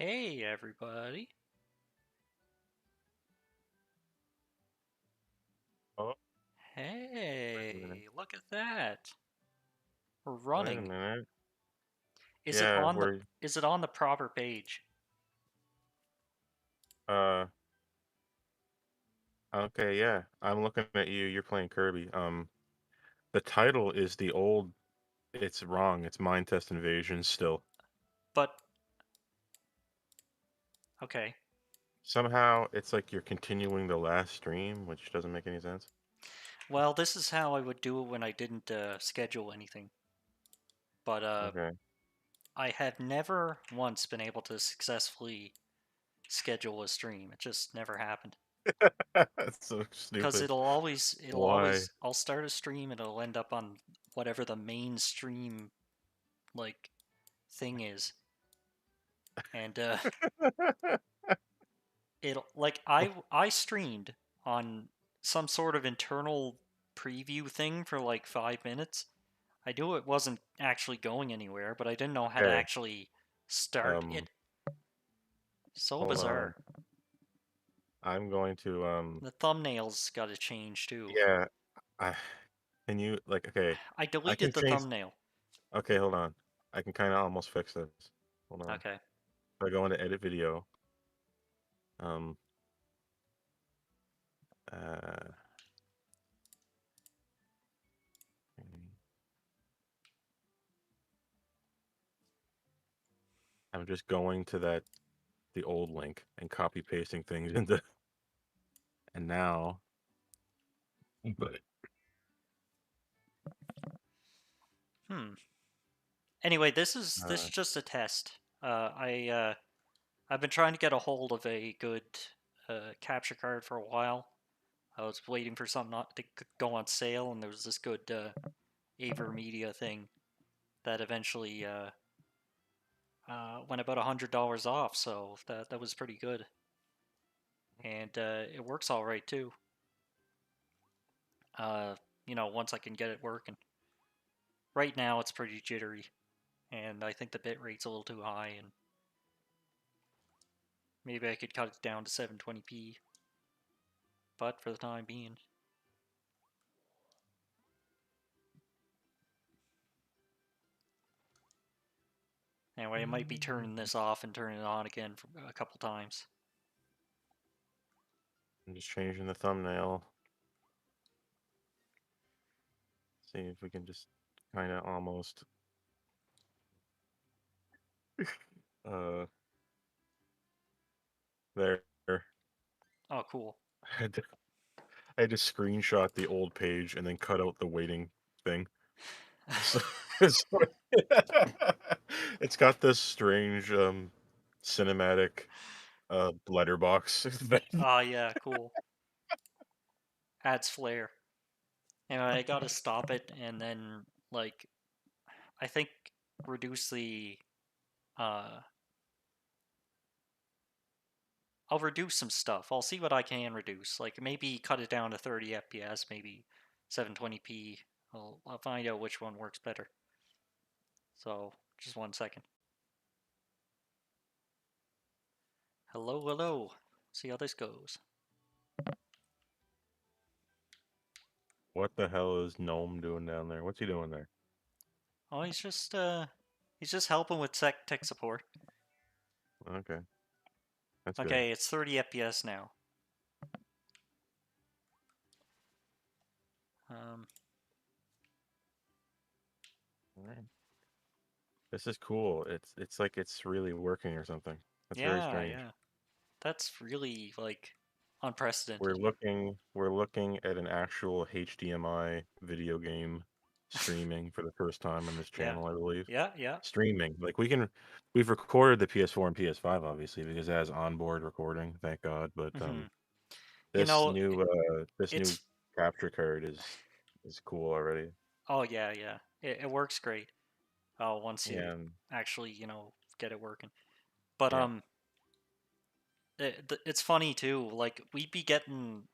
Hey everybody. Oh, wait a minute. Hey, look at that. We're Wait a running. minute. Is it Yeah, on the is it on the proper page? uh okay, yeah. I'm looking at you. You're playing Kirby. The title is the old it's wrong. It's Mind Test Invasion still. But okay. Somehow it's like you're continuing the last stream, which doesn't make any sense. Well, this is how I would do it when I didn't schedule anything. But Okay. I have never once been able to successfully schedule a stream. It just never happened. That's so Because stupid. it'll Why? always I'll start a stream and it'll end up on whatever the mainstream like thing is. And it'll like I streamed on some sort of internal preview thing for like 5 minutes. I knew it wasn't actually going anywhere, but I didn't know how to Okay. actually start Um, it. So hold on. bizarre. I'm going to The thumbnails got to change too. yeah, I can you like okay. I I can deleted the change thumbnail. okay, hold on. I can kind of almost fix this. Hold on. Okay. If I go into edit video, um, uh, I'm just going to the old link and copy pasting things into, and now, but Hmm. Anyway, this uh, is just a test. I've been trying to get a hold of a good capture card for a while. I was waiting for something not to go on sale, and there was this good avermedia thing that eventually went about $100 off. So that was pretty good, and it works all right too. Uh, once I can get it working. Right now it's pretty jittery, and I think the bit rate's a little too high, and maybe I could cut it down to 720p. But for the time being, anyway, I might be turning this off and turning it on again for a couple times. I'm just changing the thumbnail. See if we can just kind of almost, uh, there. Oh, cool. I had to, I had to screenshot the old page and then cut out the waiting thing. So, so- it's got this strange cinematic letterbox thing. Oh yeah, cool. Adds flair. Anyway, I gotta stop it and then like I think reduce the uh I'll reduce some stuff. I'll see what I can reduce. Like maybe cut it down to 30 FPS, maybe 720p. I'll find out which one works better. So, just 1 second. Hello, hello. See how this goes. What the hell is Gnome doing down there? What's he doing there? Oh, he's just helping with tech support. Okay, that's good. Okay, it's 30 FPS now. Um, All right. This is cool. It's like it's really working or something. That's very yeah, strange. yeah. That's really like We're unprecedented. looking at an actual HDMI video game streaming for the first time on this Yeah, channel, I believe. yeah, yeah. Streaming. Like we've recorded the PS4 and PS5 obviously because it has onboard recording, thank God, but Hmm. You this know, new it's capture card is cool already. oh yeah, yeah. It works great. Once you And actually get it working. But yeah. it's funny too. Like we'd be getting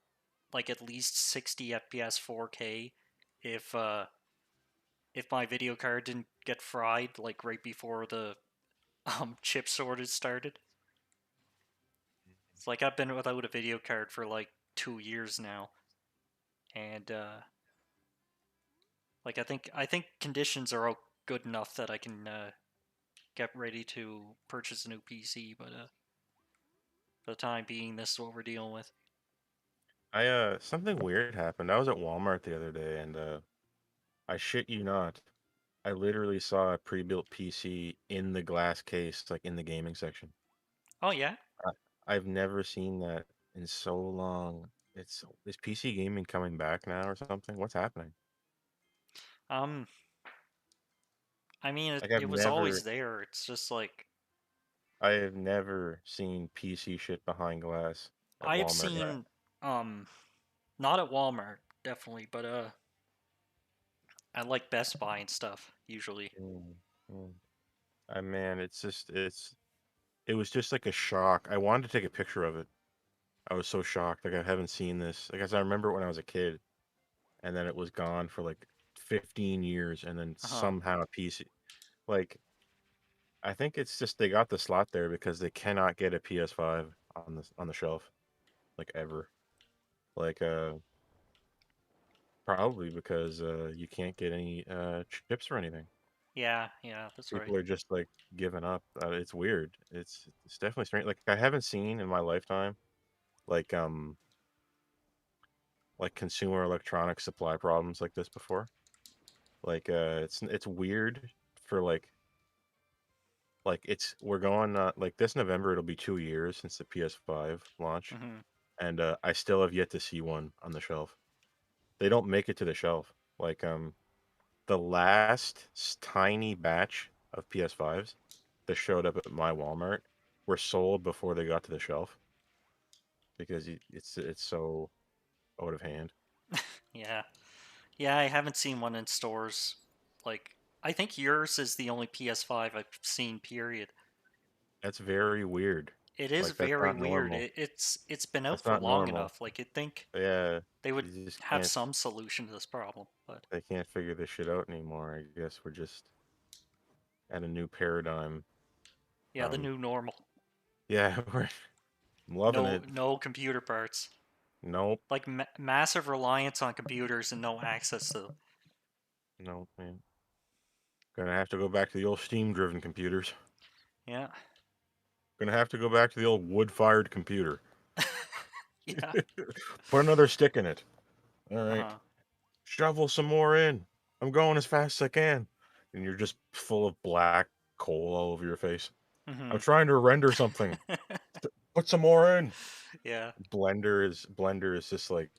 like at least 60 FPS 4K if my video card didn't get fried like right before the chip shortage started. It's like I've been without a video card for like 2 years now, and like I think conditions are good enough that I can get ready to purchase a new PC. But for the time being, this is what we're dealing with. Something weird happened. I was at Walmart the other day and I shit you not. I literally saw a pre-built PC in the glass case, like in the gaming section. Oh yeah. I, I've never seen that in so long. Is PC gaming coming back now or something? What's happening? Um. I mean, Like I've it was always never there. It's just like I have never seen PC shit behind glass at I have Walmart. Yeah. seen um not at Walmart definitely, but I like Best Buy and stuff usually. Mm, mm. Man, it was just like a shock. I wanted to take a picture of it. I was so shocked. Like I haven't seen this. Like as I remember when I was a kid, and then it was gone for like 15 years, and then Uh huh. somehow a PC. Like I think it's just they got the slot there because they cannot get a PS5 on the shelf like ever. Like probably because you can't get any chips or anything. Yeah, yeah, that's right. People are just like giving up. It's weird. It's definitely strange. Like I haven't seen in my lifetime like like consumer electronic supply problems like this before. Like it's weird for like it's we're going like this November it'll be 2 years since the PS5 launch, Mm-hmm. and I still have yet to see one on the shelf. They don't make it to the shelf. Like the last tiny batch of PS5s that showed up at my Walmart were sold before they got to the shelf because it's so out of hand. Yeah, yeah. I haven't seen one in stores. Like I think yours is the only PS5 I've seen. Period. That's very weird. It is Like that's very not weird. normal. It's been out That's for not long normal. enough. Like you'd think Yeah, they would you just have can't. some solution to this problem, but They can't figure this shit out anymore. I guess we're just at a new paradigm. yeah, the Um, new normal. yeah, I'm loving No, it. no computer parts. Nope, Like massive reliance on computers and no access to them. nope, man. Gonna have to go back to the old steam-driven computers. Yeah, Gonna have to go back to the old wood-fired computer. yeah. Put another stick in it. All Uh right, huh. shovel some more in. I'm going as fast as I can, and you're just full of black coal all over your face. Mm-hmm. I'm trying to render something. Put some more in. Yeah. Blender is just like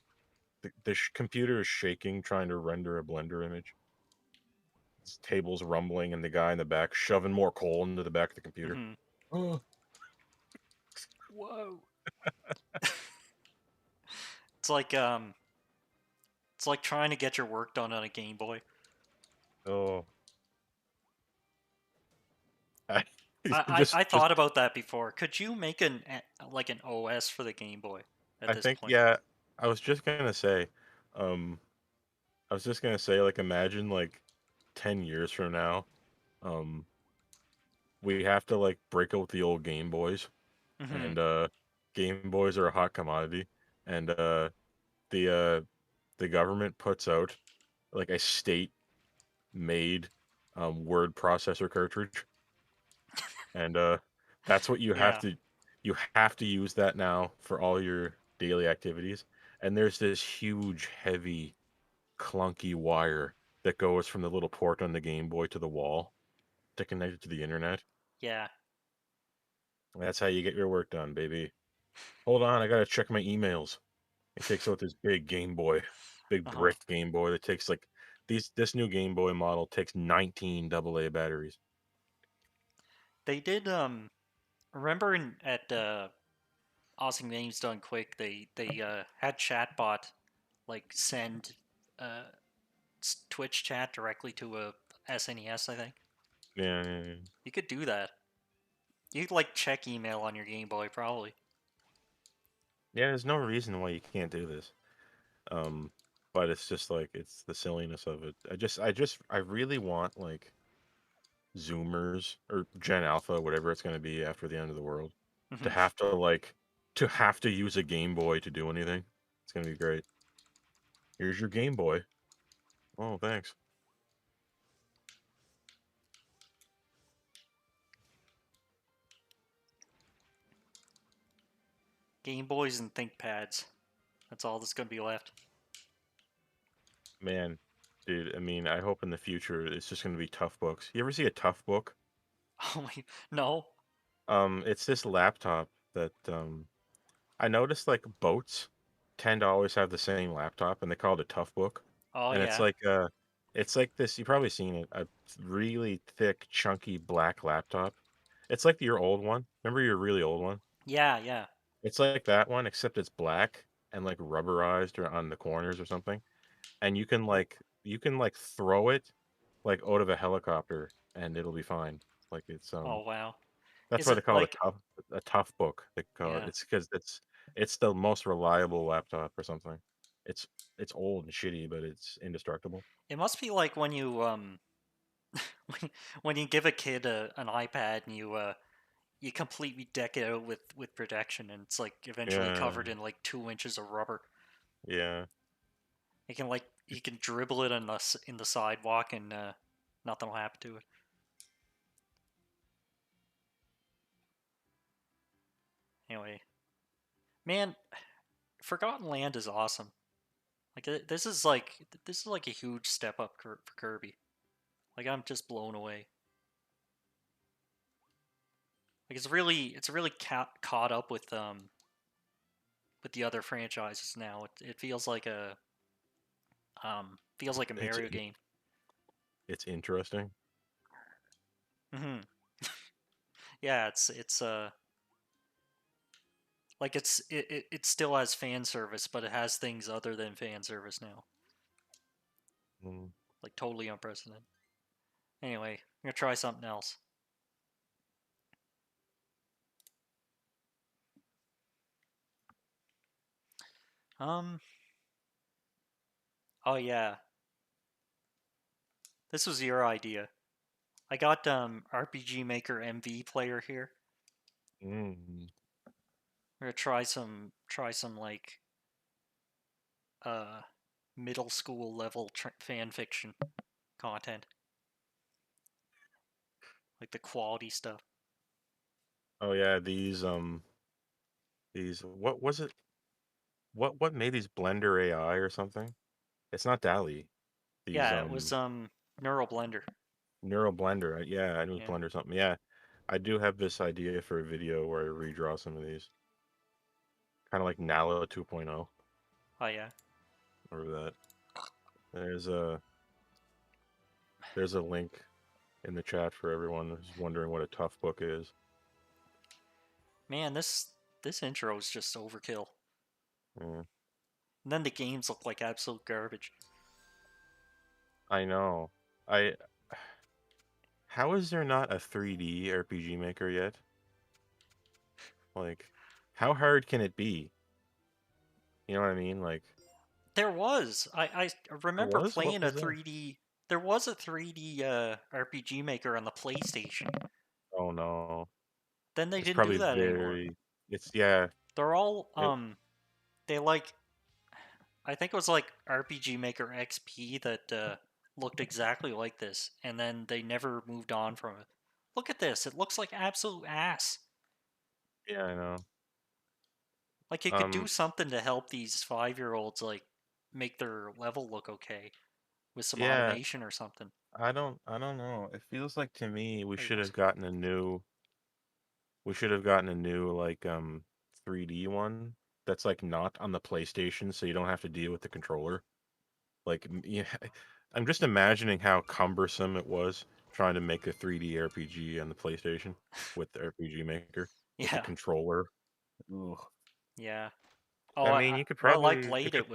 the computer is shaking trying to render a Blender image. This table's rumbling, and the guy in the back shoving more coal into the back of the computer. Mm-hmm. Oh, Whoa. It's like trying to get your work done on a Game Boy. oh. I, I just thought about that before. Could you make like an OS for the Game Boy at I this think point? yeah. I was just gonna say, um, I was just gonna say like imagine like 10 years from now, um, we have to like break out the old Game Boys, Mm-hmm. and Game Boys are a hot commodity, and the uh the government puts out like a state made word processor cartridge, and that's what Yeah. you have to use that now for all your daily activities. And there's this huge heavy clunky wire that goes from the little port on the Game Boy to the wall to connect it to the internet. Yeah. That's how you get your work done, baby. Hold on, I gotta check my emails. It takes out this big Game Boy, big Uh huh. brick Game Boy that takes like this new Game Boy model takes 19 AA batteries. They did. Remember at Awesome Games Done Quick, they had chatbot like send uh Twitch chat directly to a SNES. I think Yeah, yeah, yeah. you could do that. You could like check email on your Game Boy probably. Yeah, there's no reason why you can't do this. Um, but it's just like it's the silliness of it. I really want like Zoomers or Gen Alpha, whatever it's going to be after the end of the world, to Hmm. have to like to have to use a Game Boy to do anything. It's gonna be great. Here's your Game Boy. Oh, thanks. Game Boys and ThinkPads. That's all that's gonna be left. Man, dude, I mean, I hope in the future it's just gonna be Tough Books. You ever see a Tough Book? Oh my, no. It's this laptop that I noticed like boats tend to always have the same laptop and they call it a Tough Book. Oh And yeah. it's like this, you've probably seen it, a really thick, chunky black laptop. It's like your old one. Remember your really old one? Yeah, yeah. It's like that one, except it's black and like rubberized or on the corners or something. And you can like throw it like out of a helicopter and it'll be fine. Like it's Oh wow. that's Is why it they call it like a tough book. They call it. yeah. It's because it's the most reliable laptop or something. It's it's old and shitty, but it's indestructible. It must be like when you when you give a kid an iPad and you completely deck it out with protection and it's like eventually Yeah, covered in like 2 inches of rubber. yeah. You can like you can dribble it in the sidewalk and nothing will happen to it. Anyway, man, Forgotten Land is awesome. Like this is like a huge step up for Kirby. Like I'm just blown away. Like it's really caught up with the other franchises now. It feels like a It's Mario game. it's interesting. Hmm. Yeah, it's like it still has fan service, but it has things other than fan service now. Mm, Like totally unprecedented. Anyway, I'm gonna try something else. Um. Oh yeah, this was your idea. I got RPG Maker MV player here. mm. We're gonna try some like uh middle school level fan fiction content, like the quality stuff. Oh yeah, these what was it? What made these Blender AI or something? It's not DALI. These Yeah, it was Neural Blender. Neural Blender. Yeah, I knew it was Yeah. Blender something. Yeah, I do have this idea for a video where I redraw some of these, kind of like Nala 2.0. Oh yeah. Or that. There's a there's a link in the chat for everyone who's wondering what a tough book is. Man, this intro is just overkill. Yeah, And then the games look like absolute garbage. I know. I How is there not a 3D RPG maker yet? Like, how hard can it be? You know what I mean? Like, There was. I there remember was? What playing a was that? 3D. There was a 3D RPG Maker on the PlayStation. Oh no. Then they It's didn't do probably that anymore. very. It's yeah. They're all It, they like I think it was like RPG Maker XP that looked exactly like this, and then they never moved on from it. Look at this; it looks like absolute ass. yeah, I know. Like you could do Um, something to help these 5-year-olds like make their level look okay with some yeah. automation or something. I don't know. It feels like to me There he goes. we should have gotten a new like 3D one that's like not on the PlayStation so you don't have to deal with the controller. Like yeah, I'm just imagining how cumbersome it was trying to make a 3D RPG on the PlayStation with the RPG Maker with the Yeah, controller. Ugh. yeah. Oh, I mean, you could while I probably played it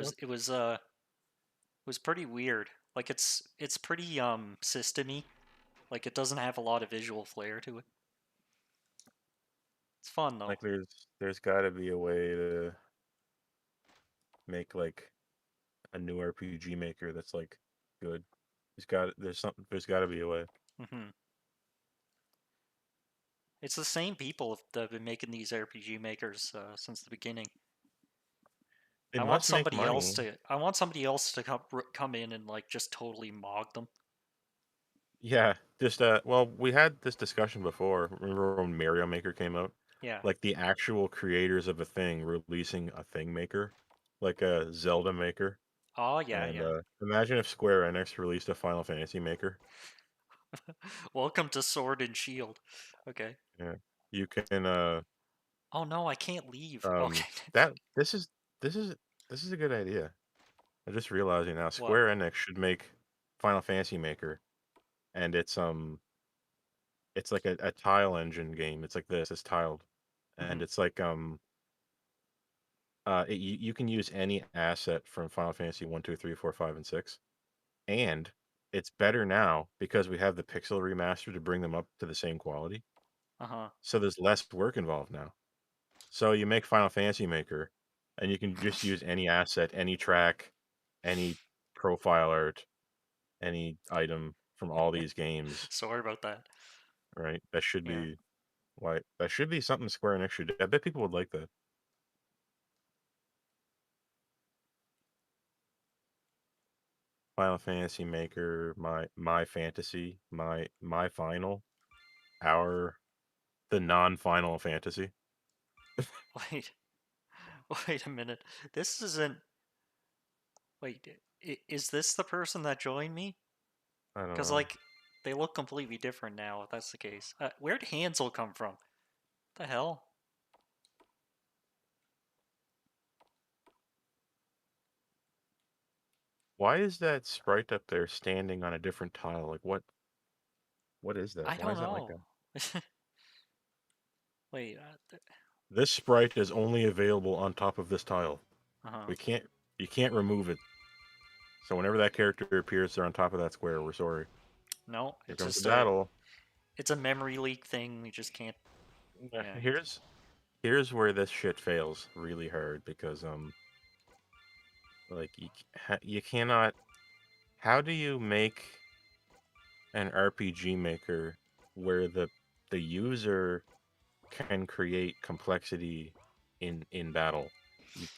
was pretty weird. Like it's pretty systemy. Like it doesn't have a lot of visual flair to it. It's fun though. like there's got to be a way to make like a new RPG Maker that's like good. There's got to be a way. Hmm. It's the same people that have been making these RPG makers since the beginning. They must make money. I want somebody else to come in and like just totally mog them. Yeah, just well, we had this discussion before. Remember when Mario Maker came out? Yeah. Like the actual creators of a thing releasing a thing maker, like a Zelda maker. Oh yeah, And yeah. imagine if Square Enix released a Final Fantasy maker. Welcome to Sword and Shield. Okay. Yeah, you can Oh no, I can't leave. um Okay. that this is this is a good idea. I'm just realizing now What? Square Enix should make Final Fantasy Maker, and it's like a tile engine game. It's like this. It's tiled, and Hmm. it's like you can use any asset from Final Fantasy 1, 2, 3, 4, 5, and 6, and it's better now because we have the pixel remaster to bring them up to the same quality. Uh huh. So there's less work involved now. So you make Final Fantasy Maker, and you can just use any asset, any track, any profile art, any item from all these games, Sorry about that. right? That should Yeah. be why that should be something Square Enix should do. I bet people would like that. Final Fantasy Maker, my fantasy, my final, our the non-final fantasy. Wait. Wait a minute. This isn't. Wait. Is this the person that joined me? I don't Because know. like they look completely different now. If that's the case. Where'd Hansel come from? The hell? Why is that sprite up there standing on a different tile? Like what is that? I Why don't is that like know. that? Wait. This sprite is only available on top of this tile. Uh huh. We can't you can't remove it. So whenever that character appears, they're on top of that square. We're sorry. No, Here it's comes the just a battle. it's a memory leak thing. We just can't. Yeah. Here's where this shit fails really hard because like you cannot. How do you make an RPG maker where the user can create complexity in battle?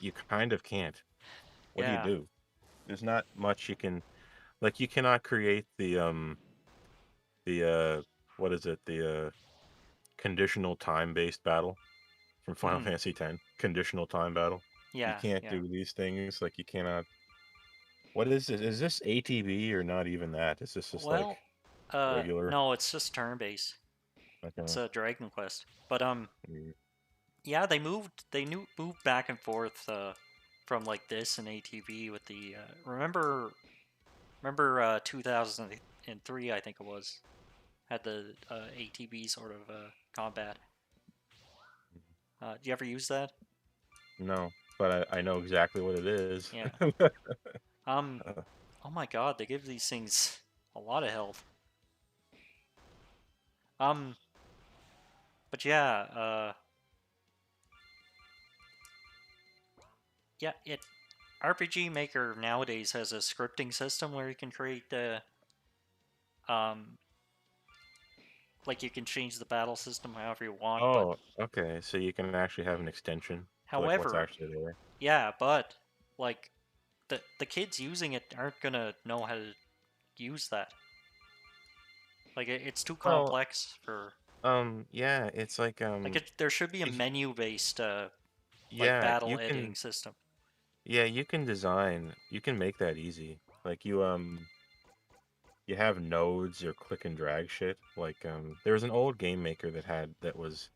You kind of can't. What do you Yeah. do? There's not much you can like. You cannot create the what is it? The conditional time based battle from Final Hmm. Fantasy X. Conditional time battle. You Yeah. can't Yeah. do these things. Like you cannot. What is this? Is this ATB or not even that? Is this just like Well, regular? no, it's just turn based. Like It's a Dragon Quest. But mm, yeah, moved back and forth from like this and ATV with the remember 2003 I think it was had the ATV sort of combat. Do you ever use that? no, but I know exactly what it is. Yeah. Um. Uh, Oh my God, they give these things a lot of health. Um. But yeah. Yeah. It RPG Maker nowadays has a scripting system where you can create um like you can change the battle system however you want. But oh, okay. So you can actually have an extension to like what's however, actually there. yeah, but like the kids using it aren't gonna know how to use that. Like it's too Well, complex for yeah, it's like there should be a y- menu based like yeah, battle editing system. you can design, you can make that easy. Like you have nodes or click and drag shit. Like there was an old game maker that had that was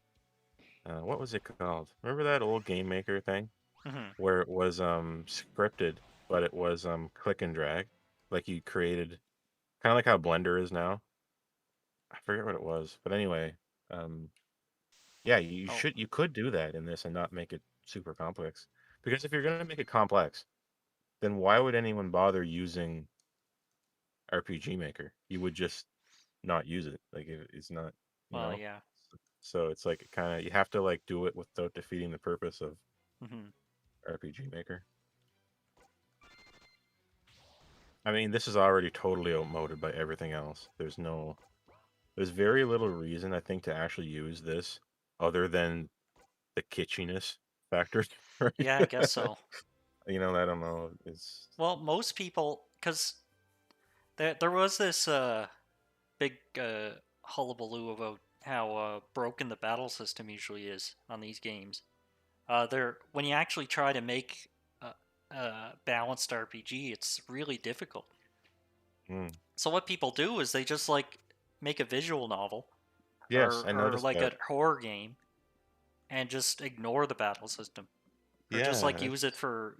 what was it called? Remember that old game maker thing Hmm. where it was scripted, but it was click and drag. Like you created kind of like how Blender is now. I forget what it was, but anyway, um yeah, Oh you could do that in this and not make it super complex. Because if you're gonna make it complex, then why would anyone bother using RPG Maker? You would just not use it. Like it's not, you well, know. yeah. So it's like kind of you have to like do it without defeating the purpose of Hmm. RPG Maker. I mean, this is already totally outmoded by everything else. there's very little reason I think to actually use this other than the kitschiness factor. Right? Yeah, I guess so. I don't know. It's Well, most people, because there was this big hullabaloo about how broken the battle system usually is on these games. There, when you actually try to make a balanced RPG, it's really difficult. mm. So what people do is they just like make a visual novel Yes, I or noticed like that. a horror game and just ignore the battle system, or just like Yeah, use it for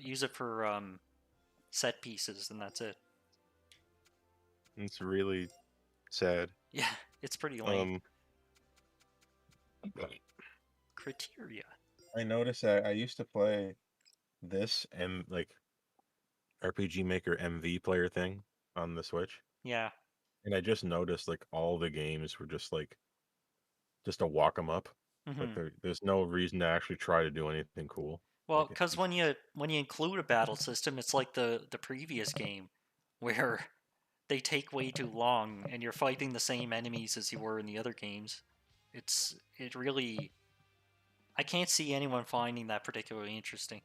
set pieces, and that's it. it's really sad. Yeah, it's pretty lame. Um, Criteria. I noticed that I used to play this and like RPG Maker MV player thing on the Switch, Yeah. and I just noticed like all the games were just to walk 'em up. Like Hmm. there's no reason to actually try to do anything cool. Well, Like because when you include a battle system, it's like the previous game, where they take way too long, and you're fighting the same enemies as you were in the other games. It really, I can't see anyone finding that particularly interesting.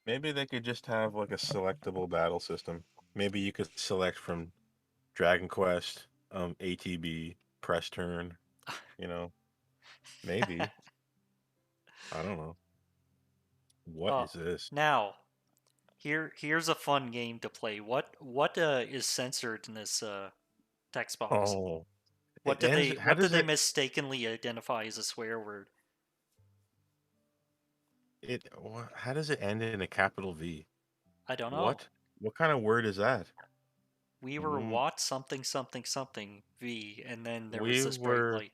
maybe they could just have like a selectable battle system. Maybe you could select from Dragon Quest, ATB, press turn, you know. Maybe. I don't know. What uh, is this? Now here's a fun game to play. What is censored in this text box? Oh, it ends. How What did does they it? mistakenly identify as a swear word? How does it end in a capital V? I don't know. What? What kind of word is that? We were Mm, Watt something something something V, and then there was we this bright were light.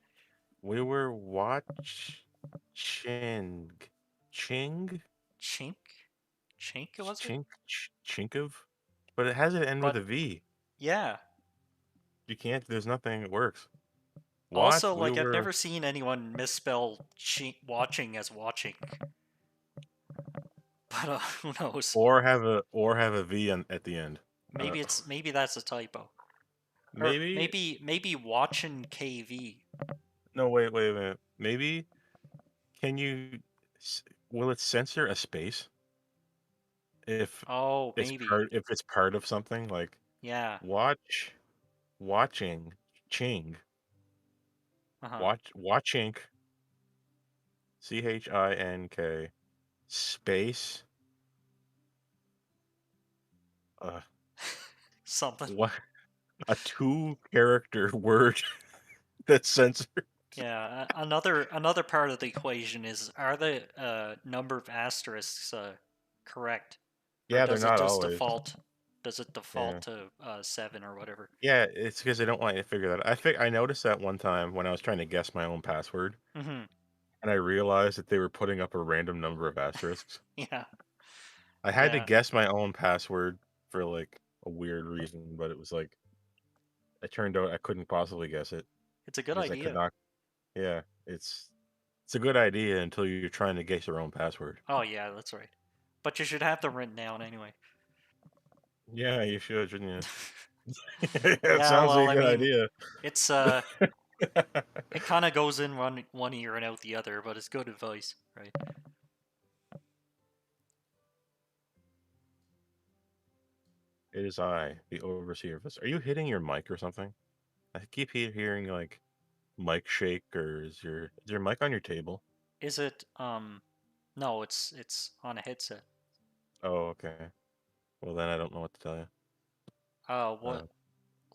we were watching Ching Chink, chink was it? Chinkov, but it has it end with But a V. yeah. You can't. There's nothing that works. What? Also, We like I've were never seen anyone misspell watching as watching, but who knows? or have a V at the end. Uh, Maybe that's a typo, or maybe maybe watching KV. no. Wait. Maybe can you? s- Will it censor a space if Oh, maybe. if it's part of something like Yeah. watch watching ching Uh huh. watching CHINK space uh Something. what a two character word that's censored. Yeah. Another part of the equation is, are the number of asterisks correct, or Yeah, they're not always. does it Yeah. default to 7 or whatever? Yeah, it's because they don't want you to figure that out. I noticed that one time when I was trying to guess my own password, Hmm. and I realized that they were putting up a random number of asterisks. Yeah. I had to Yeah. guess my own password for like a weird reason, but it was like it turned out I couldn't possibly guess it It's a good because I could idea. not. Yeah, it's a good idea until you're trying to guess your own password. Oh yeah, that's right. But you should have them written down anyway. Yeah, you should, shouldn't you? It Yeah, sounds like well, a I good mean, idea. it's it kind of goes in one ear and out the other, but it's good advice, right? It is I, the overseer of this. Are you hitting your mic or something? I keep hearing like mic shake, or is your mic on your table? Is it no, it's on a headset. Oh, okay. Well, then I don't know what to tell you. What, Uh,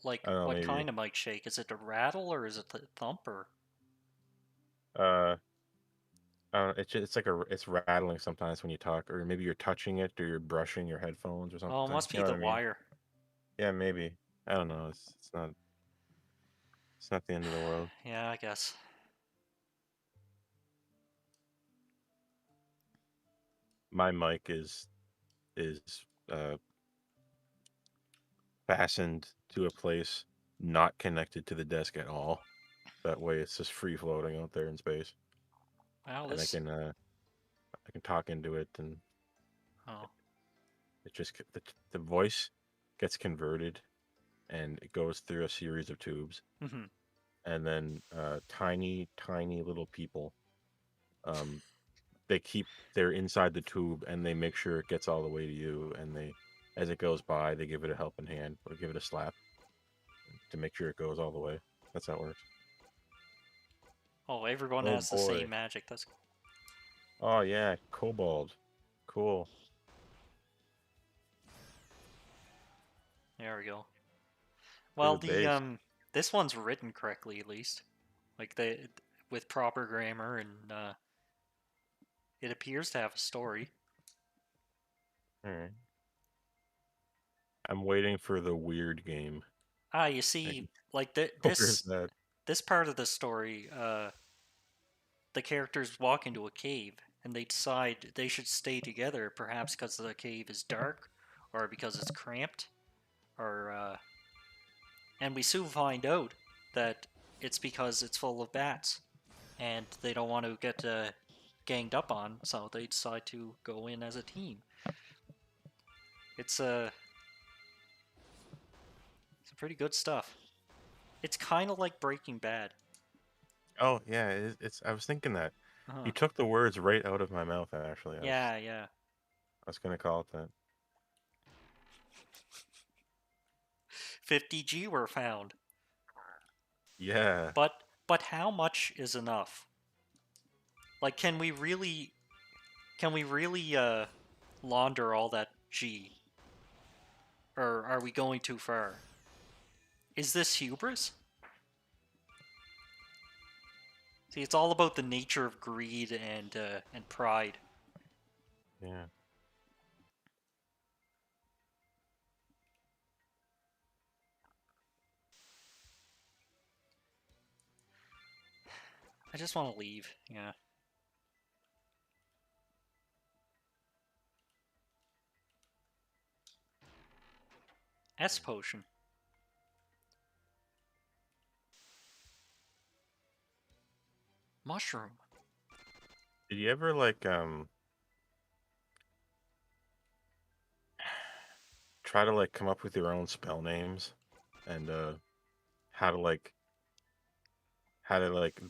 like I don't know, what maybe. kind of mic shake? Is it a rattle or is it a thump or? Uh, I don't know, it's like it's rattling sometimes when you talk, or maybe you're touching it, or you're brushing your headphones or Oh, it something. must You be know the what I mean? wire. Yeah, maybe. I don't know. It's not the end of the world. Yeah, I guess. My mic is fastened to a place not connected to the desk at all. That way, it's just free floating out there in space, Well, and this. I can talk into it, and Oh, it just the voice gets converted and it goes through a series of tubes, Mm-hmm. and then tiny, tiny little people. Um, they're inside the tube, and they make sure it gets all the way to you. And as it goes by, they give it a helping hand or give it a slap to make sure it goes all the way. That's how it works. Oh, everyone Oh has the boy. same magic. That's Oh yeah, kobold. Cool. there we go. To Well, the the base. this one's written correctly at least, like they with proper grammar, and it appears to have a story. All right. I'm waiting for the weird game. Ah, you see, like Where's this that? this part of the story, the characters walk into a cave and they decide they should stay together, perhaps because the cave is dark, or because it's cramped, or and we soon find out that it's because it's full of bats, and they don't want to get ganged up on, so they decide to go in as a team. It's it's pretty good stuff. It's kind of like Breaking Bad. Oh yeah, it's. I was thinking that. Uh-huh. You took the words right out of my mouth. Actually, Yeah, yeah. I was gonna call it that. 50G were found, Yeah. but how much is enough? Like, can we really launder all that G, or are we going too far? Is this hubris? See, it's all about the nature of greed and pride. Yeah. I just want to leave. Yeah. S potion. Mushroom. Did you ever like try to like come up with your own spell names and how to like how to like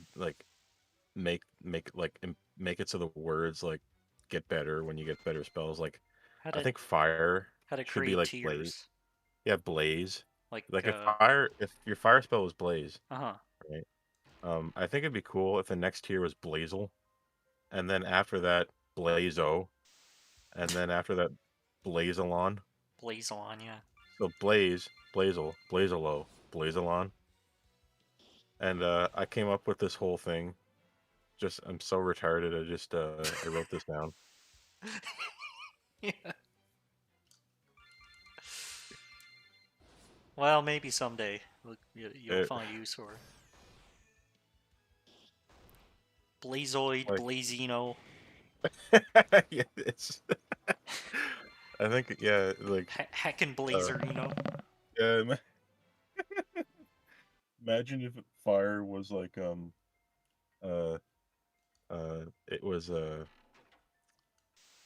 make it so the words like get better when you get better spells? Like How I to think fire how to should be create like blaze. tiers. Yeah, blaze. Like Like if your fire spell was blaze, uh-huh. right? I think it'd be cool if the next tier was blazel, and then after that blazo, and then after that blazalon. Blazon, yeah. So blaze, blazel, blazalo, blazalon. And I came up with this whole thing. Just I'm so retarded. I wrote this down. Yeah. Well, maybe someday you'll It, find use for it. Blazoid, like Blazino, yeah, it's I think yeah, like Heckin' uh Blazerino. yeah, imagine if fire was like uh it was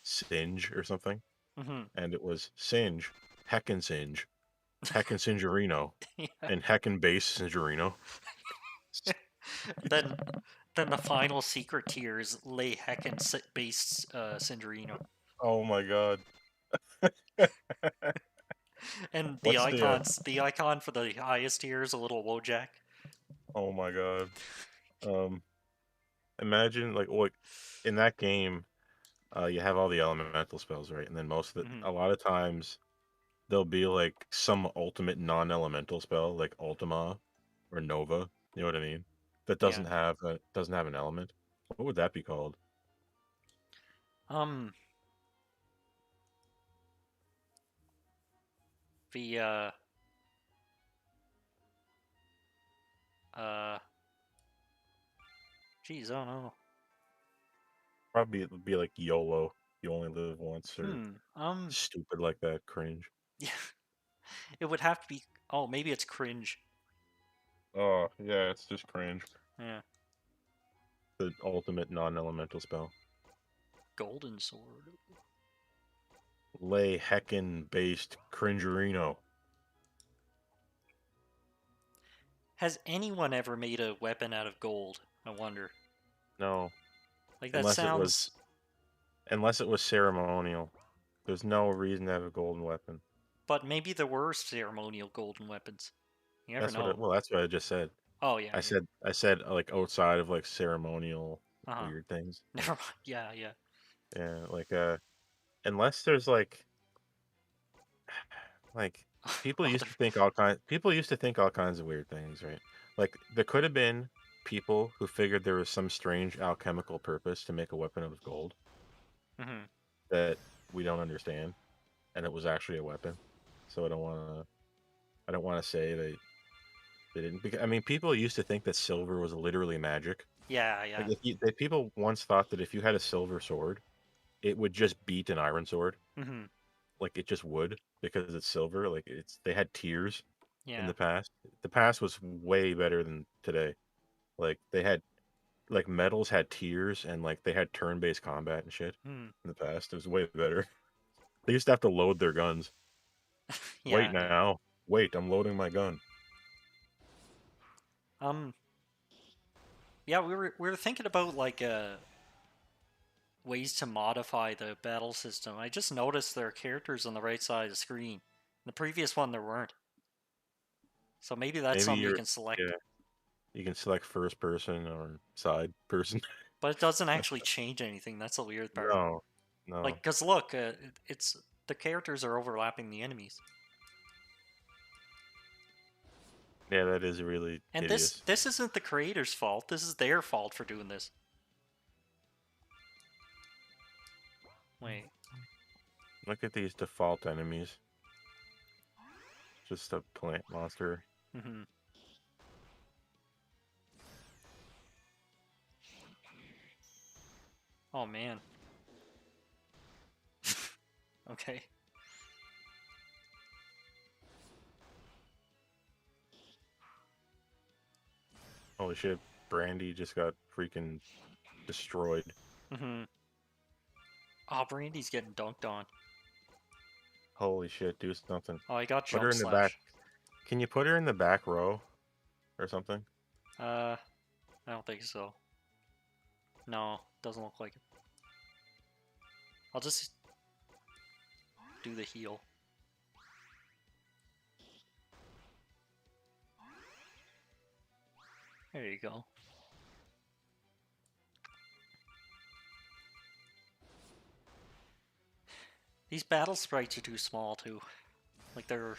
singe or something, Mm-hmm. and it was singe, heckin' singerino, Yeah. and heckin' base singerino. Then then the final secret tier is Lay Heckin' based Cinderino. Oh my god. And What's the the icon for the highest tier is a little Wojak. oh my god. Um Imagine like in that game, you have all the elemental spells, right? And then Mm-hmm. a lot of times there'll be like some ultimate non-elemental spell, like Ultima or Nova. You know what I mean? That Yeah. doesn't have an element. What would that be called? Um the uh geez, I don't know. Probably it would be like YOLO. You only live once, or Hmm. stupid like that. Cringe. Yeah, it would have to be. Oh, maybe it's cringe. Oh yeah, it's just cringe. Yeah. The ultimate non-elemental spell. Golden sword. Lay heckin' based cringerino. Has anyone ever made a weapon out of gold? I wonder. No, Like that unless it sounds. was ceremonial. There's no reason to have a golden weapon. But maybe there were ceremonial golden weapons. You never That's what know. that's what I just said. Oh yeah, yeah. I said like outside of like ceremonial Uh huh. weird things. Never mind. Yeah, yeah. Yeah, like unless there's like Other. people used to think all kinds of weird things, right? Like there could have been people who figured there was some strange alchemical purpose to make a weapon out of gold Mm-hmm. that we don't understand, and it was actually a weapon. So I don't want to say they didn't. Because, I mean, people used to think that silver was literally magic. Yeah, Like yeah. people once thought that if you had a silver sword, it would just beat an iron sword. Mm-hmm. Like it just would because it's silver. Like they had tiers in Yeah. the past. The past was way better than today. Like they had like metals had tiers and like they had turn-based combat and shit Hmm. in the past. It was way better. They used to have to load their guns. Wait Yeah, yeah. now. Wait, I'm loading my gun. Um. Yeah, we were thinking about like ways to modify the battle system. I just noticed there are characters on the right side of the screen. In the previous one there weren't. So maybe that's Maybe something you you're can select. yeah. You can select first person or side person. But it doesn't actually change anything. That's the weird part. No, no. Like, cause look, it's the characters are overlapping the enemies, Yeah, that is really and this hideous. this isn't the creators' fault. This is their fault for doing this. Wait. Look at these default enemies. Just a plant monster. Mm-hmm. Oh man. Okay. Holy shit, Brandy just got freaking destroyed. Mm-hmm. Oh, Brandy's getting dunked on. Holy shit, do something. Oh, I got Put her jump in the back. slash. Can you put her in the back row or something? Uh, I don't think so. No, doesn't look like it. I'll just do the heal. There you go. These battle sprites are too small too. Like they're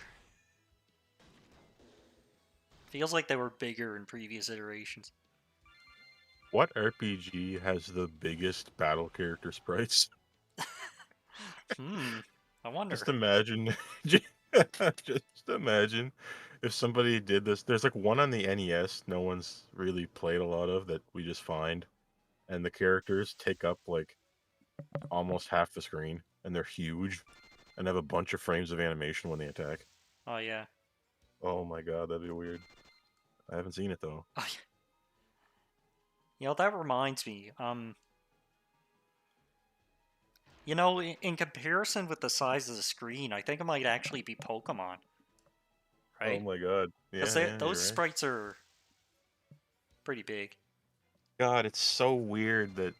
feels like they were bigger in previous iterations. What RPG has the biggest battle character sprites? Hmm. I wonder. Just imagine, just imagine if somebody did this. There's like one on the NES no one's really played a lot of that we just find, and the characters take up like almost half the screen, and they're huge, and have a bunch of frames of animation when they attack. Oh yeah. Oh my god, that'd be weird. I haven't seen it though. Oh, yeah. That reminds me. In comparison with the size of the screen, I think it might actually be Pokemon, Oh right? my god. Because Yeah, yeah, those you're right. sprites are pretty big. God, it's so weird that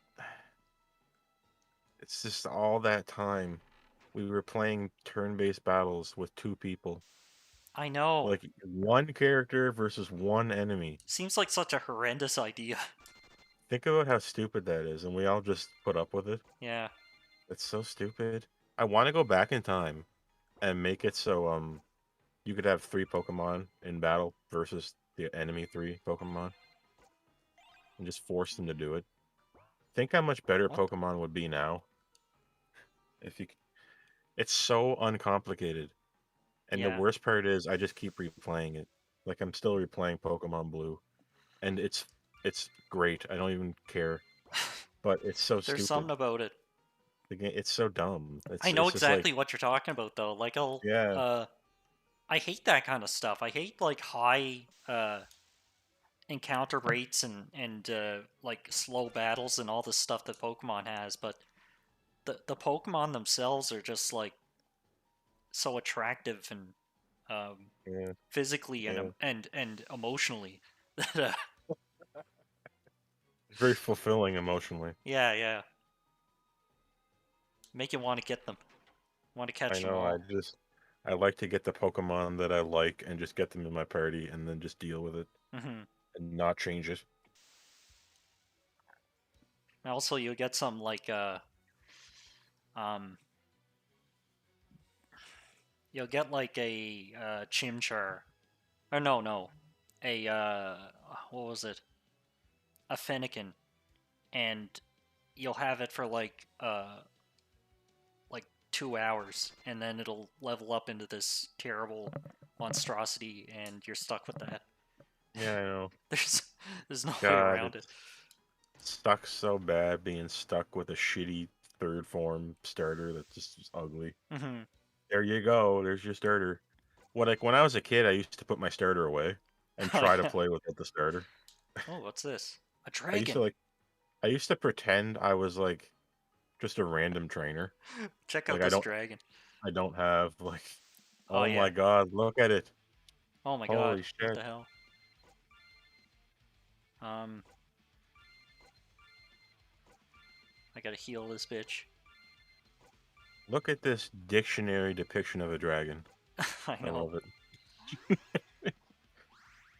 it's just all that time we were playing turn-based battles with two people. I know. Like one character versus one enemy. Seems like such a horrendous idea. Think about how stupid that is, and we all just put up with it. Yeah. It's so stupid. I want to go back in time and make it so you could have three Pokemon in battle versus the enemy three Pokemon and just force them to do it. Think how much better What? Pokemon would be now if you. It's so uncomplicated, and the Yeah. worst part is I just keep replaying it. Like I'm still replaying Pokemon Blue, and it's great. I don't even care, but it's so There's stupid. something about it. The game, it's so dumb. I know It's just like exactly what you're talking about though. Like yeah, I hate that kind of stuff. I hate like high encounter rates and like slow battles and all the stuff that Pokemon has, but the Pokemon themselves are just like so attractive and Yeah, physically yeah. and emotionally. That It's very fulfilling emotionally. yeah, yeah, make you want to get them, want to I catch them know. all. I like to get the Pokemon that I like and just get them in my party and then just deal with it Hmm. and not change it. Also, you'll get some like um, you'll get like a Chimchar. Or no, no, a what was it? A Fennekin, and you'll have it for like 2 hours, and then it'll level up into this terrible monstrosity, and you're stuck with that. Yeah, I know. There's there's no way God, around it. it's sucks so bad being stuck with a shitty third form starter that's just ugly. Hmm. There you go. There's your starter. When I was a kid, I used to put my starter away and Oh try to yeah. play without the starter. Oh, what's this? A I used to dragon. like I used to pretend I was like just a random trainer. Check out Like this dragon. I don't have like Oh oh my yeah. god, look at it. Oh my god. Holy What shit. the hell? Um, I gotta heal this bitch. Look at this dictionary depiction of a dragon. I I know. love it.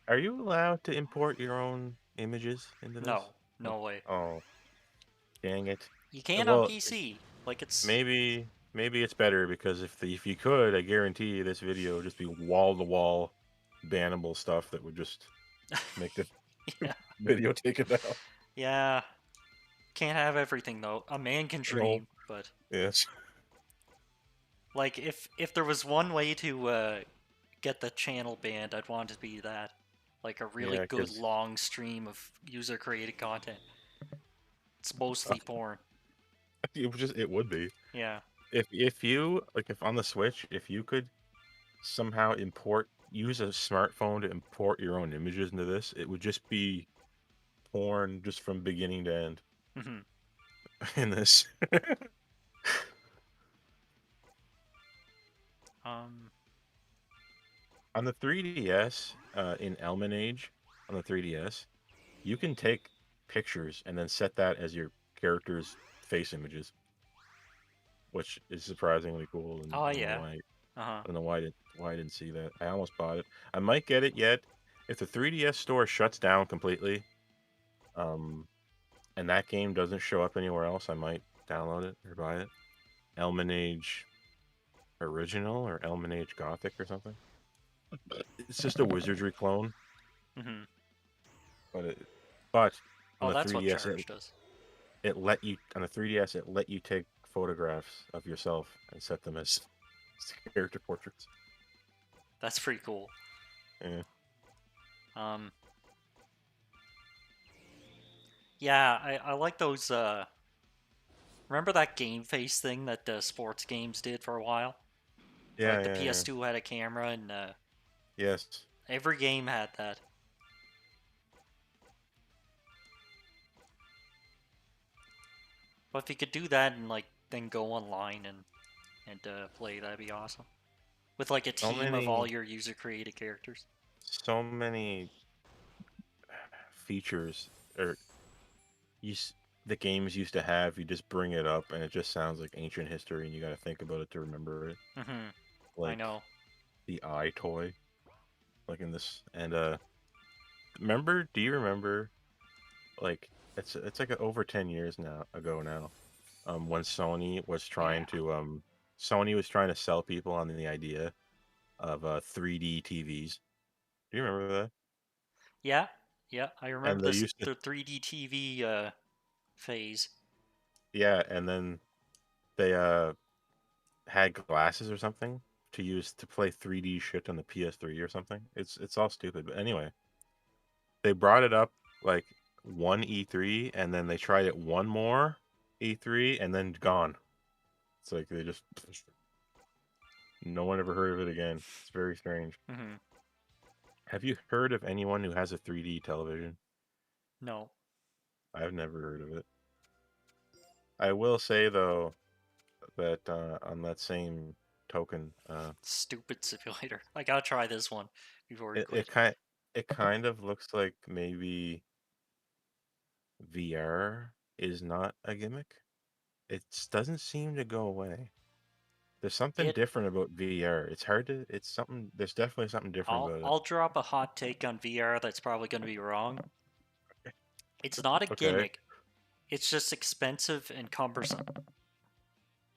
Are you allowed to import your own images into this? No, no way. Oh, dang it. You can on Well, PC. Like it's maybe it's better because if you could, I guarantee you this video would just be wall to wall bannable stuff that would just make the yeah, video taken down. yeah. Can't have everything though. A man can No. dream, but Yes. like if there was one way to get the channel banned, I'd want it to be that. Like a really Yeah, good because long stream of user created content. It's mostly porn. it would be. Yeah. If you like if on the Switch, if you could somehow use a smartphone to import your own images into this, it would just be porn just from beginning to end Hmm. in this. Um. On the 3DS, in Elmanage on the 3DS, you can take pictures and then set that as your character's face images, which is surprisingly cool. And Oh I don't know yeah. why. Uh huh. I don't know why I didn't see that. I almost bought it. I might get it yet. If the 3DS store shuts down completely, um, and that game doesn't show up anywhere else, I might download it or buy it. Elmanage Original or Elmanage Gothic or something. It's just a wizardry clone, Hmm. but but on Oh, the that's what 3DS Charge does. it let you on the 3DS it let you take photographs of yourself and set them as character portraits. That's pretty cool. Yeah. Um. Yeah, I like those. Remember that game face thing that sports games did for a while? Yeah, Like the yeah, yeah. PS2 had a camera, and Yes. every game had that. But if you could do that and like then go online and play, that'd be awesome. With like a So team of all many your user created characters. so many features or the games used to have, you just bring it up and it just sounds like ancient history and you got to think about it to remember it. Hmm. I Like know. the eye toy, like in this. And do you remember like it's like over 10 years now ago now, when Yeah. Sony was trying to sell people on the idea of 3D TVs. Do you remember that? Yeah. Yeah. I And remember they this used to the 3D TV phase. yeah, and then they had glasses or something to use to play 3D shit on the PS3 or something. It's all stupid, but anyway, they brought it up like one E3 and then they tried it one more E3 and then gone. It's like they just no one ever heard of it again. It's very strange. Hmm. Have you heard of anyone who has a 3D television? No. I've never heard of it. I will say though that on that same token. Stupid simulator. I gotta try this one before we It quit. it kind of looks like maybe VR is not a gimmick. It doesn't seem to go away. There's something It. different about VR. It's hard to. It's something. There's definitely something different I'll about it. I'll drop a hot take on VR that's probably gonna be wrong. It's not a Okay. gimmick. It's just expensive and cumbersome.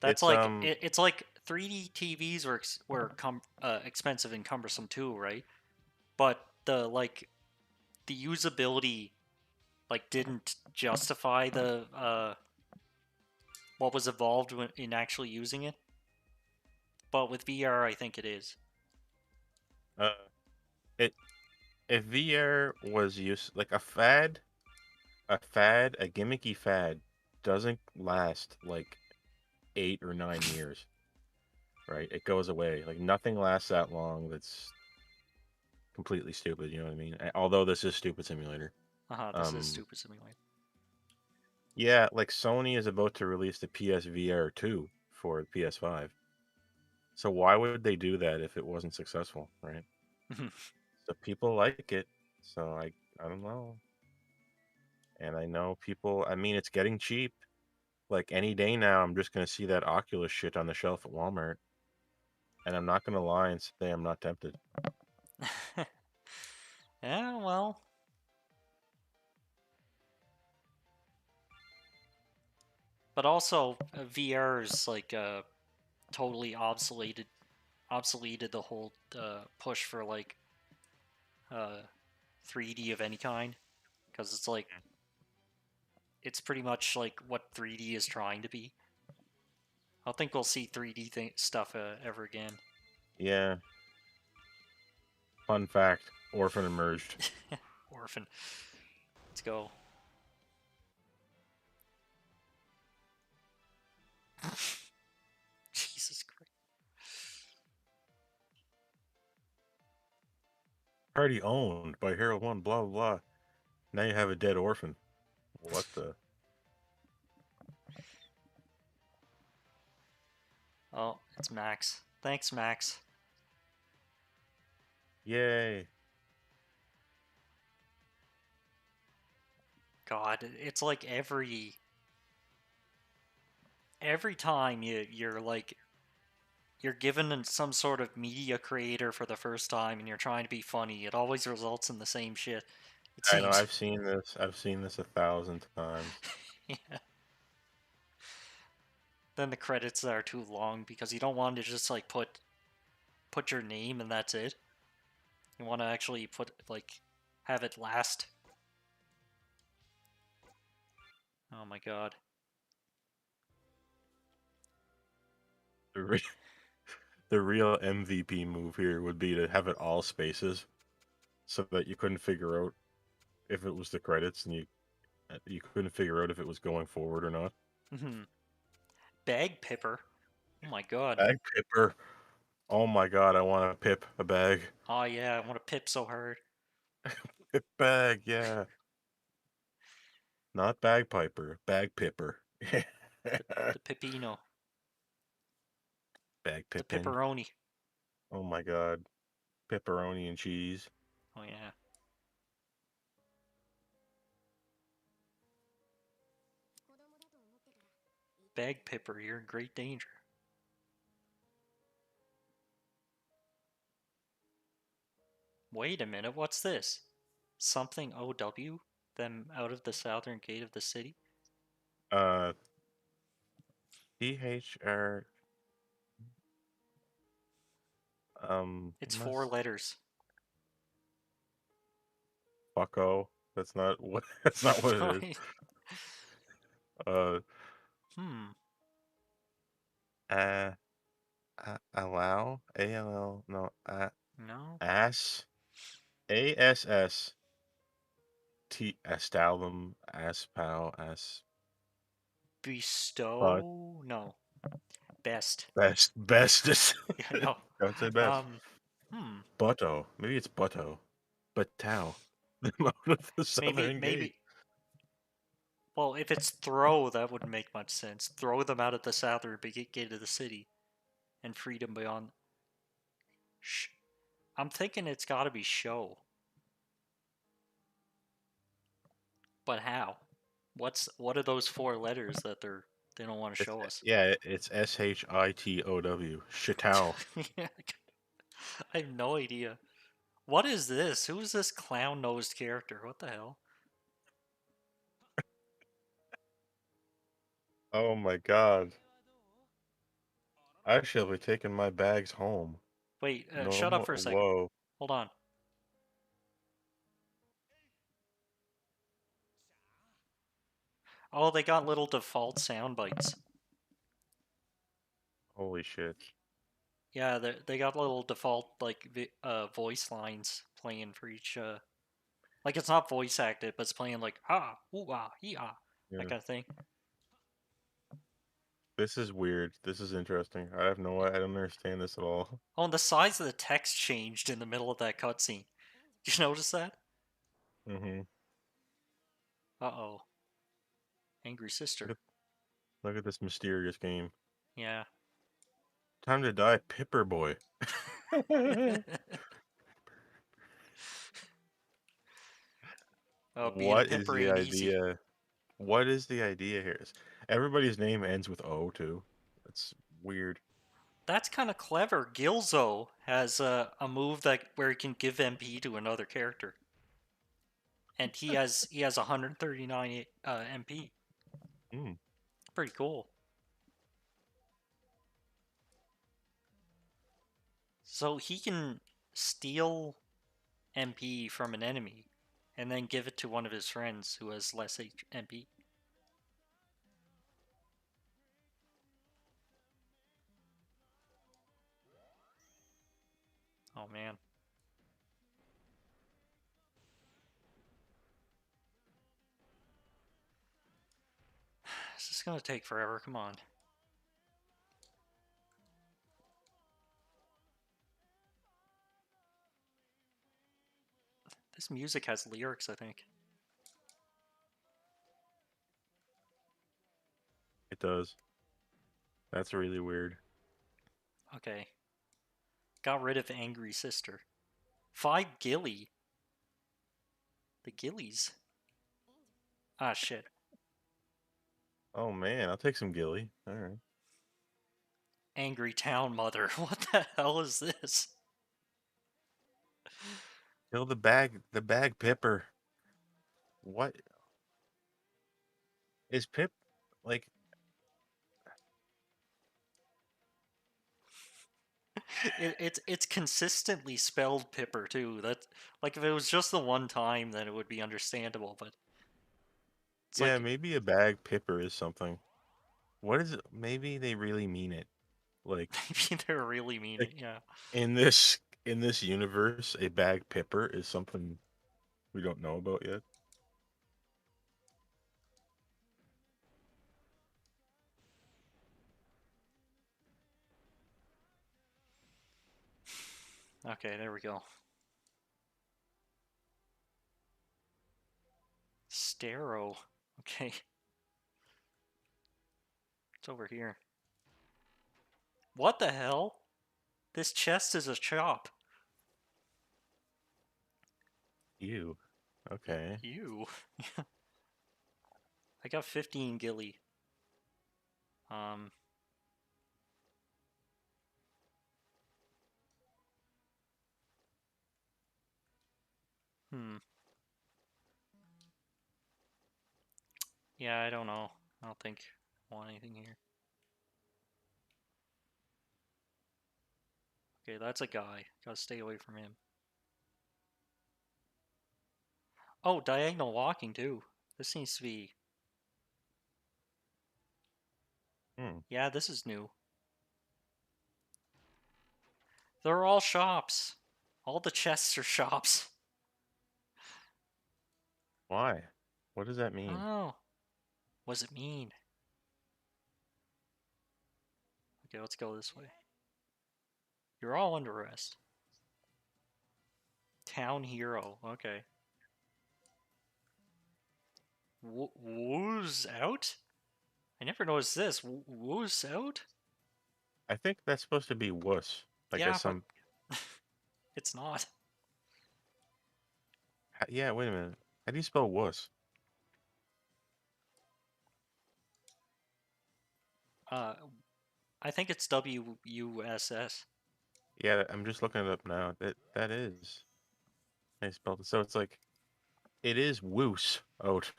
That's It's like it's like 3D TVs were expensive and cumbersome too, right? But the usability didn't justify the what was involved in actually using it. But with VR, I think it is. uh it if VR was used like a gimmicky fad doesn't last like 8 or 9 years, right? It goes away. Like nothing lasts that long. That's completely stupid. You know what I mean? Although this is Stupid Simulator. This is Um, stupid simulator. yeah, like Sony is about to release the PSVR 2 for the PS5. So why would they do that if it wasn't successful, right? So people like it. So I don't know. And I know people. I mean, it's getting cheap. Like any day now, I'm just gonna see that Oculus shit on the shelf at Walmart, and I'm not gonna lie and say I'm not tempted. Yeah, well, but also VR is totally obsoleted the whole push for uh 3D of any kind because it's pretty much like what 3D is trying to be. I don't think we'll see 3D stuff ever again. Yeah. Fun fact: Orphan emerged. Orphan. Let's go. Jesus Christ. Already owned by Hero One. Blah blah blah. Now you have a dead orphan. What the? Oh, it's Max. Thanks, Max. Yay! God, it's like every time you're given some sort of media creator for the first time and you're trying to be funny, it always results in the same shit. It I know. seems. I've seen this. I've seen this 1,000 times. Yeah. Then the credits are too long because you don't want to just put your name and that's it. You want to actually have it last. Oh my god. The, re- the real MVP move here would be to have it all spaces, so that you couldn't figure out if it was the credits, and you couldn't figure out if it was going forward or not. Bag Pipper. Oh my god. Bag pipper. Oh my god, I want to pip a bag. Oh yeah, I want to pip so hard. Pip bag, yeah. Not bagpiper, bag pipper. The Pipino. Bag The pippin. pepperoni. Oh my god. Pepperoni and cheese. Oh yeah. Bag Pipper, you're in great danger. Wait a minute, what's this? Something OW? Them out of the southern gate of the city? Uh, THR, It's four must letters. fucko. That's not what, that's not what it is. Uh, Hmm. uh, allow? ALL, no, No. ass? ASS, astalum, aspal, but, Bestow? No. Best. bestest. Yeah, no. Don't say best. Um. Hmm. Butto. Maybe it's butto. Buttow. The mode of the Maybe. southern gate. Maybe. Well, if it's throw, that wouldn't make much sense. Throw them out of the southern gate of the city, and freedom beyond. Sh- I'm thinking it's got to be show, but how? What are those four letters that they don't want to It's show us? yeah, it's SHITOW. Shitow. Yeah, I have no idea. What is this? Who is this clown-nosed character? What the hell? Oh my god. I shall be taking my bags home. Wait, No shut up more. for a second. Whoa. Hold on. Oh, they got little default sound bites. Holy shit. Yeah, they got little default like voice lines playing for each. Like it's not voice acted, but it's playing like ah, ooh ah, ee ah, that Yeah. kind of thing. This is weird. This is interesting. I don't understand this at all. Oh, and the size of the text changed in the middle of that cutscene. Did you notice that? Mm-hmm. Uh oh, angry sister. Look at, look at this mysterious game. Yeah. Time to die, Pipper Boy. Oh, being a What is pipper the ain't easy. idea? What is the idea here? Everybody's name ends with O too. That's weird. That's kind of clever. Gilzo has a move that where he can give MP to another character, and he has 139 MP. Hmm. Pretty cool. So he can steal MP from an enemy, and then give it to one of his friends who has less MP. Oh man, this is gonna take forever. Come on. This music has lyrics, I think. It does. That's really weird. Okay. Got rid of angry sister. 5 Gilly. The Gillies. Ah shit. Oh man, I'll take some Gilly. All right. Angry town mother. What the hell is this? Kill the bag Pipper. What is Pip like? It's consistently spelled Pipper too. That like if it was just the one time, then it would be understandable. But it's Yeah, like maybe a bag Pipper is something. What is it? Maybe they really mean it. Like, maybe they're really meaning. like Yeah. in this universe, a bag Pipper is something we don't know about yet. Okay, there we go. Stero. Okay, it's over here. What the hell? This chest is a shop. Ew. Okay. Ew. I got 15 Gilly. Um. Hmm. Yeah, I don't know. I don't think I want anything here. Okay, that's a guy. Gotta stay away from him. Oh, diagonal walking too. This seems to be. Hmm. Yeah, this is new. They're all shops. All the chests are shops. Why? What does that I don't mean? know. What does it mean? Okay, let's go this way. You're all under arrest. Town hero. Okay. Woo's out? I never noticed this. Woo's out? I think that's supposed to be wuss. Like Yeah, as but some. it's not. Yeah, wait a minute. How do you spell wuss? Uh, I think it's WUSS. Yeah, I'm just looking it up now. That is. I spelled it. So it's like it is woos out.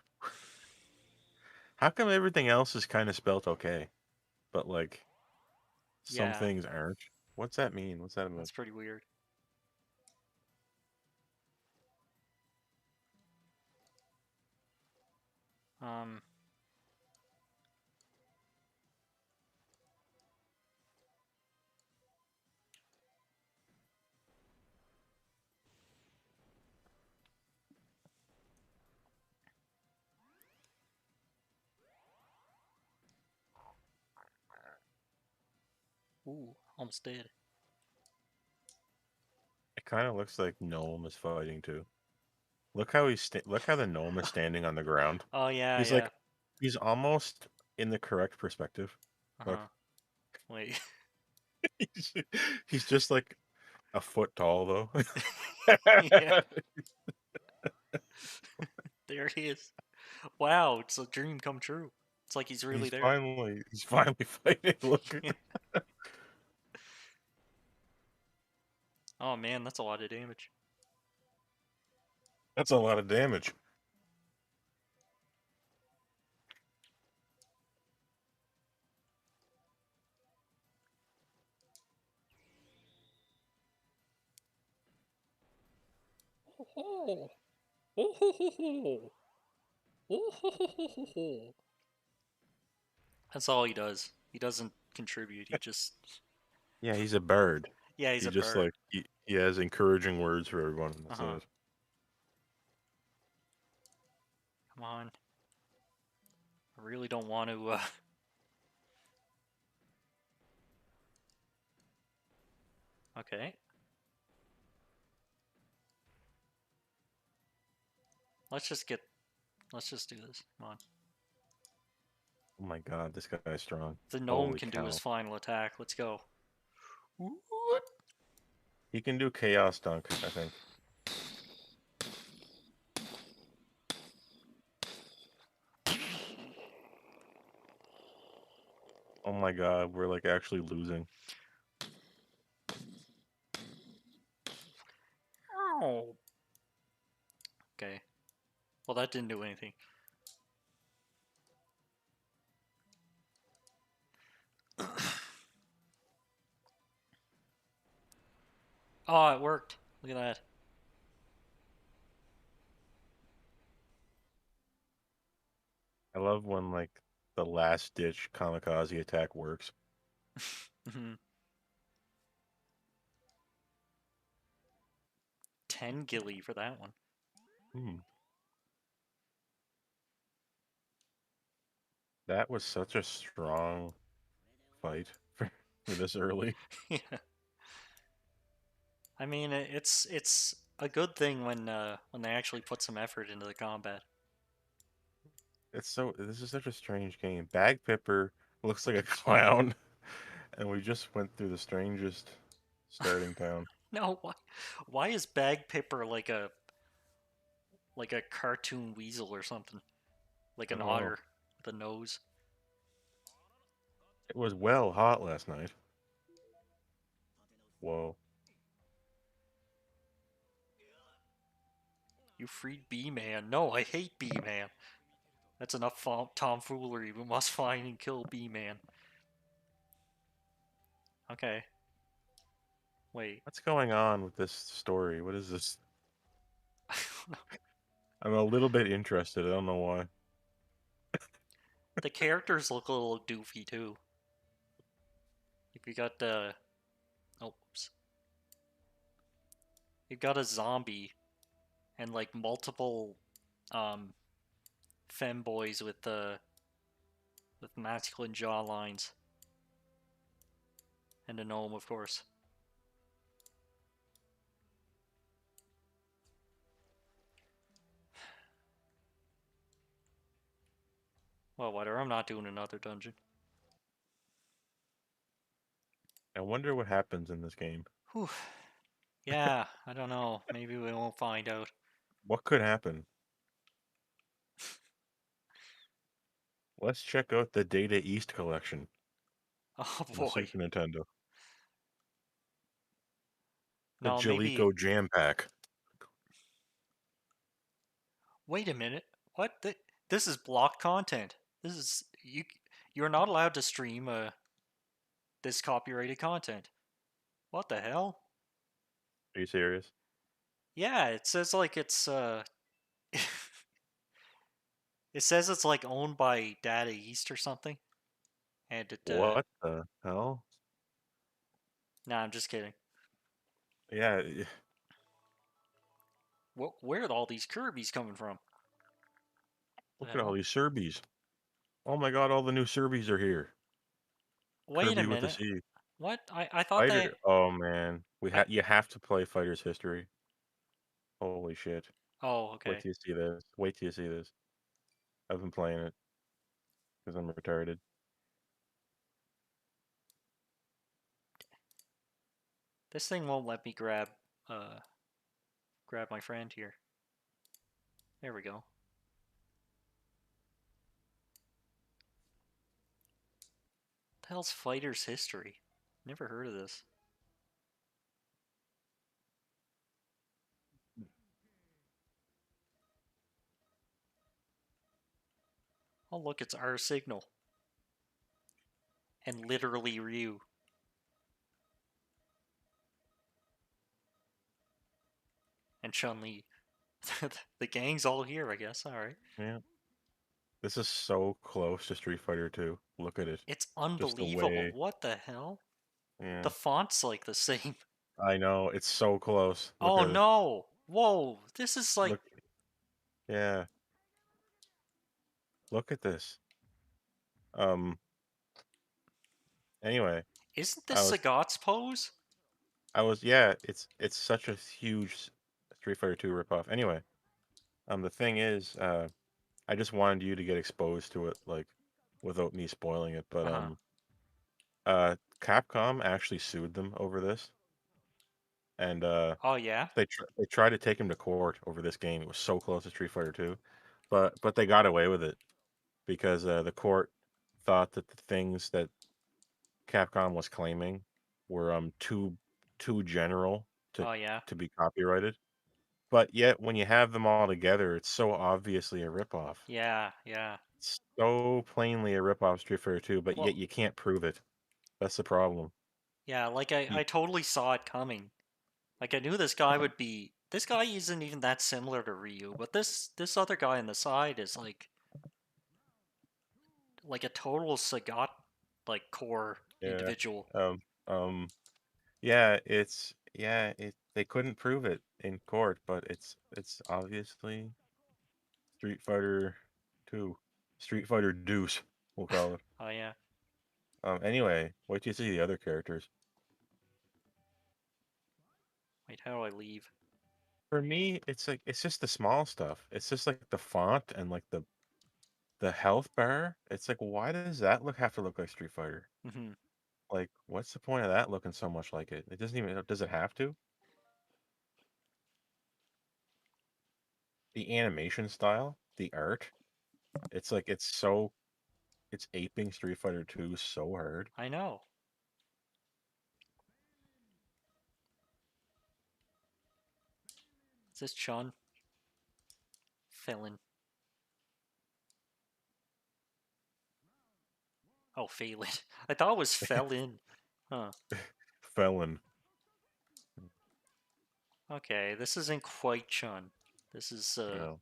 How come everything else is kind of spelt okay, but like some Yeah, things aren't? What's that mean? What's that about? that's pretty weird. Um, ooh, almost dead. It kind of looks like Gnome is fighting too. Look how the gnome is standing on the ground. Oh yeah, He's yeah. like he's almost in the correct perspective. Look, Uh-huh. Wait. he's, he's just like a foot tall though. Yeah, there he is. Wow, it's a dream come true. It's like he's really there. He's finally fighting. Look, Oh man, that's a lot of damage. that's a lot of damage. Oh, oh, ho, ho, ho. Oh, ho, ho, ho, ho, ho. That's all he does. He doesn't contribute. He just, Yeah, he's a bird. yeah, he's He a just bird. like he has encouraging words for everyone. And Uh that's huh. it. Come on. I really don't want to. Okay. Let's just get. Let's just do this. Come on. Oh my god, this guy's strong. The gnome Holy can do his cow. final attack. Let's go. He can do chaos dunk, I think. Oh my god, we're like actually losing. Oh. Okay. Well, that didn't do anything. Oh, it worked. Look at that. I love when like the last ditch kamikaze attack works. 10 gilly for that one. Hmm. That was such a strong fight for this early. Yeah. I mean, it's a good thing when they actually put some effort into the combat. This is such a strange game. Bag Pipper looks like a clown, and we just went through the strangest starting town. No, why is Bag Pipper like a cartoon weasel or something? Like I an don't know. otter with a nose. It was well hot last night. Whoa. You freed B-Man. No, I hate B-Man. That's enough tomfoolery. We must find and kill B-Man. Okay. Wait. What's going on with this story? What is this? I'm a little bit interested. I don't know why. The characters look a little doofy too. If you got oh, oops. You got a zombie and like multiple um femboys with masculine jawlines and a gnome, of course. Well, whatever. I'm not doing another dungeon. I wonder what happens in this game. Whew. Yeah, I don't know. Maybe we won't find out. What could happen? Let's check out the Data East collection Oh on the boy. Super Nintendo. The No, maybe. Jaleco Jam Pack. Wait a minute. What? This is blocked content. This is you. You're not allowed to stream this copyrighted content. What the hell? Are you serious? Yeah, it says like it's it says it's like owned by Data East or something. And it What the hell? nah, I'm just kidding. Yeah, Where are all these Kirby's coming from? The look at all hell? these Serbies. Oh my god, all the new Serbies are here. Wait a Kirby with a minute. C. What? I thought they Fighter. Oh man, I you have to play Fighter's History. Holy shit! oh, Wait okay. till you see this. Wait till you see this. I've been playing it because I'm retarded. This thing won't let me uh grab my friend here. There we go. What the hell's Fighter's History? Never heard of this. Oh look, it's our signal. And literally Ryu. And Chun-Li. The gang's all here, I guess. Alright. Yeah, this is so close to Street Fighter 2. Look at it. It's Just the unbelievable. way. What the hell? The Yeah, font's like the same. I know. It's so close. Look Oh at it. no! Whoa! This is like. Look. Yeah. Look at this. Um. Anyway, Isn't I this was. Sagat's pose? Yeah. It's such a huge Street Fighter 2 ripoff. Anyway, the thing is, I just wanted you to get exposed to it, like, without me spoiling it. But Uh huh. Capcom actually sued them over this, and Oh yeah? they tried to take him to court over this game. It was so close to Street Fighter 2, but they got away with it because the court thought that the things that Capcom was claiming were too general to Oh yeah? be copyrighted. But yet, when you have them all together, it's so obviously a ripoff. Yeah, yeah. It's so plainly a ripoff of Street Fighter 2, but yet Well, you can't prove it. That's the problem. yeah, like You, I totally saw it coming. Like I knew this guy would be. This guy isn't even that similar to Ryu, but this other guy on the side is like a total Sagat like core yeah. individual. Um, um, yeah, they couldn't prove it in court, but it's obviously Street Fighter 2. Street Fighter Deuce, we'll call it. Oh yeah. Anyway, wait till you see the other characters. Wait, how do I leave? For me, it's like it's just the small stuff. It's just like the font and like the health bar. It's like why does that have to look like Street Fighter? Hmm. Like what's the point of that looking so much like it? It doesn't even does it have to? The animation style, the art, it's like it's aping Street Fighter 2 so hard. I know. Is this Chun? Felon. Oh, Phelan. I thought it was Felon. Huh. Felon. Okay, this isn't quite Chun. This is You know.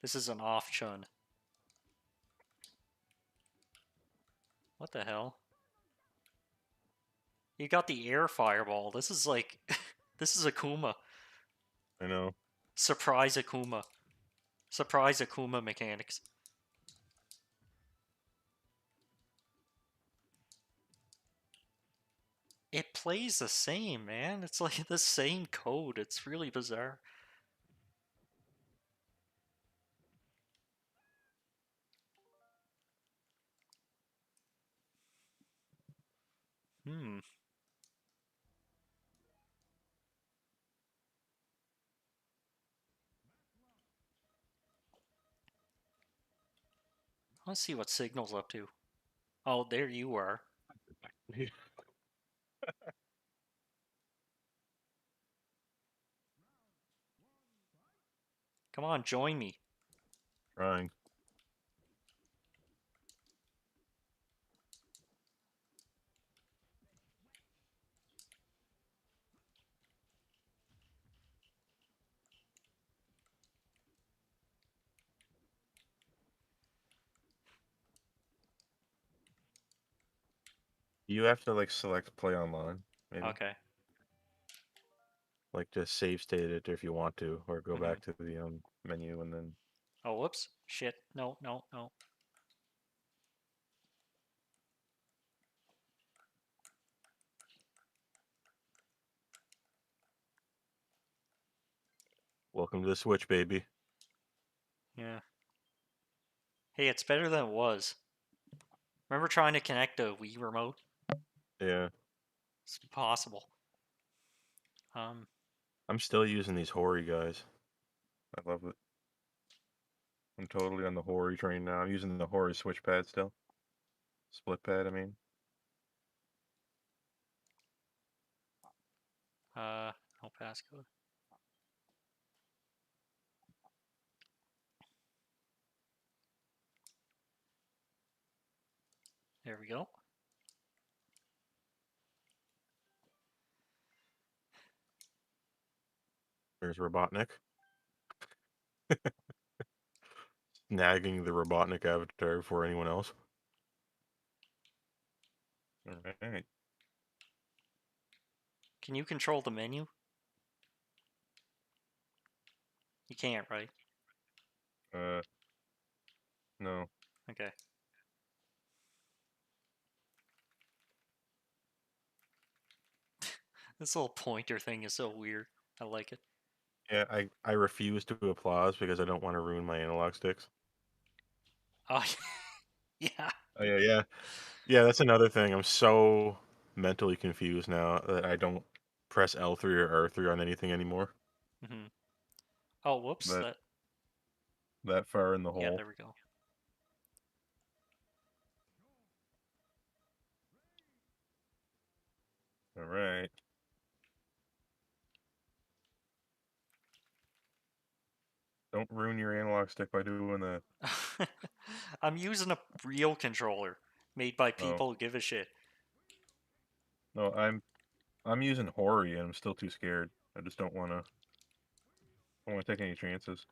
this is an off Chun. What the hell? You got the air fireball. This is like this is Akuma. I know. Surprise Akuma. Surprise Akuma mechanics. It plays the same, man. It's like the same code. It's really bizarre. Hmm. Let's see what Signal's up to. Oh, there you are. Come on, join me. Trying. You have to like select play online, maybe. Okay. Like just save state it if you want to, or go Hmm. back to the menu and then Oh, whoops. Shit. No, no, no. welcome to the Switch, baby. Yeah. Hey, it's better than it was. Remember trying to connect a Wii remote? Yeah. It's impossible. Um, I'm still using these Hori guys. I love it. I'm totally on the Hori train now. I'm using the Hori switch pad still. Split pad, I mean. no passcode. There we go. There's Robotnik. Nagging the Robotnik avatar before anyone else. Alright. Can you control the menu? You can't, right? Uh, no. Okay. This little pointer thing is so weird. I like it. Yeah, I refuse to applause because I don't want to ruin my analog sticks. Oh, yeah. Oh yeah, yeah. Yeah, that's another thing. I'm so mentally confused now that I don't press L3 or R3 on anything anymore. Hmm. Oh, whoops. That that far in the Yeah, hole. there we go. Alright. Don't ruin your analog stick by doing that. I'm using a real controller made by Oh. people who give a shit. No, I'm using Hori and I'm still too scared. I just don't wanna take any chances.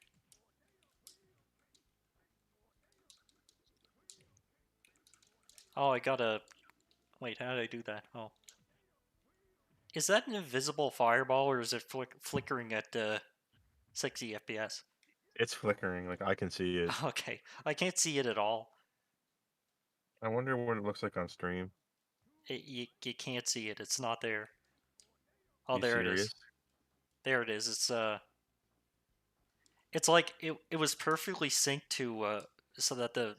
Oh, I gotta. Wait, how did I do that? Oh. Is that an invisible fireball or is it flickering at 60 FPS? It's flickering, like I can see it. Okay, I can't see it at all. I wonder what it looks like on stream. You can't see it. It's not there. Oh, You there it is. serious? There it is. It's like it was perfectly synced to so that the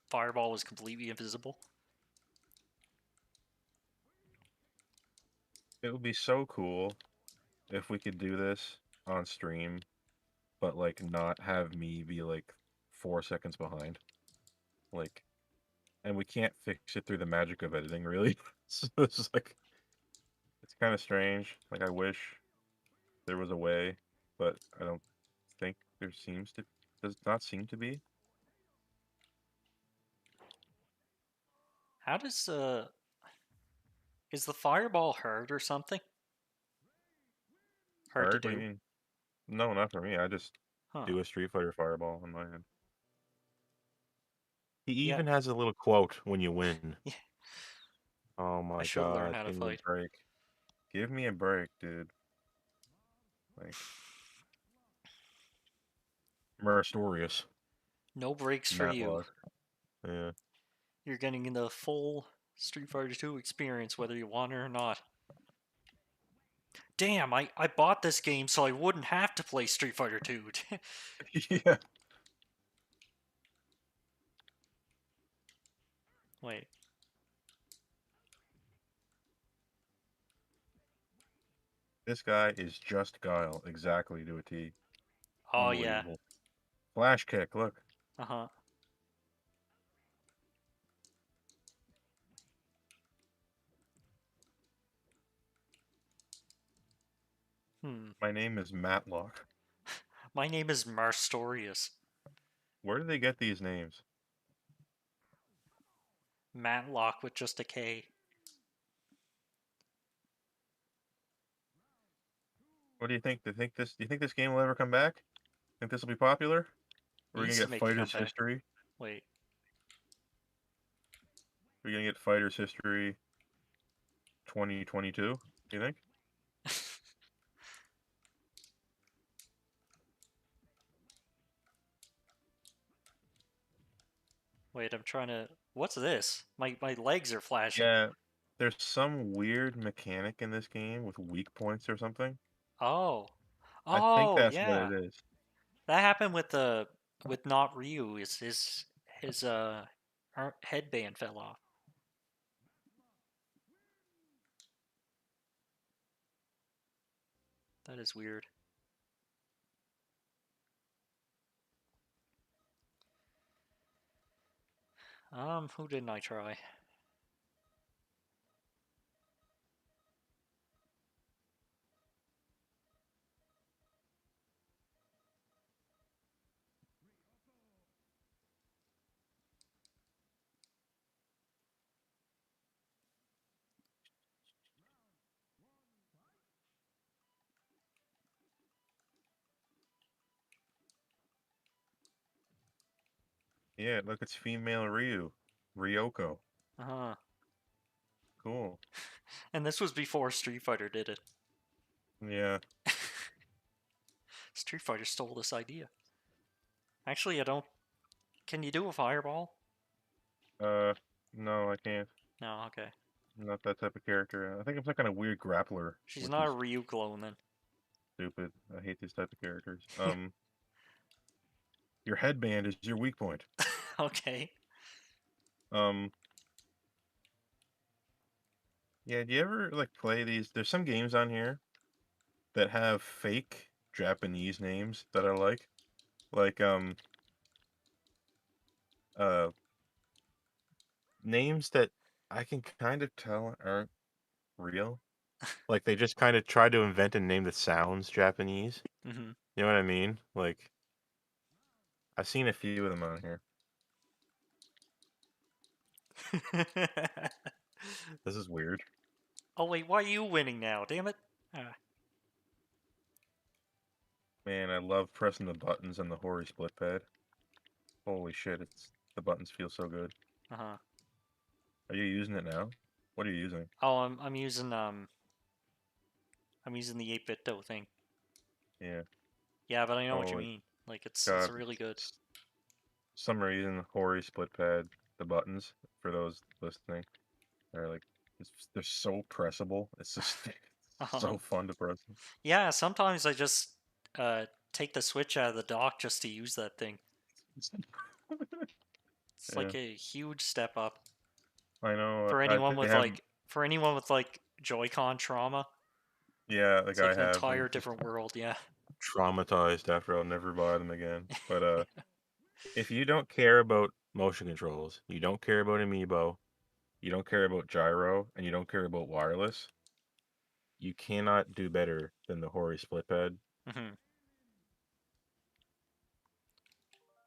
fireball was completely invisible. It would be so cool if we could do this on stream, but like not have me be like 4 seconds behind. Like, and we can't fix it through the magic of editing, really. So it's just like it's kind of strange. Like I wish there was a way, but I don't think there seems to does not seem to be. How does is the fireball hard or something? Hard to Hard? What do you do? mean? No, not for me. I just Huh. do a Street Fighter fireball on my end. He Yeah. even has a little quote when you win. Yeah. Oh I my should learn god, how to give me a fight. break. Give me a break, dude. Like, Meristorious. No breaks for you. Matlock. Yeah. You're getting the full Street Fighter 2 experience whether you want it or not. Damn, I bought this game so I wouldn't have to play Street Fighter 2. Yeah. Wait. This guy is just Guile, exactly to a T. Oh yeah. Unbelievable. Flash kick, look. Uh-huh. Hmm. My name is Matlock. My name is Marstorius. Where do they get these names? Matlock with just a K. What do you think? Do you think this game will ever come back? Think this will be popular? We're gonna Needs to get make a Fighters comeback. History. Wait. We're gonna get Fighters History 2022. You think? Wait, I'm trying to. What's this? My legs are flashing. Yeah. There's some weird mechanic in this game with weak points or something. Oh. I think Oh that's what yeah. it is. That happened with the with not Ryu. His headband fell off. That is weird. Who didn't I try? Yeah, look, it's female Ryu. Ryoko. Uh-huh. Cool. And this was before Street Fighter did it. Yeah. Street Fighter stole this idea. Actually, I don't. Can you do a fireball? Uh, no, I can't. No, okay. I'm not that type of character. I think I'm some kind of weird grappler, She's which not a is Ryu clone then. stupid. I hate these type of characters. Your headband is your weak point. Okay. Um, yeah, do you ever like play these? There's some games on here that have fake Japanese names that I like uh names that I can kind of tell aren't real. Like they just kind of try to invent a name that sounds Japanese. Mm-hmm. You know what I mean? Like I've seen a few of them on here. This is weird. Oh wait, why are you winning now? Damn it. Man, I love pressing the buttons on the Hori split pad. Holy shit, it's the buttons feel so good. Uh-huh. Are you using it now? What are you using? Oh, I'm using the 8-bit dough thing. Yeah. Yeah, but I know what you Holy mean. Like it's God. really good. Some reason Hori split pad, the buttons for those listening are like they're so pressable. It's just Uh-huh. so fun to press them. Yeah, sometimes I just uh take the switch out of the dock just to use that thing. It's Yeah. like a huge step up I know. for I anyone think they with have. Joy-Con trauma. Yeah, like It's like I an have. entire I'm just different world, yeah. traumatized after I'll never buy them again. But if you don't care about motion controls, you don't care about amiibo, you don't care about gyro, and you don't care about wireless, you cannot do better than the Hori split pad. Hmm.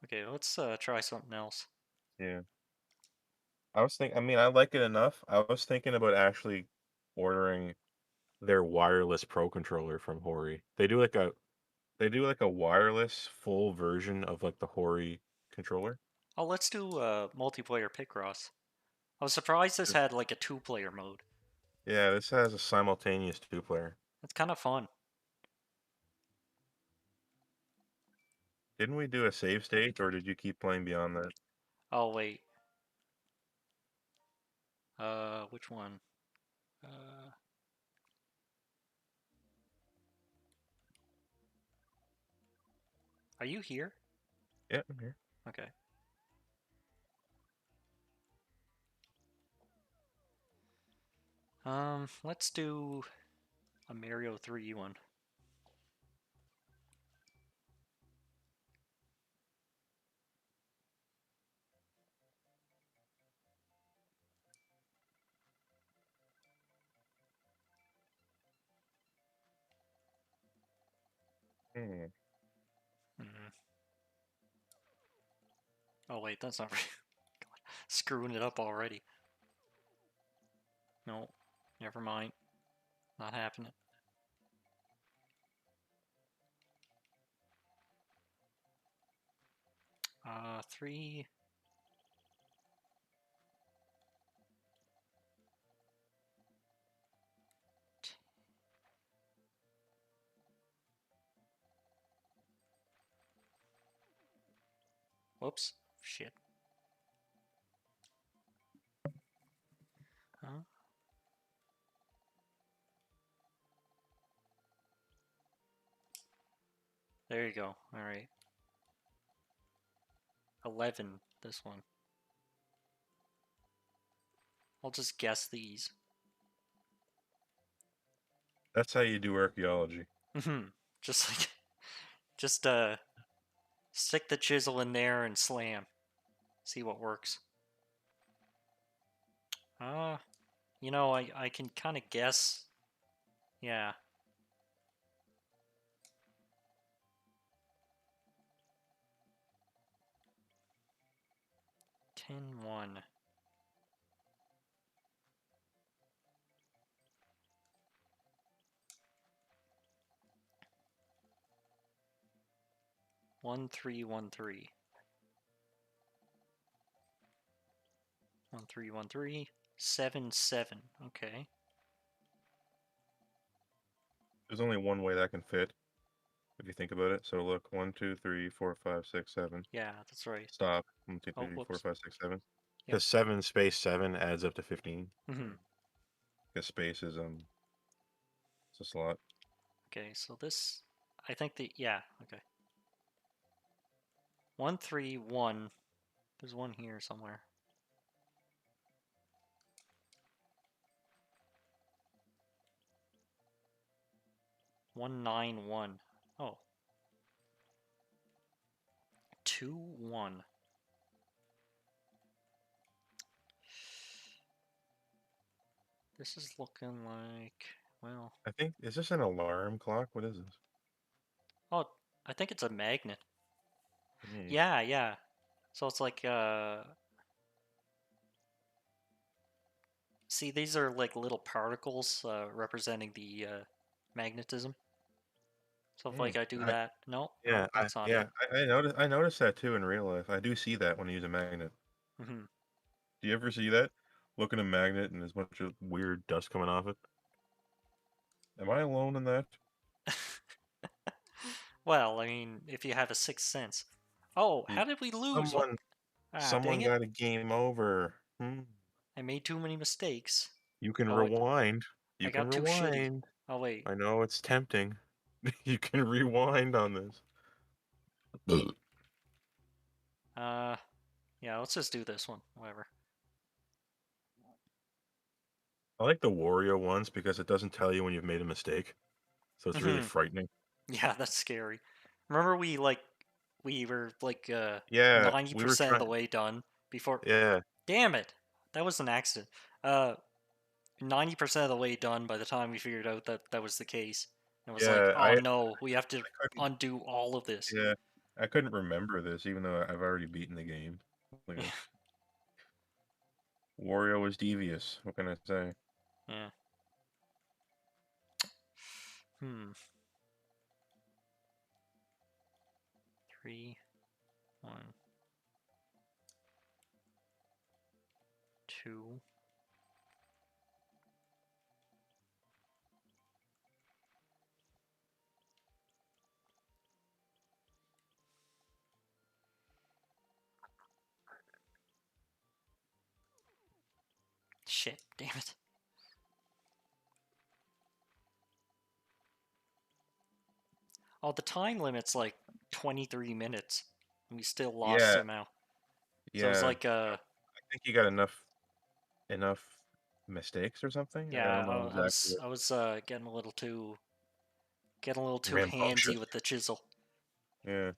Okay, let's try something else. Yeah. I mean, I like it enough. I was thinking about actually ordering their wireless pro controller from Hori. They do like a wireless full version of like the Hori controller. Oh, let's do multiplayer Picross. I was surprised this had like a two-player mode. Yeah, this has a simultaneous two player. It's kind of fun. Didn't we do a save state or did you keep playing beyond that? Oh wait, which one? Uh, are you here? Yeah, I'm here. Okay. Let's do. A Mario 3 one. Hmm. Mm. Oh wait, that's not right. Screwing it up already. No, never mind. Not happening. Three. Whoops. Shit. Huh? There you go. Alright. 11, this one. I'll just guess these. That's how you do archaeology. Just like, just stick the chisel in there and slam. See what works. You know, I can kind of guess. Yeah. 10-1. 1-3-1-3. 1-3-1-3. 7-7. Okay. There's only one way that can fit, if you think about it. So look, 1, 2, 3, 4, 5, 6, 7. Yeah, that's right. Stop. 1, 2, Oh, 3, 4, whoops. 5, 6, 7. Yep. Because 7 space 7 adds up to 15. Mm-hmm. Because space is it's a slot. Okay, so this, I think yeah, okay. 1-3-1. There's one here somewhere. 1-9-1. Oh. 2-1. This is looking like, well, I think, is this an alarm clock? What is this? oh, I think it's a magnet. Hey. Yeah, yeah. So it's like, see, these are like little particles representing the magnetism. So if like Hey. I do that, no, Yeah, that's not it. I noticed that too in real life. I do see that when I use a magnet. Hmm. Do you ever see that? Look at a magnet and there's a bunch of weird dust coming off it. Am I alone in that? Well, I mean, if you have a sixth sense. Oh, Y- how did we lose? What? Someone Ah, dang someone it. got a game over. Hmm. I made too many mistakes. You can Oh, rewind. I You can got too shitty. rewind. Oh, wait. I know it's tempting. You can rewind on this. Uh, yeah, let's just do this one. Whatever. I like the Wario ones because it doesn't tell you when you've made a mistake. So it's really Hmm. frightening. Yeah, that's scary. Remember we were like Yeah, we were 90% of the trying. way done before. Yeah, Damn it. That was an accident. 90% of the way done by the time we figured out that that was the case. It was like, yeah. oh no, we have to I couldn't. undo all of this. Yeah, I couldn't remember this, even though I've already beaten the game. Look at Yeah. this. Wario was devious. What can I say? Yeah. Hmm. 3, 1, 2. Shit, damn it. Oh, the time limit's like 23 minutes. And we still lost Yeah, somehow. So it's yeah. like I think you got enough mistakes or something. I Yeah, don't know exactly what I was getting a little too handsy rambunctious. with the chisel. Yeah,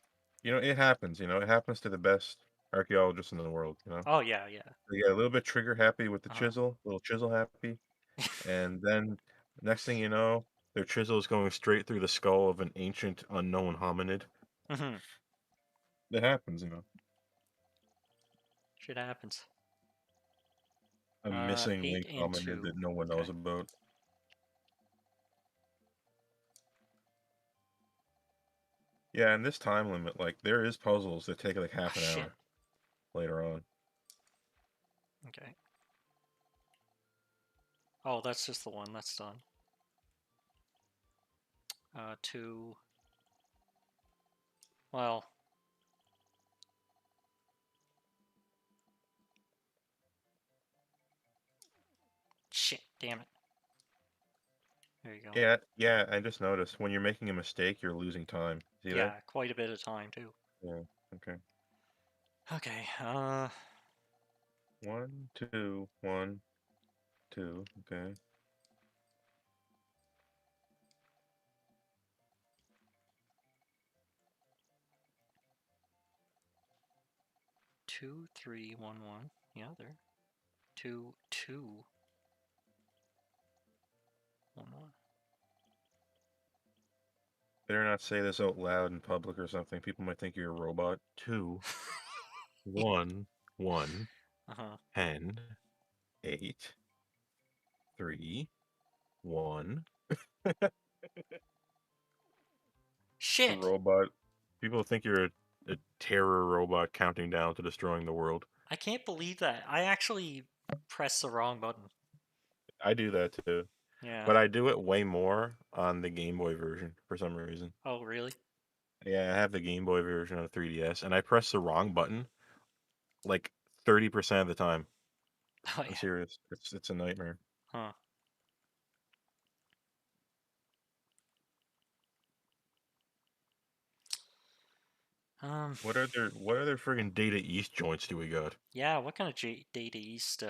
it happens. It happens to the best archaeologists in the world. Oh yeah, yeah. They get a little bit trigger happy with the Uh-huh. chisel, a little chisel happy, and then next thing you know, their chisel is going straight through the skull of an ancient unknown hominid. Mhm. It happens. Shit happens. A missing Eight link and hominid two. that no one knows Okay. about. Yeah, and this time limit, like, there is puzzles that take, like, Ah, half an shit. hour later on. Okay. Oh, that's just the one. That's done. Two. Well, shit. Damn it. There you go. Yeah, yeah, I just noticed when you're making a mistake, you're losing time. See that? Yeah, quite a bit of time too. Yeah, okay. Okay. 1, 2, 1, 2, okay. 2, 3, 1, 1. Yeah, there. 2, 2, 1, 1. Better not say this out loud in public or something. People might think you're a robot. 2, 1, 1, Uh-huh. 10, 8, 3, 1. The Shit! robot. People think you're a terror robot counting down to destroying the world. I can't believe that. I actually pressed the wrong button. I do that too. Yeah. But I do it way more on the Game Boy version for some reason. Oh, really? Yeah, I have the Game Boy version of 3DS, and I press the wrong button like 30% of the time. Oh, I'm yeah. serious. It's a nightmare. Huh. Um, What other friggin' Data East joints do we got? yeah, what kind of Data East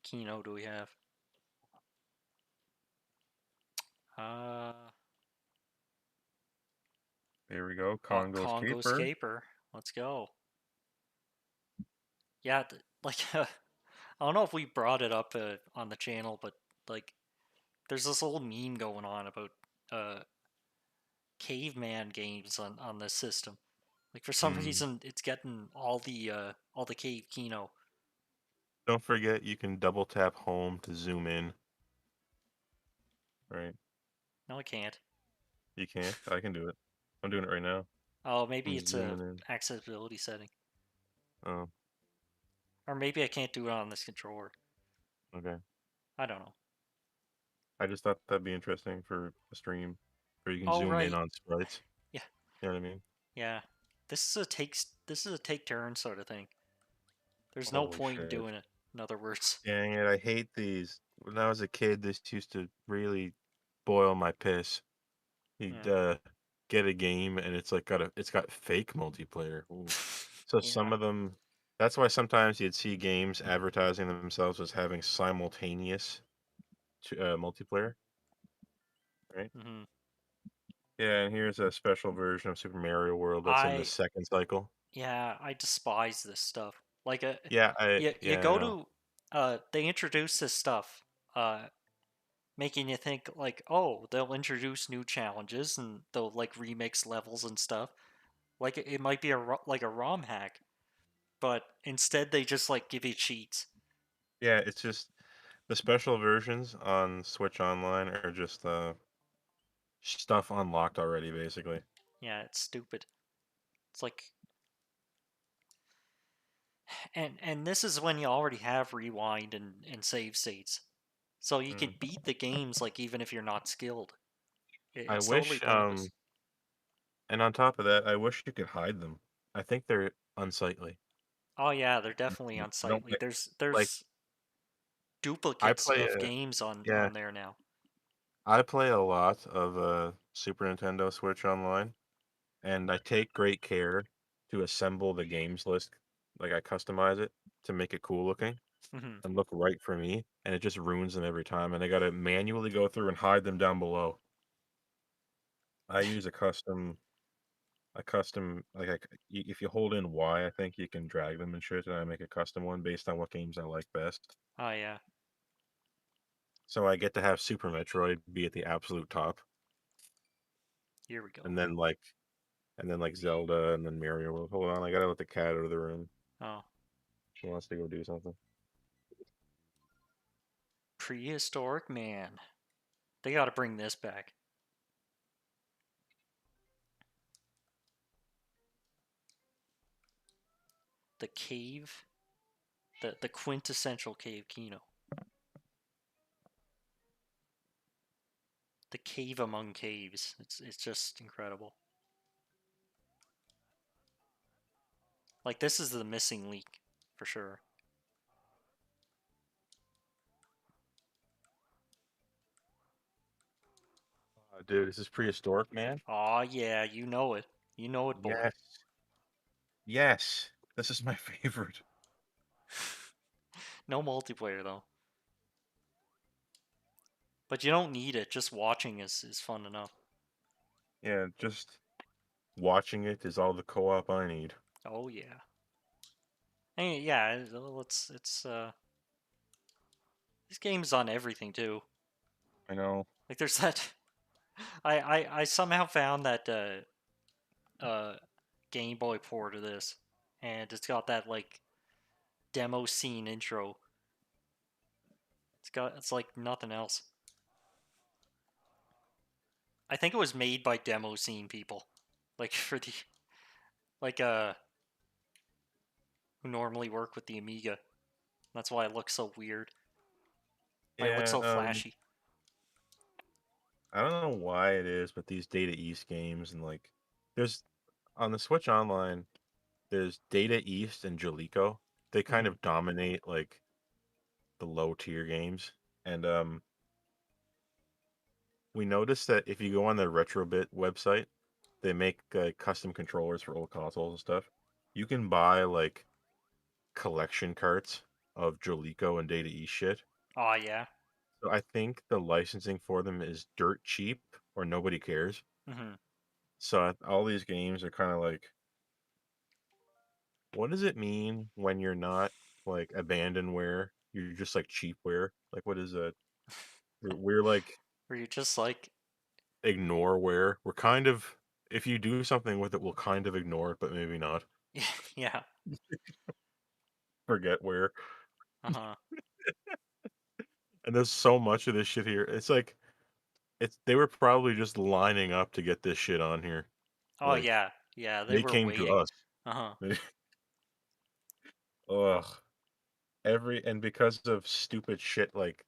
Kino do we have? Uh, There we go. oh, Congo's Congo Caper. Scaper. Let's go. Yeah, like, I don't know if we brought it up on the channel, but, like, there's this old meme going on about uh, caveman games on this system. Like, for some Hmm. reason, it's getting all the cave Kino. Don't forget you can double tap home to zoom in. Right? No, I can't. You can't. I can do it. I'm doing it right now. Oh, maybe I'm it's a zooming in. accessibility setting. Oh, Or maybe I can't do it on this controller. okay. I don't know. I just thought that'd be interesting for a stream where you can Oh, zoom in right. on sprites. Yeah, You know what I mean? yeah. This is a take turn sort of thing. There's no Holy point in shit. doing it. In other words. Dang it, I hate these. When I was a kid, this used to really boil my piss. You'd Yeah. get a game and it's got fake multiplayer. Ooh. So some Yeah. of them that's why sometimes you'd see games advertising themselves as having simultaneous multiplayer, right? Hmm. Yeah, and here's a special version of Super Mario World that's in the I second cycle. Yeah, I despise this stuff. Like Yeah, I you yeah, I go know. to they introduce this stuff making you think like, "Oh, they'll introduce new challenges and they'll like remix levels and stuff." Like it might be like a ROM hack, but instead they just like give you cheats. Yeah, it's just the special versions on Switch Online are just stuff unlocked already, basically. Yeah, it's stupid. It's like and this is when you already have rewind and save states. So you can Mm. beat the games like even if you're not skilled. I It's totally wish, pointless. and on top of that, I wish you could hide them. I think they're unsightly. Oh yeah, they're definitely I don't unsightly. like, There's like there's I duplicates play of games yeah, on there now. I play a lot of Super Nintendo Switch Online, and I take great care to assemble the games list. Like I customize it to make it cool looking. Hmm. and look right for me, and it just ruins them every time, and I gotta manually go through and hide them down below. I use a custom like if you hold in Y, I think you can drag them and shit, and I make a custom one based on what games I like best. Oh yeah, So I get to have Super Metroid be at the absolute top, here we go. and then like Zelda, and then Mario. Well, hold on, I gotta let the cat out of the room. Oh, She wants to go do something. prehistoric man. They got to bring this back. The cave, the quintessential cave Kino. The cave among caves. It's just incredible. Like this is the missing leak for sure. Dude, this is prehistoric, man. Aw yeah, you know it. You know it, boy. Yes, yes, this is my favorite. No multiplayer though. But you don't need it. Just watching is fun enough. Yeah, just watching it is all the co-op I need. Oh yeah. And yeah, it's this game's on everything too. I know. Like there's that I somehow found that Game Boy port of this, and it's got that like demo scene intro. It's like nothing else. I think it was made by demo scene people, like for the like who normally work with the Amiga. That's why it looks so weird. Why it looks Yeah, so flashy. I don't know why it is, but these Data East games and like, there's on the Switch Online, there's Data East and Jaleco. They kind Hmm. of dominate like the low tier games, and we noticed that if you go on the Retrobit website, they make custom controllers for old consoles and stuff. You can buy like collection carts of Jaleco and Data East shit. Oh yeah. So I think the licensing for them is dirt cheap or nobody cares. Hmm. So all these games are kind of like, what does it mean when you're not like abandonware? You're just like cheapware. Like what is that? We're like Where you just like ignoreware. We're kind of, if you do something with it, we'll kind of ignore it, but maybe not. yeah. Forget where. Uh huh. And there's so much of this shit here. It's like they were probably just lining up to get this shit on here. Oh Like yeah. Yeah. They they were came to waiting. us. Uh huh. Ugh. And because of stupid shit like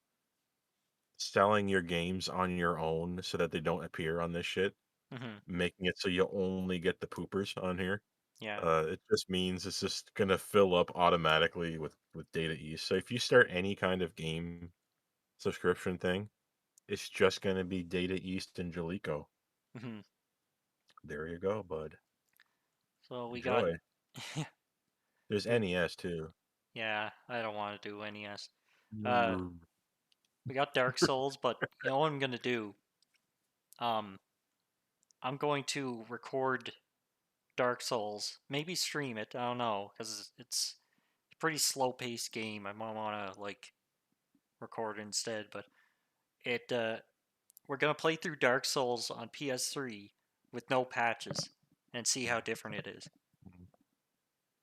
selling your games on your own so that they don't appear on this shit, Hmm. making it so you only get the poopers on here. Yeah. It just means it's just gonna fill up automatically with data east. So if you start any kind of game subscription thing, it's just gonna be data east and Jaleco. Hmm. There you go, bud. So we got. Enjoy. There's we, NES too. yeah. I don't want to do NES. Uh, Mm. we got Dark Souls, but you know what I'm gonna do? Um, I'm going to record Dark Souls. Maybe stream it. I don't know because it's a pretty slow paced game. I might want to like record it instead, but it we're gonna play through Dark Souls on PS3 with no patches and see how different it is.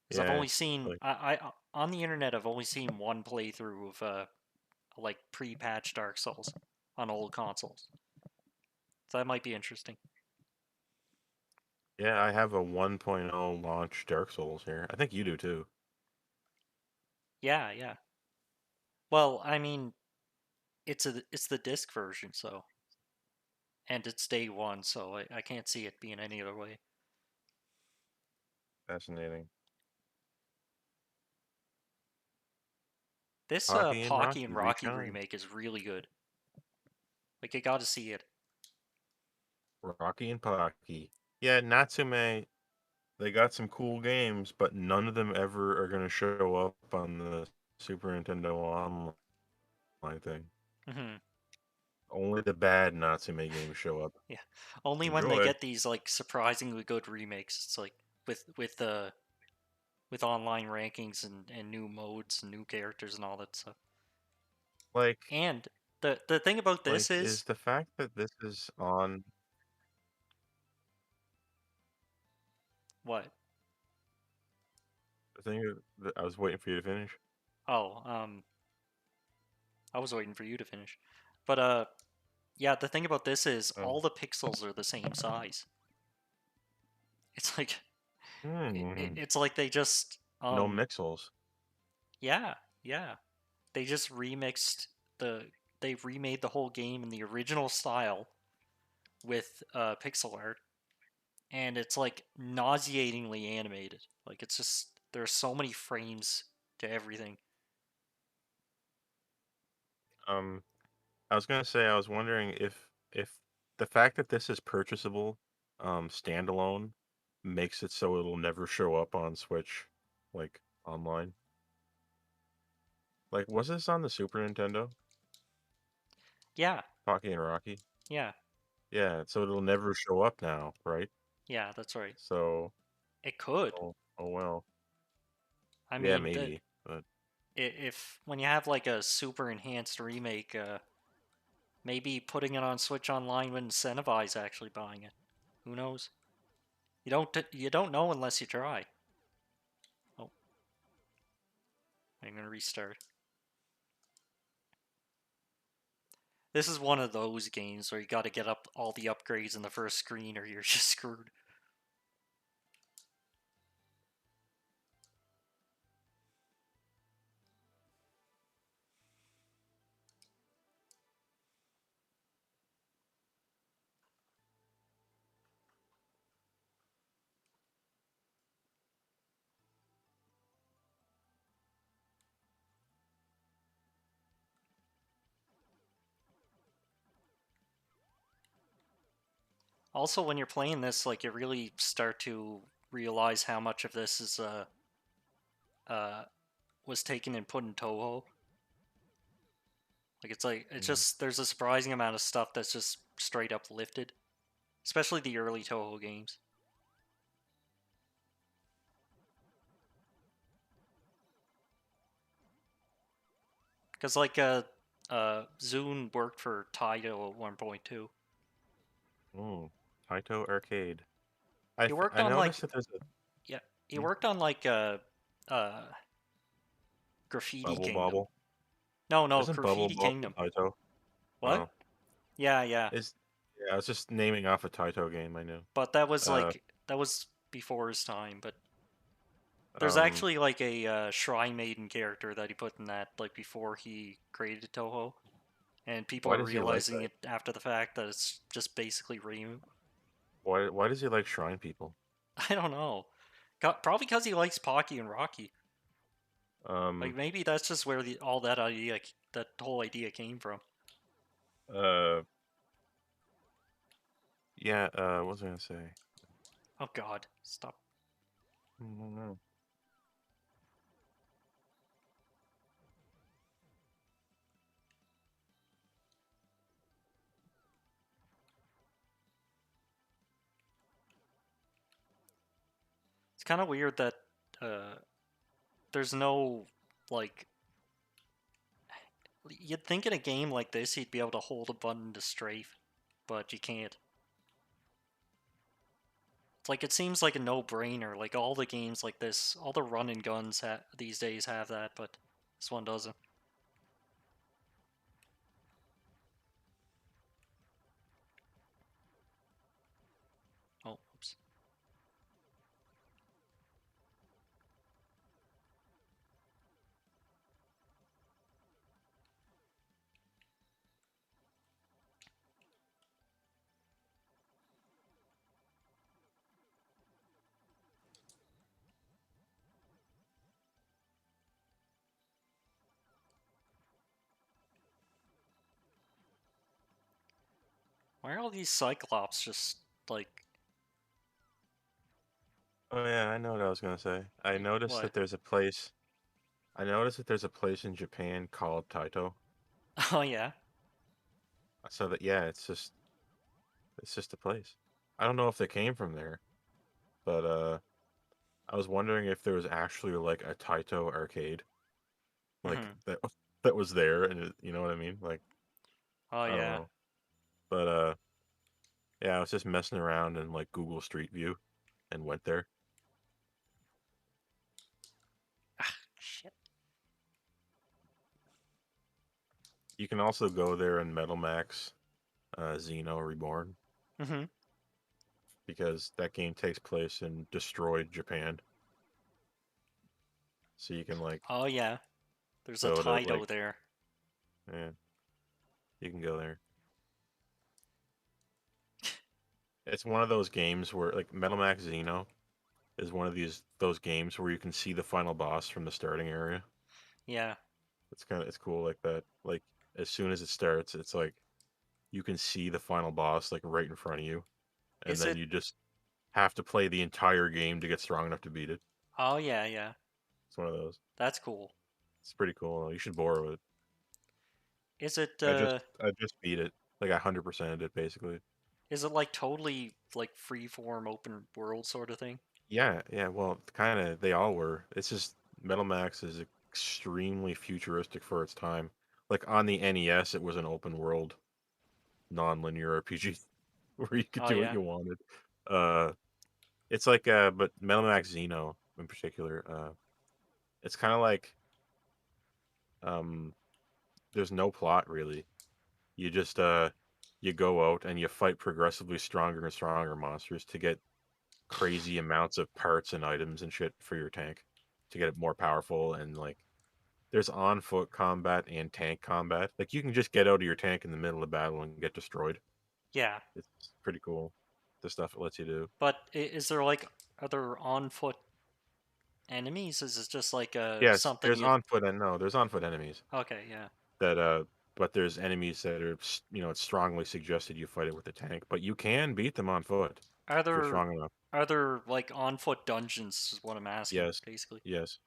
Because I've Yeah, only it's seen like I on the internet I've only seen one playthrough of like pre-patched Dark Souls on old consoles. So that might be interesting. yeah, I have a 1.0 launch Dark Souls here. I think you do too. Yeah, yeah. Well, I mean, it's the disc version, so and it's day one, so I can't see it being any other way. Fascinating. This Pocky and Pocky and Rocky Rocky reshine. remake is really good. Like you got to see it. Rocky and Pocky. Yeah, Natsume, they got some cool games, but none of them ever are gonna show up on this. Super Nintendo Online thing. Hmm. Only the bad Natsume games show up. Yeah, only when they Enjoy. get these like surprisingly good remakes. It's like with online rankings and new modes and new characters and all that stuff. Like, And the thing about this is is the fact that this is on what? the thing that I was waiting for you to finish. Oh, I was waiting for you to finish. But yeah, the thing about this is Um, all the pixels are the same size. It's like hmm, it's like they just no mixels. yeah, yeah. They just remixed the they remade the whole game in the original style with pixel art, and it's like nauseatingly animated. Like it's just there's so many frames to everything. Um, I was gonna say I was wondering if the fact that this is purchasable, standalone, makes it so it'll never show up on Switch, like online. Like, was this on the Super Nintendo? Yeah, Pocky and Rocky? yeah, Yeah, so it'll never show up now, right? yeah. That's right. So, It could. oh well. I Yeah, mean, the maybe, but if when you have like a super enhanced remake, maybe putting it on Switch Online would incentivize actually buying it. Who knows? You don't know unless you try. Oh, I'm gonna restart. This is one of those games where you got to get up all the upgrades in the first screen, or you're just screwed. Also, when you're playing this, like you really start to realize how much of this is uh was taken and put in Toho. Like it's mm, just there's a surprising amount of stuff that's just straight up lifted, especially the early Toho games. Because like Zune worked for Taito at 1.2. mm, Taito Arcade. He worked I on noticed like that there's a yeah, he hmm, worked on like uh Graffiti Bubble Kingdom. Bobble. No, Isn't Bubble Graffiti Bobble Kingdom. Taito? What? Oh, Yeah, yeah. is yeah. I was just naming off a Taito game I knew. But that was Uh, like that was before his time. But there's um, actually like a Shrine Maiden character that he put in that like before he created Toho, and people why are does he like realizing that? it after the fact that it's just basically Remu. Why does he like shrine people? I don't know. Probably because he likes Pocky and Rocky. Like Um, maybe that's just where all that idea, that whole idea came from. uh, yeah. What was I gonna say? Oh God, stop. No. It's kind of weird that uh, there's no like. You'd think in a game like this he'd be able to hold a button to strafe, but you can't. It's like it seems like a no-brainer. Like all the games like this, all the run and guns these days have that, but this one doesn't. Oh, oops. Why are all these Cyclops just like Oh yeah, I know what I was gonna say. I noticed what? that there's a place. I noticed that there's a place in Japan called Taito. Oh yeah. So that yeah, it's just a place. I don't know if they came from there, but I was wondering if there was actually like a Taito arcade like Hmm. that that was there, and you know what I mean? Like Oh I don't yeah. know, but yeah, I was just messing around in like Google Street View and went there. Shit. You can also go there in Metal Max Xeno Reborn Hmm. because that game takes place in destroyed Japan. So you can like Oh yeah. There's a go to Taito like there. yeah, you can go there. It's one of those games where like Metal Max Xeno is one of those games where you can see the final boss from the starting area. Yeah. It's cool like that. Like as soon as it starts, it's like you can see the final boss like right in front of you, and Is then it? you just have to play the entire game to get strong enough to beat it. Oh yeah, yeah. It's one of those. That's cool. It's pretty cool. You should borrow it. Is it? I just beat it. Like 100% it basically. Is it like totally like freeform open world sort of thing? Yeah, yeah. Well, kind of. They all were. It's just Metal Max is extremely futuristic for its time. Like on the NES, it was an open world, non-linear RPG where you could Oh do what yeah. you wanted. Uh, it's like but Metal Max Xeno in particular, it's kind of like um, there's no plot really. You just you go out and you fight progressively stronger and stronger monsters to get crazy amounts of parts and items and shit for your tank to get it more powerful and like there's on foot combat and tank combat. Like you can just get out of your tank in the middle of battle and get destroyed. Yeah. It's pretty cool. The stuff it lets you do. But is there like other on foot enemies? Is it just like Yes, something you? there's on foot enemies Okay, yeah. that but there's enemies that are you know it's strongly suggested you fight it with a tank, but you can beat them on foot Are if you're there strong enough. like on foot dungeons? Is what I'm asking, Yes. basically. Yes.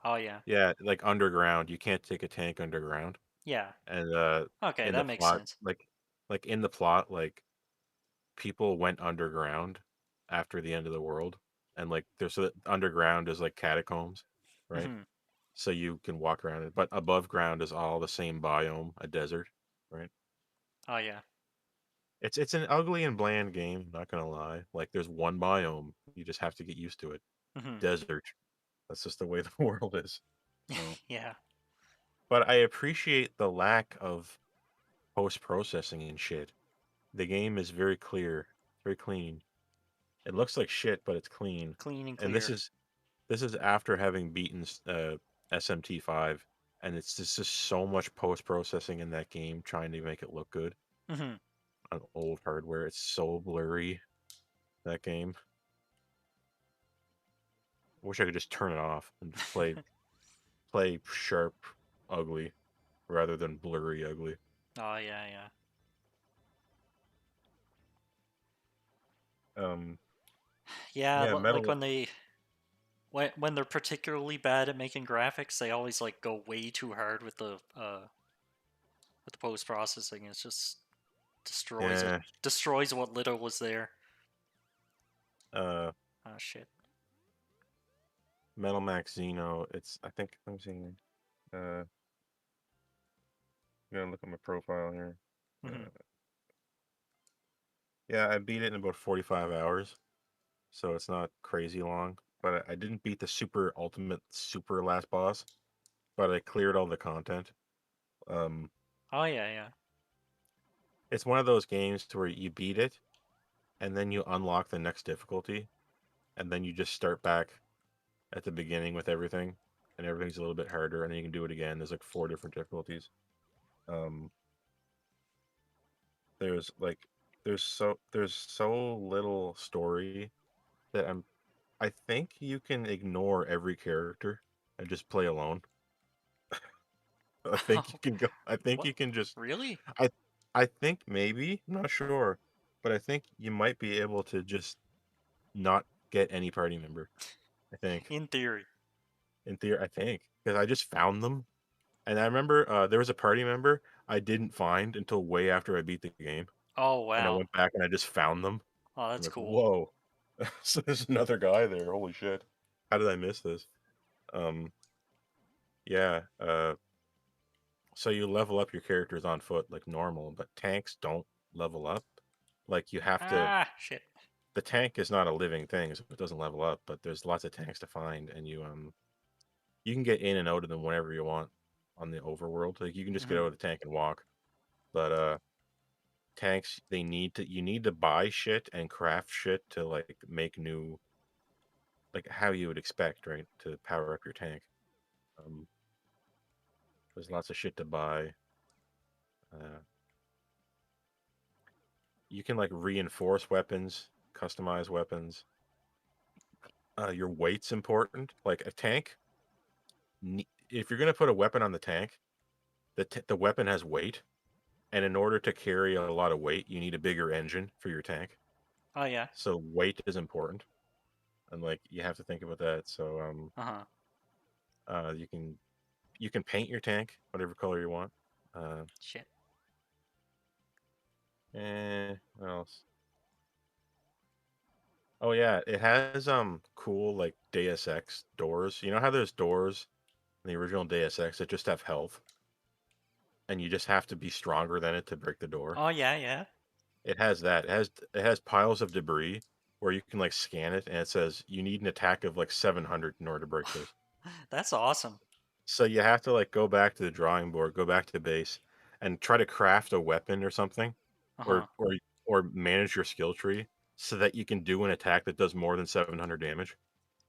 Oh yeah. Yeah, like underground, you can't take a tank underground. Yeah. And Okay, in the that makes plot, sense. like in the plot, like people went underground after the end of the world, and like there's underground is like catacombs, right? Hmm. So you can walk around it, but above ground is all the same biome, a desert, right? Oh yeah. It's an ugly and bland game, not gonna lie. Like there's one biome, you just have to get used to it. Hmm. Desert. That's just the way the world is. So, Yeah. but I appreciate the lack of post processing and shit. The game is very clear, very clean. It looks like shit, but it's clean. Clean and And clear. this is after having beaten SMT5, and it's just so much post processing in that game trying to make it look good Hmm. on old hardware. It's so blurry that game. I wish I could just turn it off and just play sharp, ugly rather than blurry, ugly. Oh yeah, yeah. Um, Yeah, yeah, like Metal. when they when they're particularly bad at making graphics, they always like go way too hard with the post processing. It just destroys it. Yeah, Destroys what little was there. uh, Oh shit. Metal Max Xeno. It's I think I'm seeing. Uh, gonna look at my profile here. Hmm. Yeah, I beat it in about 45 hours, so it's not crazy long. But I didn't beat the super ultimate super last boss, but I cleared all the content. Um, Oh yeah, yeah. it's one of those games to where you beat it and then you unlock the next difficulty, and then you just start back at the beginning with everything, and everything's a little bit harder, and then you can do it again. There's like four different difficulties. Um, there's like there's so little story that I think you can ignore every character and just play alone. I think you can go. I think What? you can just. Really? I I think maybe. I'm not sure, but I think you might be able to just not get any party member. I think In theory. in theory. I think. because I just found them, and I remember, there was a party member I didn't find until way after I beat the game, Oh, and I wow. went back and I just found them. Oh, I'm that's like, cool. "Whoa." So there's another guy there, holy shit. How did I miss this? Um, yeah, so you level up your characters on foot like normal, but tanks don't level up. Like, you have to Ah, shit. the tank is not a living thing, so it doesn't level up, but there's lots of tanks to find, and you can get in and out of them whenever you want on the overworld. Like, you can just get Hmm. out of the tank and walk, but, tanks, you need to buy shit and craft shit to, like, make new like, how you would expect, right, to power up your tank. Um, there's lots of shit to buy. Uh, you can, like, reinforce weapons, customize weapons. Your weight's important. Like, a tank, if you're gonna put a weapon on the tank, the weapon has weight, and in order to carry a lot of weight, you need a bigger engine for your tank. Oh, yeah. So weight is important, and, like, you have to think about that. So, Uh-huh. uh, you can you can paint your tank whatever color you want. Uh, Shit. what else? Oh yeah, it has cool like Deus Ex doors. You know how there's doors in the original Deus Ex that just have health, and you just have to be stronger than it to break the door. Oh, yeah, yeah. It has that. It has piles of debris where you can like scan it, and it says you need an attack of like 700 in order to break this. That's awesome. So you have to like go back to the drawing board, go back to the base, and try to craft a weapon or something, Uh-huh. or or or manage your skill tree so that you can do an attack that does more than 700 damage.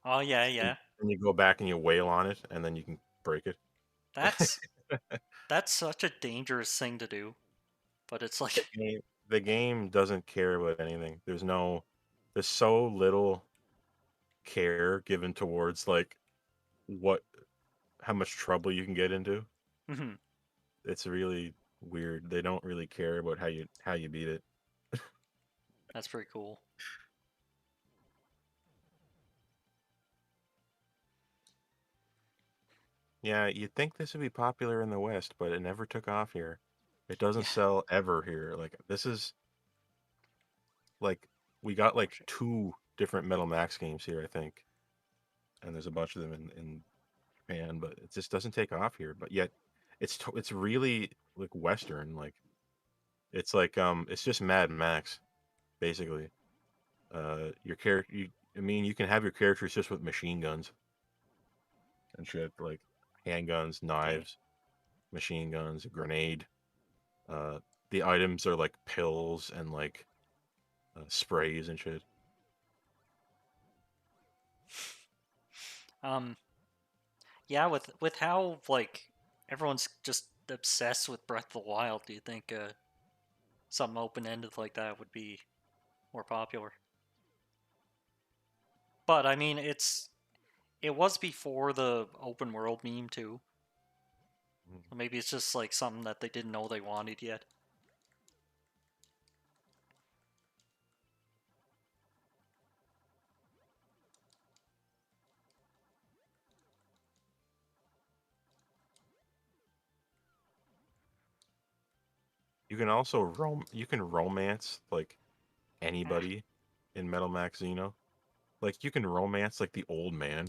Oh, yeah, And, yeah. and you go back and you wail on it, and then you can break it. That's that's such a dangerous thing to do. But it's The like, game, the game doesn't care about anything. There's so little care given towards like what how much trouble you can get into. mhm, It's really weird. They don't really care about how you beat it. that's pretty cool. Yeah, you'd think this would be popular in the West, but it never took off here. It doesn't Yeah. sell ever here. Like this is like we got Oh, like shit. two different Metal Max games here, I think, and there's a bunch of them in Japan, but it just doesn't take off here. But yet, it's really like Western. Like it's just Mad Max basically. Your character, I mean, you can have your characters just with machine guns and shit, like handguns, Dang. knives, machine guns, a grenade. Uh, the items are like pills and like sprays and shit. Um, yeah, with how like everyone's just obsessed with Breath of the Wild, do you think something open ended like that would be more popular? But I mean, it was before the open world meme too. Mm. So maybe it's just like something that they didn't know they wanted yet. You can romance like Ah. anybody in Metal Max Xeno. Like you can romance like the old man.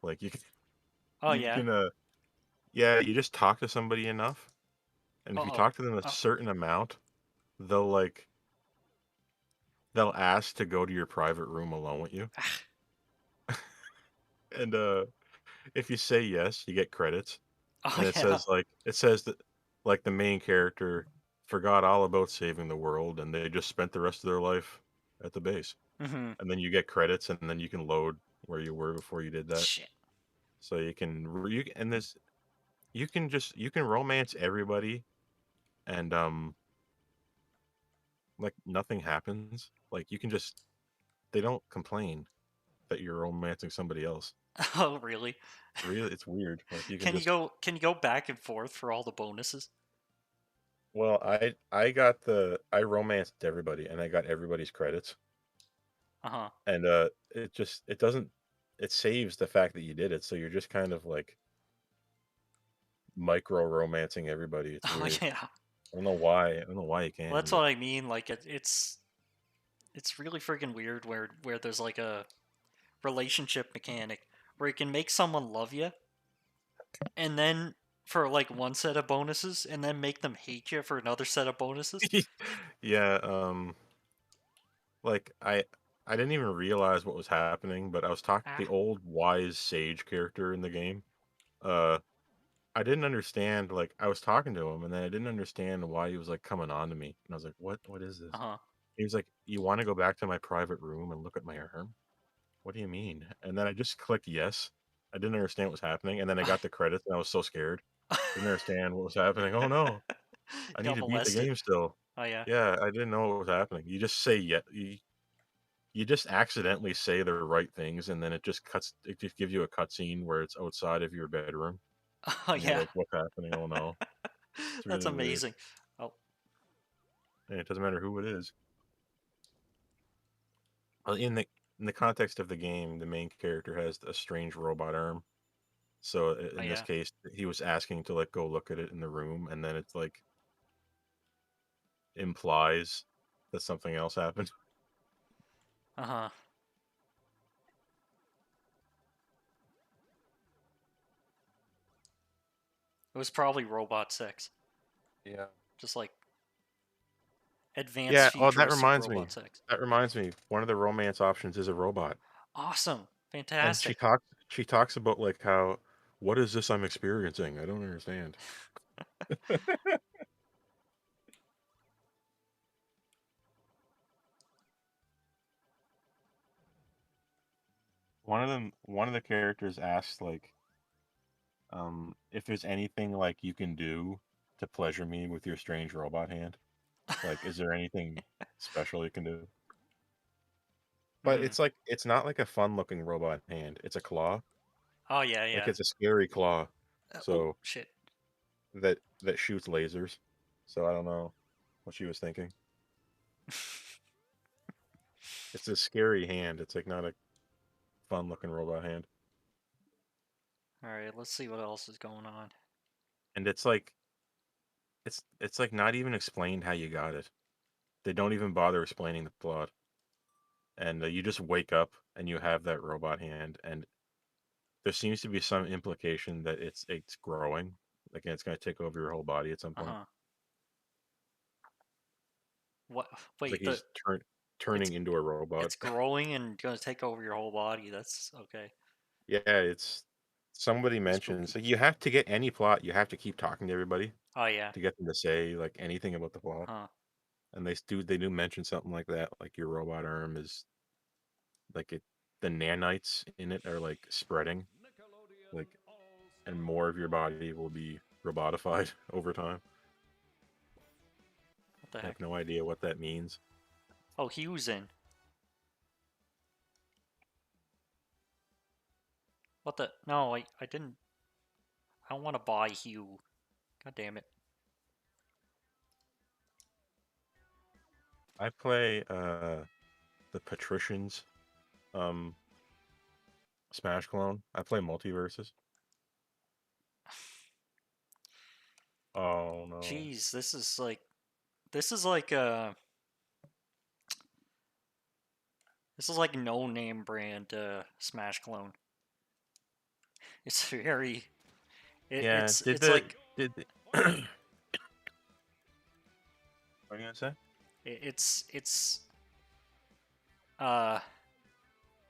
Like Oh you yeah. can yeah, you just talk to somebody enough, and Uh if you oh. talk to them a Oh. certain amount, they'll like they'll ask to go to your private room alone with you. Ah. And if you say yes, you get credits. Oh And it yeah. says that like the main character forgot all about saving the world and they just spent the rest of their life at the base. Mm-hmm. And then you get credits and then you can load where you were before you did that. Shit. So and this you can romance everybody and like nothing happens. Like you can just they don't complain that you're romancing somebody else. Oh really? Really, it's weird. Like you can Can you just go? Can you go back and forth for all the bonuses? well, I romanced everybody and I got everybody's credits. Uh huh. And it just it doesn't it saves the fact that you did it, so you're just kind of like micro romancing everybody. It's Oh weird. yeah. I don't know why. I don't know why you Well, can, that's but what I mean. Like it's really freaking weird where there's like a relationship mechanic where you can make someone love you and then for like one set of bonuses and then make them hate you for another set of bonuses. yeah. Like I didn't even realize what was happening, but I was talking Ah. the old wise sage character in the game. Uh, I didn't understand. Like I was talking to him, and then I didn't understand why he was like coming on to me, and I was like, "What? What is this?" Uh-huh. He was like, "You want to go back to my private room and look at my arm? What do you mean?" And then I just clicked yes. I didn't understand what was happening, and then I got the credits, and I was so scared. Didn't understand what was happening. Oh no, I You need got to beat the molested. game still. Oh yeah. Yeah, I didn't know what was happening. You just say yeah. You just accidentally say the right things, and then it just cuts. It just gives you a cutscene where it's outside of your bedroom, Oh and you're yeah. like, "What's happening? Oh no!" It's That's really weird, amazing. Oh, and it doesn't matter who it is. In the context of the game, the main character has a strange robot arm. So oh in this yeah. case, he was asking to like go look at it in the room, and then it's like implies that something else happened. Uh-huh. It was probably robot sex. Yeah. Just like advanced Yeah. Oh, that futuristic reminds me. robot sex. That reminds me. One of the romance options is a robot. Awesome. And Fantastic. she talks about like how what is this I'm experiencing? I don't understand. One of the characters asks like if there's anything like you can do to pleasure me with your strange robot hand. Like is there anything special you can do? But Hmm. it's not like a fun looking robot hand. It's a claw. Oh yeah, Like yeah. it's a scary claw. Oh So shit. that shoots lasers. So I don't know what she was thinking. It's a scary hand. It's like not a fun looking robot hand. All right, let's see what else is going on. And it's like it's like not even explained how you got it. They don't even bother explaining the plot. And you just wake up and you have that robot hand, and there seems to be some implication that it's growing, like it's going to take over your whole body at some point. Uh-huh. What? It's like Wait, he's it's turning into a robot. it's growing and gonna take over your whole body. That's okay. Yeah, it's somebody mentions Spooky. like you have to get any plot, you have to keep talking to everybody Oh yeah. to get them to say like anything about the plot. Huh. And they do mention something like that, like your robot arm is like the nanites in it are like spreading, like and more of your body will be robotified over time. What the I have heck? no idea what that means. Oh, Hugh's in. What the? No, I didn't. I don't want to buy Hugh. God damn it. I play the Patricians um Smash clone. I play multiverses. Oh no. Jeez, this is like this is like no name brand Smash clone. It's very Yeah, it's like did the what are you gonna say? it's uh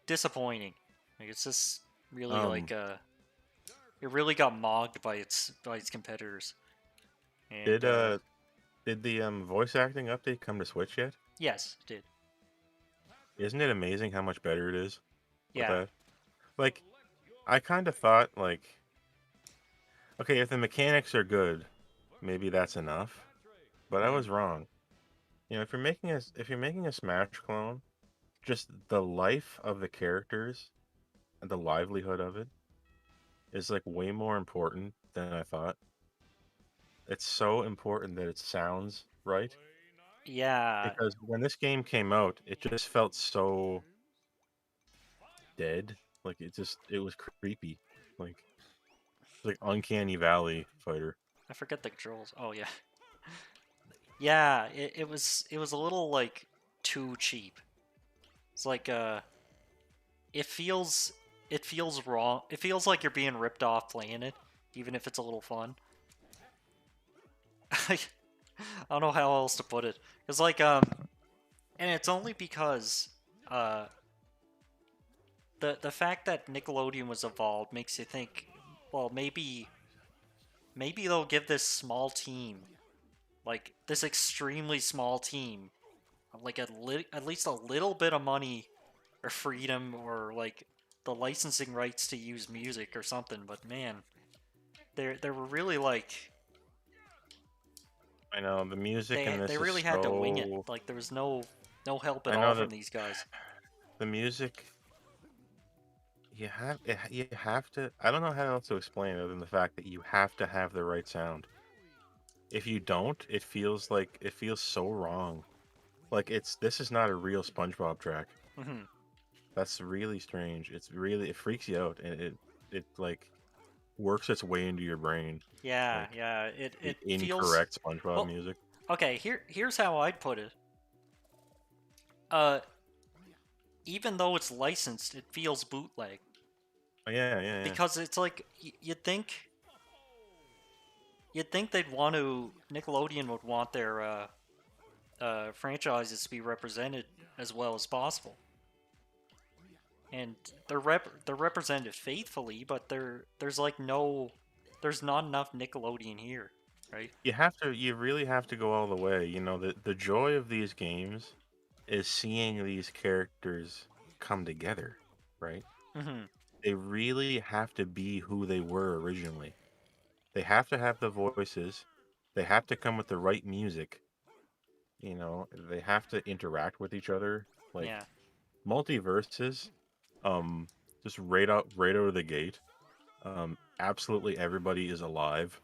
disappointing. Like it's just really Um, like it really got mogged by its competitors. did And uh did the voice acting update come to Switch yet? yes, it did. Isn't it amazing how much better it is with Yeah. that? Like, I kind of thought like, okay, if the mechanics are good, maybe that's enough. But I Hmm. was wrong. You know, if you're making a Smash clone, just the life of the characters and the livelihood of it is like way more important than I thought. It's so important that it sounds right Yeah. because when this game came out, it just felt so dead. Like it was creepy. Like It's like Uncanny Valley fighter. I forget the controls. Oh yeah, yeah. It was a little like too cheap. It's like it feels it feels wrong. It feels like you're being ripped off playing it, even if it's a little fun. I don't know how else to put it. It's like and it's only because uh the fact that Nickelodeon was involved makes you think, well, maybe they'll give this small team, like this extremely small team, like at least a little bit of money or freedom or like the licensing rights to use music or something. But man, they were really like I know the music in they this is really had to wing it. so. Like there was no help at I all know from that these guys. the music you have to. I don't know how else to explain it other than the fact that you have to have the right sound. If you don't, it feels so wrong. Like this is not a real SpongeBob track. Hmm. That's really strange. It freaks you out, and it like works its way into your brain, Yeah, like yeah. the It feels incorrect SpongeBob well. music. Okay, here's how I'd put it. Uh, even though it's licensed, it feels bootleg Oh, yeah, yeah, yeah. because it's like you'd think they'd want to Nickelodeon would want their franchises to be represented as well as possible, and they're represented faithfully, but there's not enough Nickelodeon here, right? You really have to go all the way. You know, the joy of these games is seeing these characters come together, right? Hmm. They really have to be who they were originally. They have to have the voices. They have to come with the right music. You know, they have to interact with each other. Like Yeah. multiverses, um, just right out of the gate. Absolutely everybody is alive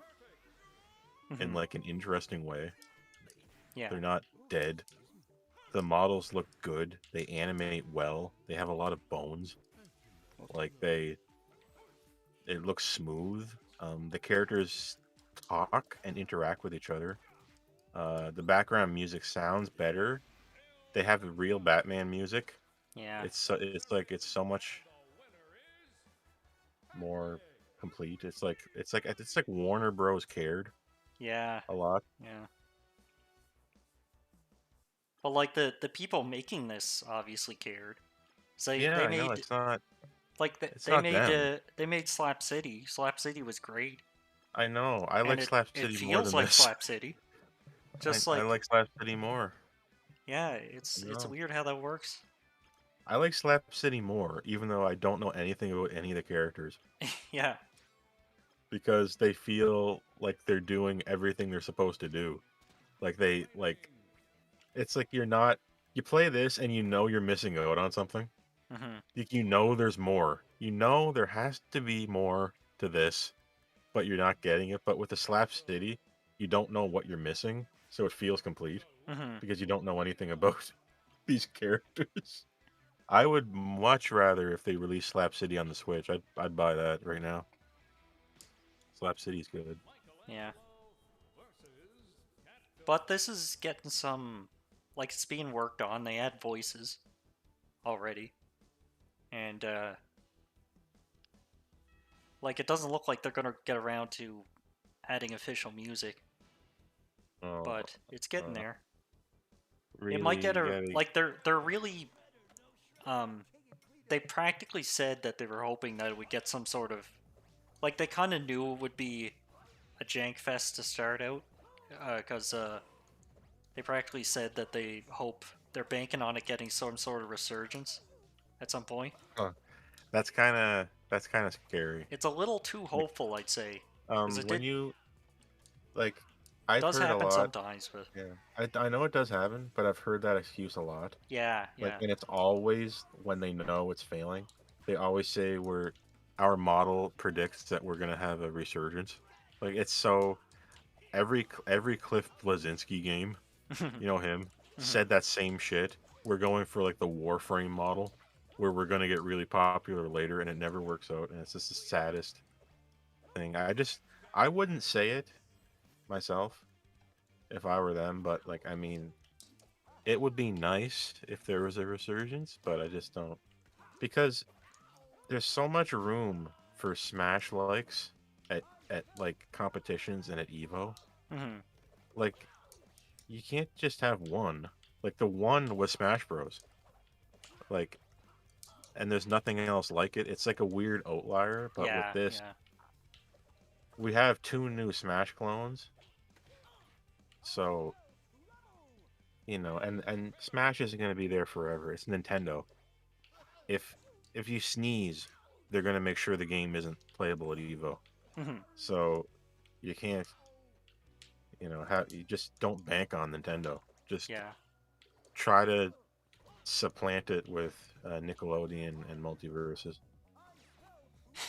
in Hmm. like an interesting way. Yeah. They're not dead. The models look good. They animate well. They have a lot of bones. Like it looks smooth. The characters talk and interact with each other. The background music sounds better. They have real Batman music. Yeah. It's so much more complete. It's like Warner Bros. Cared Yeah. a lot. Yeah. But like the people making this obviously cared. So Yeah, they I know made it's not them. they made Slap City. Slap City was great, I know. I and like Slap it City more feels than like this. Slap City. Just I like like Slap City more. yeah, I it's know. weird how that works. I like Slap City more, even though I don't know anything about any of the characters, Yeah. because they feel like they're doing everything they're supposed to do. Like it's like you're not you play this and you know you're missing out on something. Hmm. Like you know there's more. You know there has to be more to this, but you're not getting it. But with the Slap City, you don't know what you're missing, so it feels complete Hmm. because you don't know anything about these characters. I would much rather if they release Slap City on the Switch. I'd buy that right now. Slap City's good. Yeah. But this is getting some like it's being worked on. They add voices already, and like it doesn't look like they're gonna get around to adding official music, Oh, but it's getting uh, there. It might really, get you a gotta. like they're really um they practically said that they were hoping that it would get some sort of like they kind of knew it would be a jank fest to start out because they practically said that they hope they're banking on it getting some sort of resurgence at some point. Huh. That's kind of scary. It's a little too Like, hopeful, I'd say, because it when did you like, I've does heard a happen lot. sometimes, but Yeah, I know it does happen, but I've heard that excuse a lot. yeah, Like, yeah. and it's always when they know it's failing. They always say our model predicts that we're gonna have a resurgence. Like it's so every Cliff Blazinski game, you know him, Mhm. said that same shit. We're going for like the Warframe model, where we're gonna get really popular later, and it never works out, and it's just the saddest. thing. I wouldn't say it myself if I were them, but like I mean, it would be nice if there was a resurgence, but I just don't because there's so much room for Smash likes at like competitions and at Evo. Hmm. Like you can't just have one. Like the one was Smash Bros. Like and there's nothing else like it. It's like a weird outlier, but with Yeah, this, yeah, we have two new Smash clones. So, and Smash isn't going to be there forever. It's Nintendo. If if you sneeze, they're going to make sure the game isn't playable at Evo. hmm, So, you can't, you just don't bank on Nintendo. Just yeah, try to supplant it with Nickelodeon and multiverses.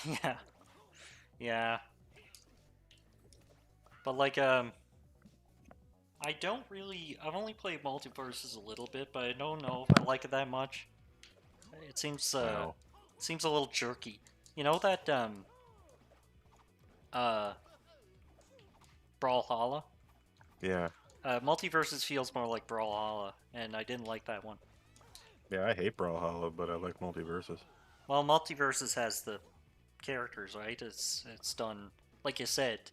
yeah, yeah. But like, I don't really. I've only played multiverses a little bit, but I don't know if I like it that much. Wow. It seems a little jerky. You know that uh Brawlhalla? Yeah. Multiverses feels more like Brawlhalla, and I didn't like that one. Yeah, I hate Brawlhalla, but I like multiverses. Well, Multiverses has the characters, right? It's done like you said.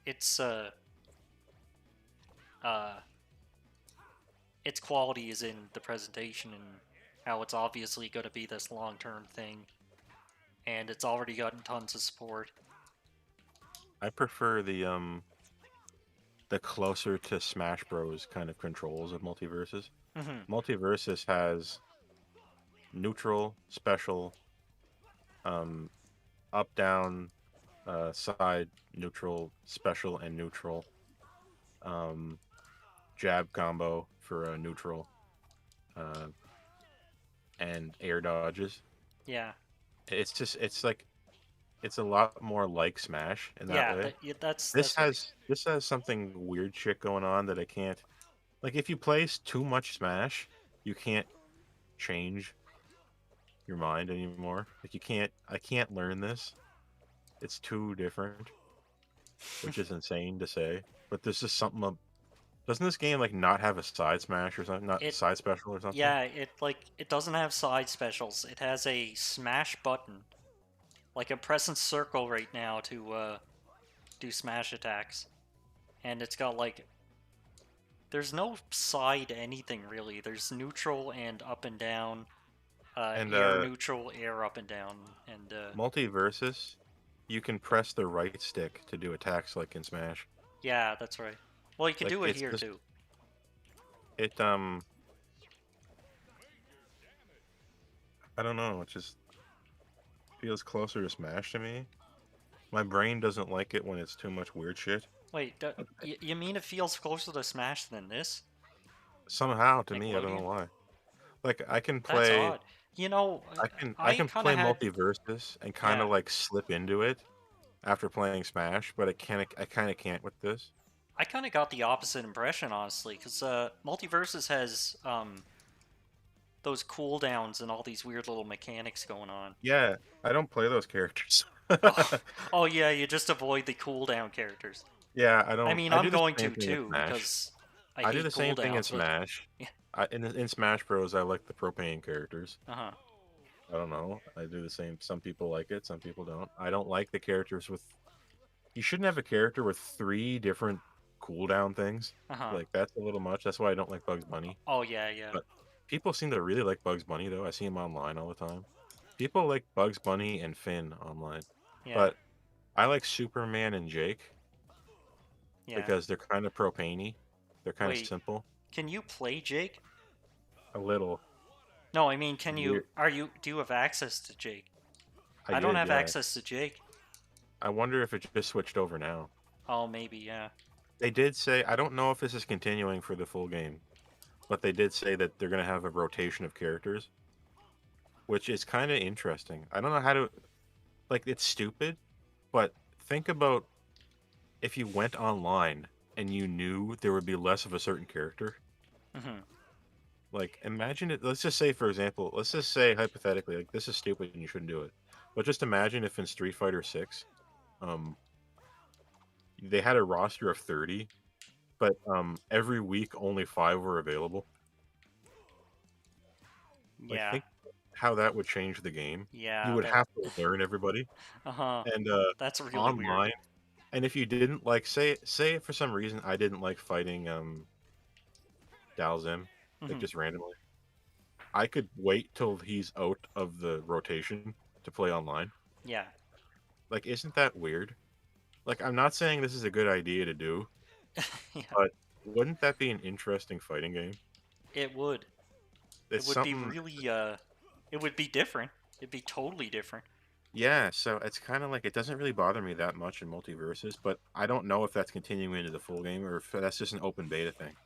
It's uh its quality is in the presentation and how it's obviously going to be this long-term thing, and it's already gotten tons of support. I prefer the closer to Smash Bros. Kind of controls of multiverses. Hmm. Multiverses has neutral, special, um, up, down, side, neutral, special, and neutral. Um, Jab combo for neutral, uh, and air dodges. Yeah, It's like it's a lot more like Smash in that yeah, way. yeah, This that's right. has something weird shit going on that I can't like. If you play too much Smash, you can't change your mind anymore. Like you can't. I can't learn this. It's too different, which is insane to say. But there's just something. Doesn't this game like not have a side smash or something? Not It side special or something? Yeah, it doesn't have side specials. It has a smash button. Like I'm pressing circle right now to do smash attacks, and it's got like there's no side anything really. There's neutral and up and down, And air neutral, air up and down, and multiversus, you can press the right stick to do attacks like in Smash. yeah, that's right. Well, you can Like do it it's here just too. it I don't know, it just feels closer to Smash to me. My brain doesn't like it when it's too much weird shit. Wait, you mean it feels closer to Smash than this? Somehow to me, I don't know Nickelodeon? why. Like That's odd. You know, I I can kind of play had multiverses and kind yeah. of like slip into it after playing Smash, but I kind of can't with this. I kind of got the opposite impression, honestly, because Multiverses has those cooldowns and all these weird little mechanics going on. Yeah, I don't play those characters. Oh, oh yeah, you just avoid the cooldown characters. Yeah, I I don't. mean, I I'm do the going same to thing in too Smash. because I I do hate the same thing in cooldowns, but Smash. yeah, In Smash Bros, I like the propane characters. uh huh, I don't know. I do the same. Some people like it, some people don't. I don't like the characters with. You shouldn't have a character with three different cooldown things. uh huh. Like that's a little much. That's why I don't like Bugs Bunny. Oh yeah, yeah, But people seem to really like Bugs Bunny though. I see him online all the time. People like Bugs Bunny and Finn online, yeah, but I like Superman and Jake yeah. because they're kind of propane-y. They're kind of Wait, simple. can you play Jake? A little No, I mean, can you? weird. Are you? Do you have access to Jake? I I don't did, have yeah. access to Jake. I wonder if it just switched over now. Oh, maybe, yeah. They did say I don't know if this is continuing for the full game, but they did say that they're going to have a rotation of characters, which is kind of interesting. I don't know how to like it's stupid, but think about if you went online and you knew there would be less of a certain character. Hmm. Like imagine it let's just say for example, let's just say hypothetically like this is stupid and you shouldn't do it. But just imagine if in Street Fighter 6 um, they had a roster of 30, but every week only 5 were available. Like, Yeah. think how that would change the game. You Yeah, would that have to learn everybody, uh-huh. and That's really weird. online. And if you didn't like, say for some reason I didn't like fighting Dalzim, like Mhm. just randomly, I could wait till he's out of the rotation to play online. Yeah. Like, isn't that weird? Like, I'm not saying this is a good idea to do, Yeah. but wouldn't that be an interesting fighting game? It would. It It's would be something. really it would be different. It'd be totally different. Yeah, so it's kind of like it doesn't really bother me that much in multiverses, but I don't know if that's continuing into the full game or if that's just an open beta thing.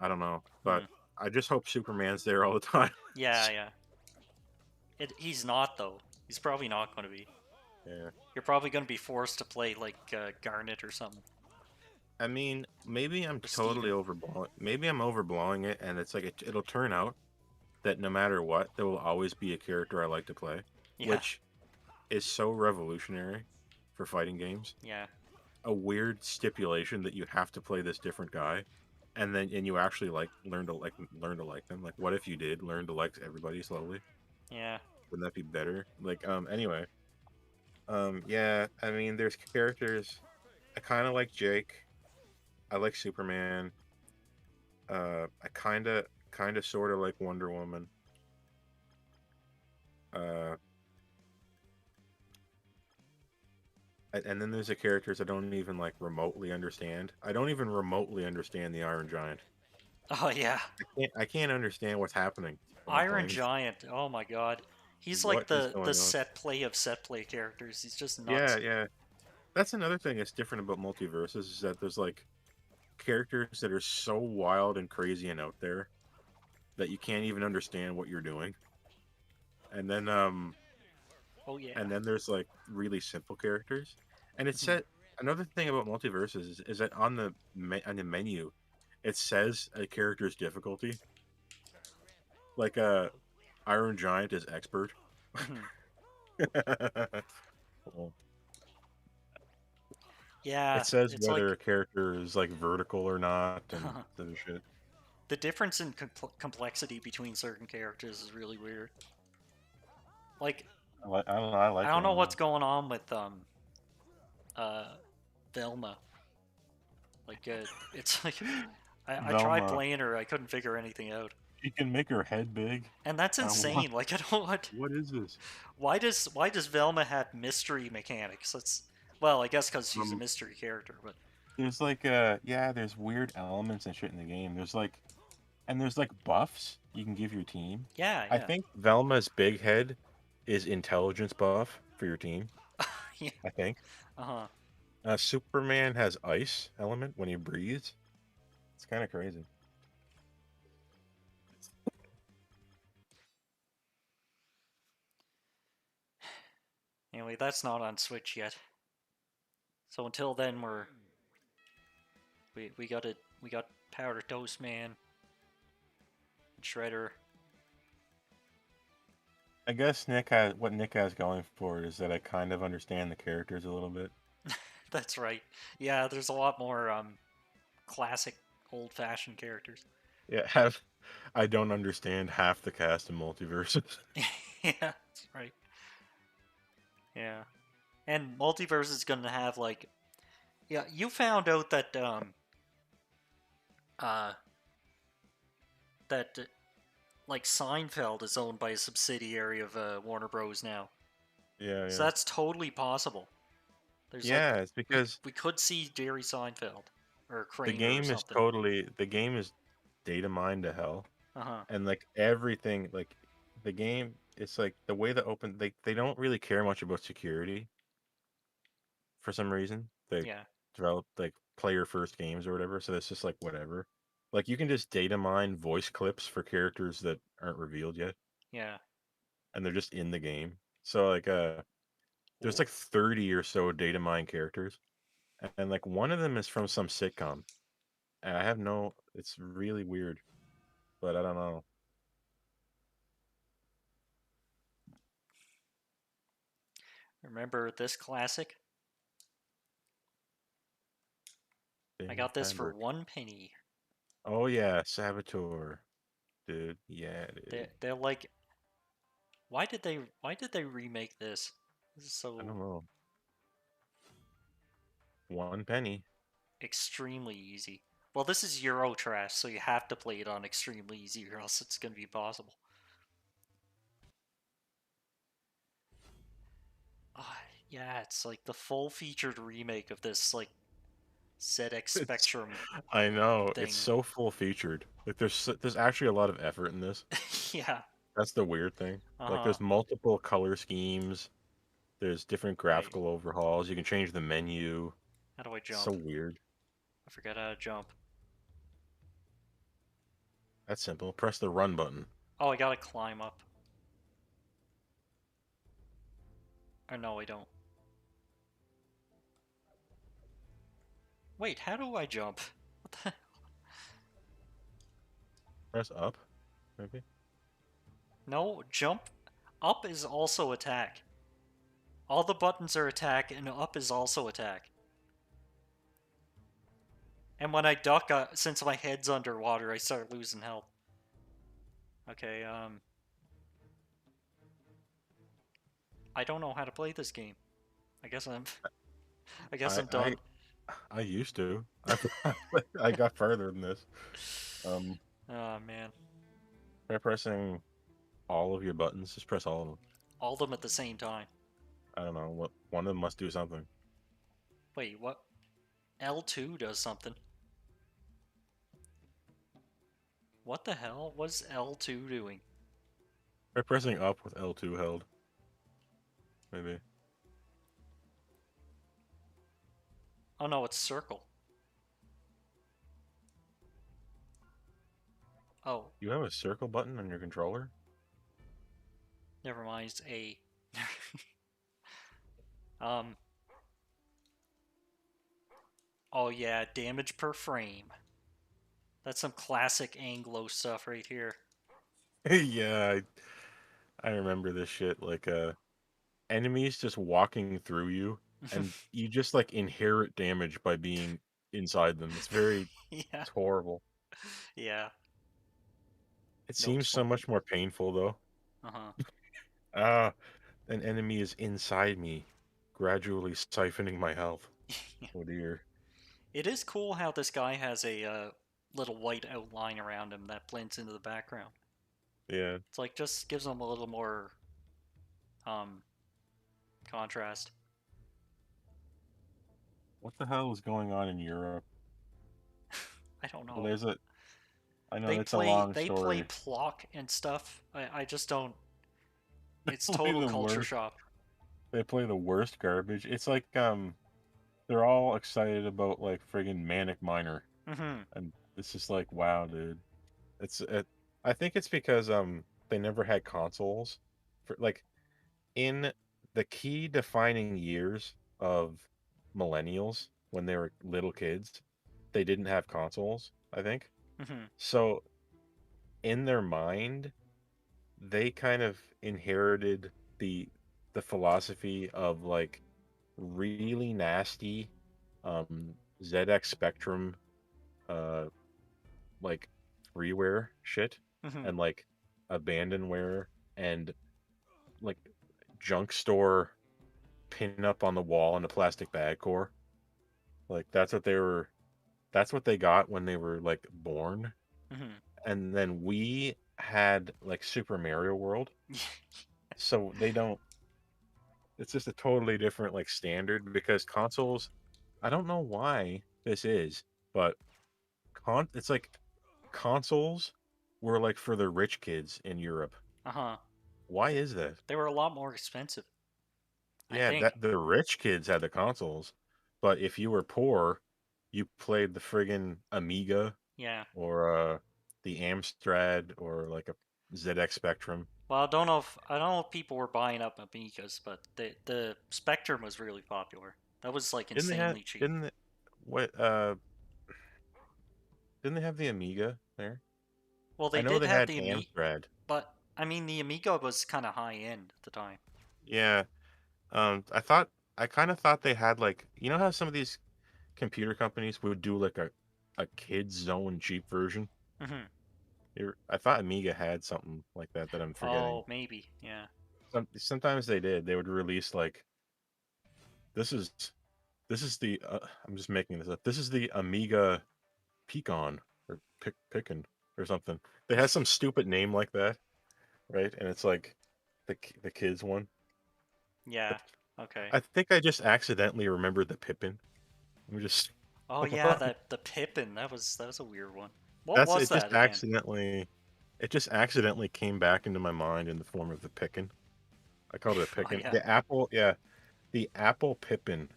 I don't know, Hmm. but I just hope Superman's there all the time. Yeah, yeah. He's not though. He's probably not going to be. Yeah. You're probably going to be forced to play like Garnet or something, I mean, maybe I'm or totally Steven. overblowing. Maybe I'm overblowing it, and it's like it'll turn out that no matter what, there will always be a character I like to play, Yeah, which is so revolutionary for fighting games. yeah, A weird stipulation that you have to play this different guy, and you actually learn to like them. Like, what if you did learn to like everybody slowly? yeah. Wouldn't that be better? Like, anyway, yeah. I mean, there's characters. I kind of like Jake. I like Superman. I kind of sort of like Wonder Woman. Uh, and then there's the characters I don't even like remotely understand. I don't even remotely understand the Iron Giant. Oh yeah, I can't understand what's happening when I'm Iron playing. Giant. Oh my God, he's like What is the going on? set play characters. He's just Yeah, nuts. yeah. That's another thing that's different about multiverses is that there's like characters that are so wild and crazy and out there that you can't even understand what you're doing. And then Oh yeah. and then there's like really simple characters. And it Mhm. said another thing about multiverses is that on on the menu it says a character's difficulty. Like Iron Giant is expert. Mhm. Well, it Yeah, says it's whether like a character is like vertical or not and the shit. the difference in complexity between certain characters is really weird. Like I don't know. I I like it don't know on what's that. going on with uh Velma. Like it's like I tried Velma, playing her, I couldn't figure anything out. she can make her head big. And that's What? insane. Like I don't want. What is this? Why does Velma have mystery mechanics? That's well, I guess because she's a Um, mystery character, but there's like yeah, there's weird elements and shit in the game. There's like buffs you can give your team. yeah, I yeah, think Velma's big head is intelligence buff for your team. yeah. I think. Uh huh. Superman has ice element when he breathes. It's kind of crazy. Anyway, that's not on Switch yet. So until then, we got it. We got Powder Toast Man, Shredder. I guess Nick has going for it is that I kind of understand the characters a little bit. That's right. Yeah, there's a lot more classic, old-fashioned characters. Yeah, have I don't understand half the cast in multiverses. Yeah, that's right. Yeah, and Multiverse is gonna have like yeah. You found out that uh that like Seinfeld is owned by a subsidiary of Warner Bros. Now, Yeah, so yeah. that's totally possible. There's like Yeah, it's because we could see Jerry Seinfeld or Kramer or something. the game is data mined to hell. Uh huh. And like everything like the game it's like the way the open they don't really care much about security for some reason. They Yeah. develop like player first games or whatever, so it's just like whatever. Like you can just data mine voice clips for characters that aren't revealed yet Yeah. and they're just in the game. So like there's Ooh. like 30 or so data mine characters and like one of them is from some sitcom. And I have no it's really weird, but I don't know. Remember this classic? I got this for Hamburg. 1 penny. Oh yeah, Saboteur, dude. Yeah, dude. They're like, why did they remake this? This is I don't so know. 1 penny. extremely easy. Well, this is Euro Trash, so you have to play it on extremely easy, or else it's gonna be impossible. Ah, yeah, it's like the full-featured remake of this like ZX It's. Spectrum I know. It's thing. so full featured. Like there's actually a lot of effort in this. Yeah. That's the weird thing. Uh Like huh. there's multiple color schemes. There's different Wait, graphical overhauls. You can change the menu. how do I It's so jump? weird. I forget how to jump. That's simple. Press the run button. Oh, I gotta climb up. Or no, I don't. Wait, how do I jump? What the? Press up, maybe. No, jump. Up is also attack. All the buttons are attack, and up is also attack. And when I duck, since my head's underwater, I start losing health. Okay, I don't know how to play this game. I guess I'm, I guess I I'm I done. I used to. I got further than this. Um, Oh man, by pressing all of your buttons, just press all of them. all of them at the same time. I don't know what one of them must do something. Wait, what? L2 does something. What the hell? What's L2 doing? By pressing up with L2 held, maybe. Oh no, it's circle. Oh, You have a circle button on your controller? never mind. It's A. um. Oh yeah, damage per frame. That's some classic Anglo stuff right here. Yeah, I remember this shit. Like enemies just walking through you, and you just like inherit damage by being inside them. Yeah, It's horrible. yeah. It No seems so fun. much more painful though. Uh huh. Ah, an enemy is inside me, gradually siphoning my health. Oh dear. It is cool how this guy has a little white outline around him that blends into the background. Yeah. It's like just gives him a little more um contrast. What the hell is going on in Europe? I don't Well, know. there's a. I know They it's a play long they play story. Plock and stuff. I just don't. It's Play total the culture worst. shock. They play the worst garbage. It's like they're all excited about like friggin' Manic Miner, Mm-hmm. and it's just like wow, dude. I think it's because they never had consoles for like in the key defining years of millennials when they were little kids, they didn't have consoles, I think. Mm-hmm. So in their mind, they kind of inherited the the philosophy of like really nasty ZX Spectrum uh like freeware shit Mm-hmm. and like abandonware and like junk store pin up on the wall in a plastic bag core. Like that's what they got when they were like born. Mm-hmm. And then we had like Super Mario World. So they don't it's just a totally different like standard because consoles I don't know why this is, but it's like consoles were like for the rich kids in Europe. Uh-huh. Why is that? They were a lot more expensive, I Yeah, think. that the rich kids had the consoles, but if you were poor, you played the friggin' Amiga Yeah. or the Amstrad or like a ZX Spectrum. Well, I don't know if people were buying up Amigas, but the Spectrum was really popular. That was like insanely cheap. Didn't they, what didn't they have the Amiga there? Well, I they know did they have had the Amiga, Amstrad. but I mean the Amiga was kind of high end at the time. Yeah. I kind of thought they had like you know how some of these computer companies would do like a kids zone cheap version. Hmm. I thought Amiga had something like that I'm forgetting. Oh, maybe. Yeah. Sometimes they did. They would release like this is this is the I'm just making this up. This is the Amiga Pecan or Pickin or something. They had some stupid name like that, right? And it's like the kids one. Yeah. But Okay. I think I just accidentally remembered the Pippin. I'm just Oh yeah, that the Pippin. That was a weird one. What that's was it. Just that again? accidentally, it just accidentally came back into my mind in the form of the Pickin. I called it a Oh Pickin. yeah. The Apple, yeah, the Apple Pippin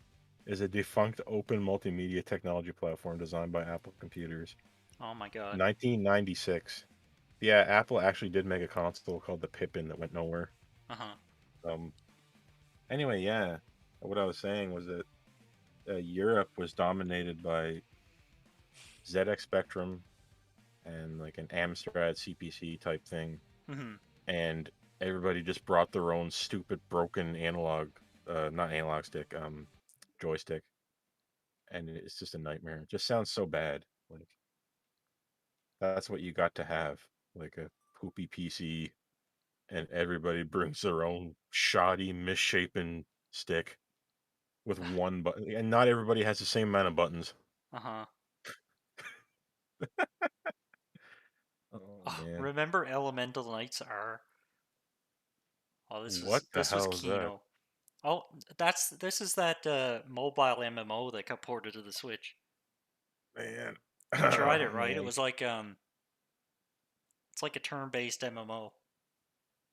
is a defunct open multimedia technology platform designed by Apple Computers. Oh my god. 1996. Yeah, Apple actually did make a console called the Pippin that went nowhere. Uh-huh. Um. Anyway, yeah. What I was saying was that Europe was dominated by ZX Spectrum and like an Amstrad CPC type thing, Hmm. and everybody just brought their own stupid broken analog, not analog stick, joystick, and it's just a nightmare. It just sounds so bad. Like that's what you got to have, like a poopy PC, and everybody brings their own shoddy, misshapen stick with one button, and not everybody has the same amount of buttons. Uh-huh. Oh Oh, man, remember Elemental Knights R? Oh, this what was the this was hell is that, Kino. Oh, this is that mobile MMO that got ported to the Switch. man? You tried it, right? It Man, was like it's like a turn-based MMO.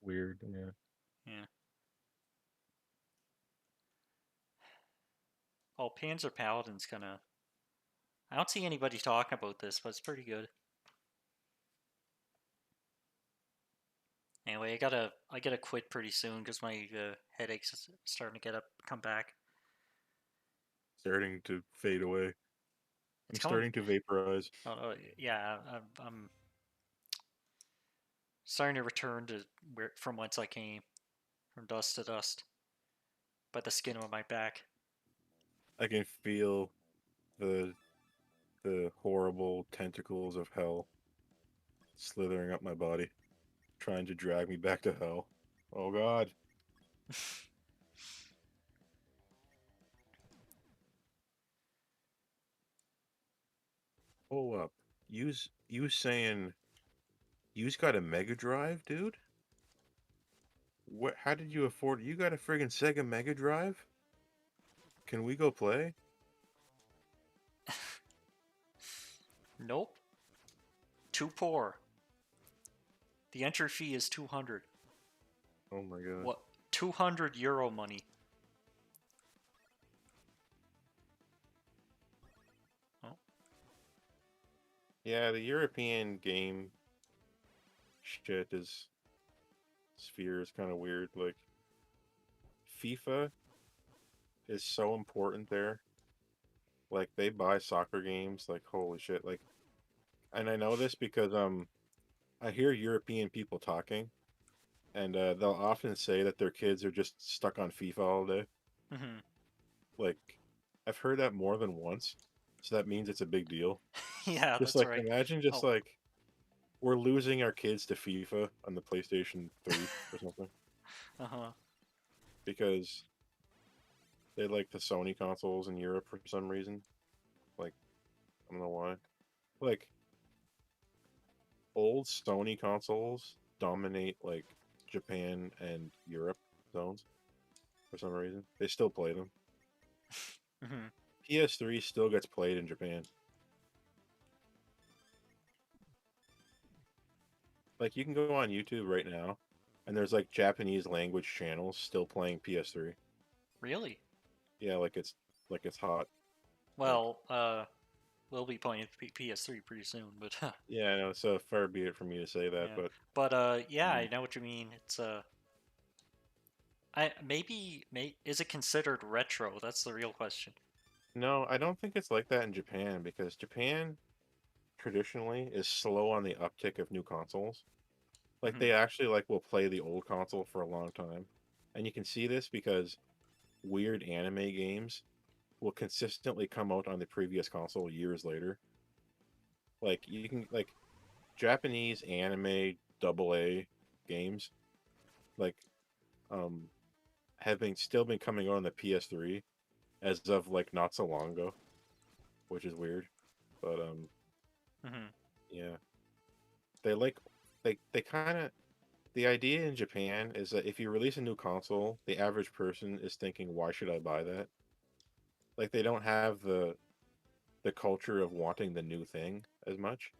weird. Yeah, Yeah. Oh, Panzer Paladin's gonna. I don't see anybody talking about this, but it's pretty good. Anyway, I gotta quit pretty soon because my headaches is starting to come back. starting to fade away. It's I'm coming. starting to vaporize. Oh, yeah, I'm starting to return to where from whence I came, from dust to dust, by the skin of my back. I can feel the the horrible tentacles of hell slithering up my body, trying to drag me back to hell. Oh God. Hold up. You saying you's got a Mega Drive, dude? What? How did you afford? You got a friggin' Sega Mega Drive? Can we go play? Nope, too poor. The entry fee is 200. Oh my God. What? €200 money. Oh, Yeah, the European game shit is sphere is kind of weird. Like FIFA is so important there. Like they buy soccer games like holy shit. Like, and I know this because I hear European people talking, and they'll often say that their kids are just stuck on FIFA all day. hmm. Like, I've heard that more than once, so that means it's a big deal. Yeah, Just that's like right. imagine just Oh, like we're losing our kids to FIFA on the PlayStation 3 or something uh huh. because they like the Sony consoles in Europe for some reason. Like, I don't know why. Like, old Sony consoles dominate like Japan and Europe zones for some reason. They still play them. Hmm. PS3 still gets played in Japan. Like you can go on YouTube right now and there's like Japanese language channels still playing PS3. Really? Yeah, like it's hot. Like Well, we'll be playing PS3 pretty soon, but yeah, I know it's far be it from me to say that, yeah. but But yeah, um, I know what you mean. It's I is it considered retro? That's the real question. no, I don't think it's like that in Japan because Japan traditionally is slow on the uptick of new consoles. Like Hmm. they actually like will play the old console for a long time. And you can see this because weird anime games will consistently come out on the previous console years later. Like you can like Japanese anime AA games like um have been still been coming out on the PS3 as of like not so long ago, which is weird. But Hmm. yeah. They like they kind of the idea in Japan is that if you release a new console, the average person is thinking, "Why should I buy that?" Like they don't have the culture of wanting the new thing as much.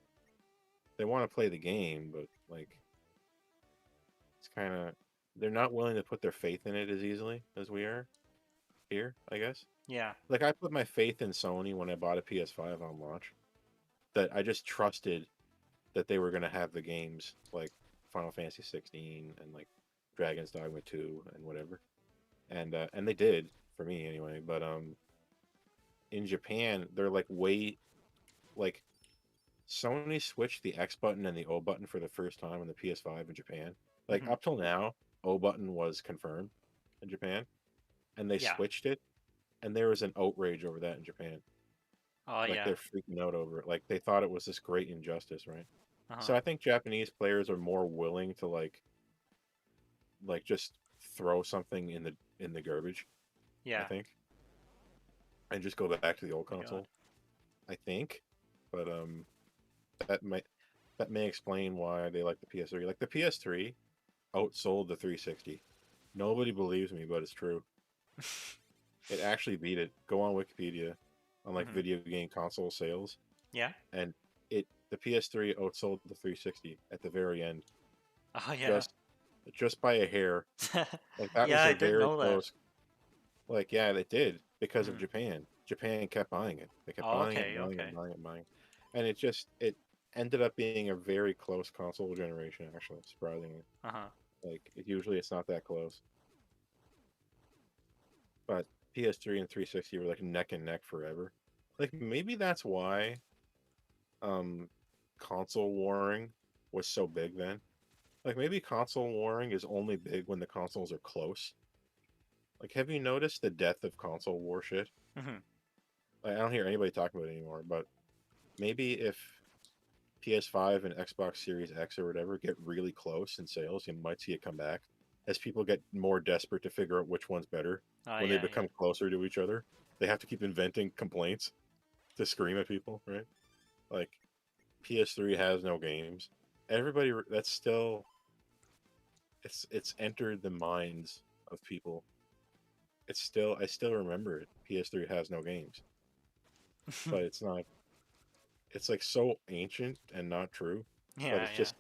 They want to play the game, but like it's kind of they're not willing to put their faith in it as easily as we are here, I guess. Yeah. Like I put my faith in Sony when I bought a PS5 on launch. That I just trusted that they were going to have the games like Final Fantasy 16 and like Dragon's Dogma 2 and whatever. And they did for me anyway, but in Japan they're like way like Sony switched the X button and the O button for the first time on the PS5 in Japan. Like Hmm. up till now, O button was confirmed in Japan, and they Yeah. switched it, and there was an outrage over that in Japan. Oh Like yeah. they're freaking out over it. Like they thought it was this great injustice, right? Uh-huh. So I think Japanese players are more willing to like just throw something in the garbage, I Yeah. think, and just go back to the old My God. console. I think, but that might that may explain why they like the PS3. Like the PS3 outsold the 360. Nobody believes me, but it's true. It actually beat it. Go on Wikipedia on like Hmm. video game console sales, Yeah. and it the PS3 outsold the 360 at the very end, Oh yeah. just just by a hair. Like that Yeah, was I a didn't very know that. close. Like yeah, it did because of Hmm. Japan. Japan kept buying it. They kept Oh, buying it, okay. buying it, Okay. buying it, buying it, and it ended up being a very close console generation. Actually, surprisingly, Uh-huh. like usually it's not that close. But PS3 and 360 were like neck and neck forever. Like maybe that's why um console warring was so big then. Like maybe console warring is only big when the consoles are close. Like have you noticed the death of console war shit? Hmm. Like, I don't hear anybody talking about it anymore, but maybe if PS5 and Xbox Series X or whatever get really close in sales, you might see it come back as people get more desperate to figure out which one's better Oh when they yeah, yeah. become closer to each other. They have to keep inventing complaints to scream at people, right? Like PS3 has no games. Everybody that's still it's entered the minds of people. It's still I still remember it. PS3 has no games, but it's not. It's like so ancient and not true, but Yeah, it's yeah. just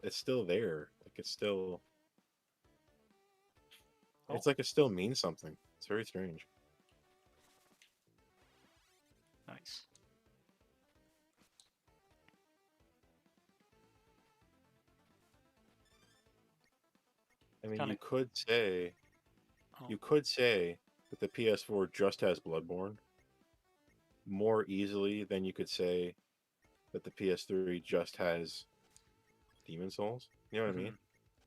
it's still there. Like Oh, it's like it still means something. It's very strange. nice. I mean, Kind of. Oh. you could say that the PS4 just has Bloodborne more easily than you could say that the PS3 just has Demon Souls. You know what I Hmm. mean?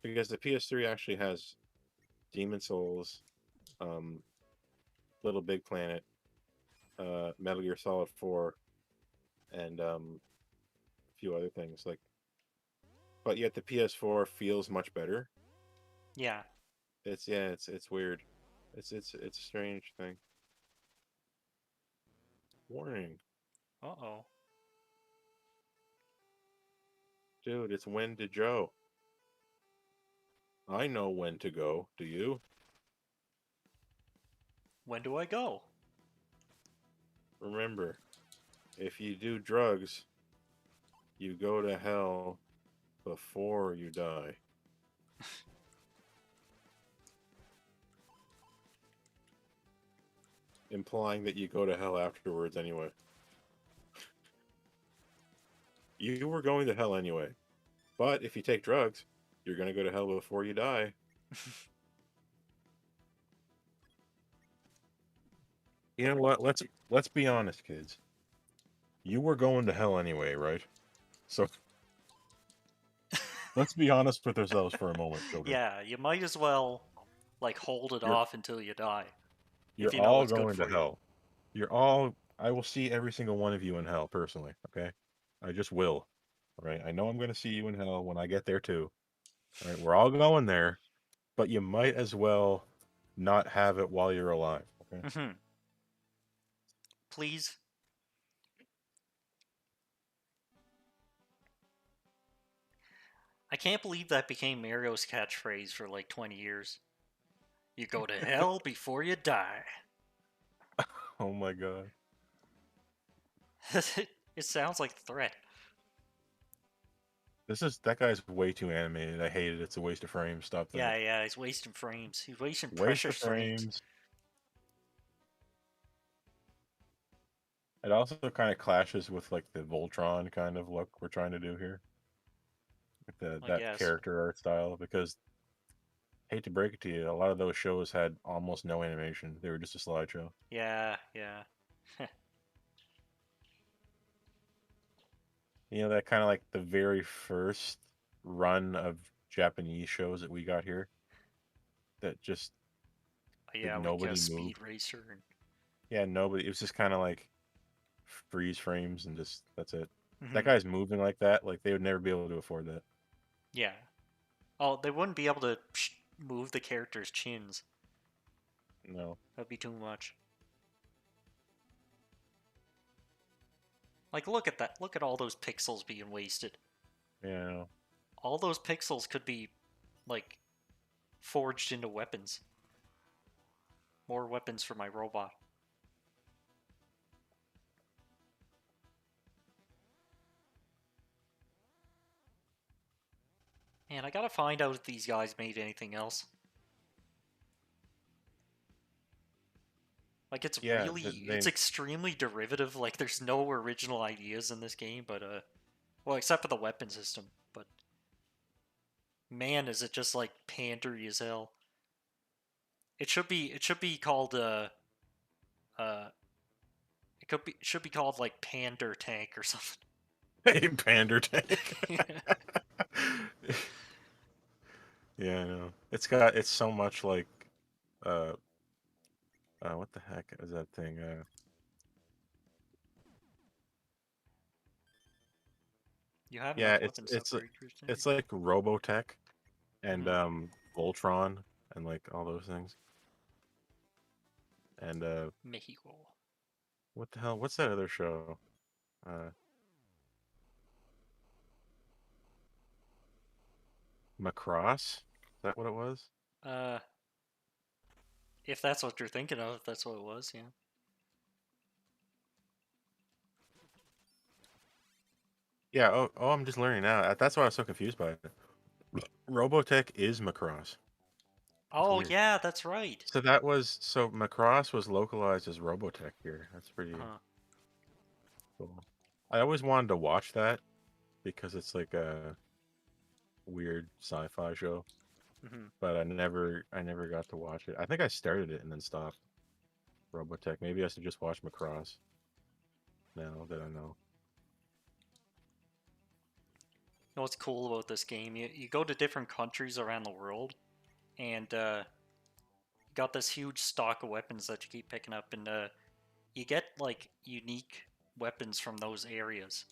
Because the PS3 actually has Demon Souls, um, Little Big Planet, Metal Gear Solid 4, and a few other things. Like, but yet the PS4 feels much better. Yeah. It's yeah, it's weird. It's a strange thing. Warning, Uh-oh. dude. It's when to Joe. I know when to go. Do you? When do I go? Remember, if you do drugs, you go to hell before you die. Implying that you go to hell afterwards anyway. You were going to hell anyway. But if you take drugs, you're going to go to hell before you die. You know what? Let's be honest, kids. You were going to hell anyway, right? So let's be honest with ourselves for a moment, children. Yeah, you might as well like hold it You're off until you die if you're you know all what's good going to for you. hell. You're all. I will see every single one of you in hell personally. Okay, I just will. All right. I know I'm going to see you in hell when I get there too. All right. We're all going there, but you might as well not have it while you're alive. Okay. Mm-hmm. Please. I can't believe that became Mario's catchphrase for like 20 years. You go to hell before you die. Oh my god. It sounds like a threat. That guy's way too animated. I hate it. It's a waste of frames. Stop that. Yeah, yeah, he's wasting frames. He's wasting Waste precious of frames. frames. It also kind of clashes with like the Voltron kind of look we're trying to do here. With I that guess. character art style because hate to break it to you, a lot of those shows had almost no animation. They were just a slideshow. Yeah, yeah. You know, that kind of like the very first run of Japanese shows that we got here that just did Yeah, like nobody move. Speed Racer and. Yeah, nobody. It was just kind of like freeze frames and just that's it. That Hmm. guy's moving like that, like they would never be able to afford that. Yeah. Oh, they wouldn't be able to move the characters' chins. No. That'd be too much. Like, look at that. Look at all those pixels being wasted. Yeah. No. All those pixels could be, like, forged into weapons. More weapons for my robot. Man, I gotta find out if these guys made anything else. Like, Yeah, it's extremely derivative. Like, there's no original ideas in this game, but, well, except for the weapon system. But, man, is it just, like, pandery as hell. It should be called, uh, it should be called, like, Pander Tank or something. a pander tank. Yeah, I know. It's so much like uh what the heck is that thing? You have Yeah, enough weapons upgrades. it's like Robotech and Mm-hmm. Voltron and like all those things. And Mexico. what the hell? What's that other show? Uh Macross? Is that what it was? Uh, if that's what you're thinking of, if that's what it was, yeah. Yeah, I'm just learning now. That's why I was so confused by it. Robotech is Macross. That's Oh weird. yeah, that's right. So Macross was localized as Robotech here. That's pretty Huh. cool. I always wanted to watch that because it's like a weird sci-fi show, Mm-hmm. but I never got to watch it. I think I started it and then stopped. Robotech. Maybe I should just watch Macross now that I know. You know what's cool about this game? You go to different countries around the world, and you got this huge stock of weapons that you keep picking up, and you get like unique weapons from those areas,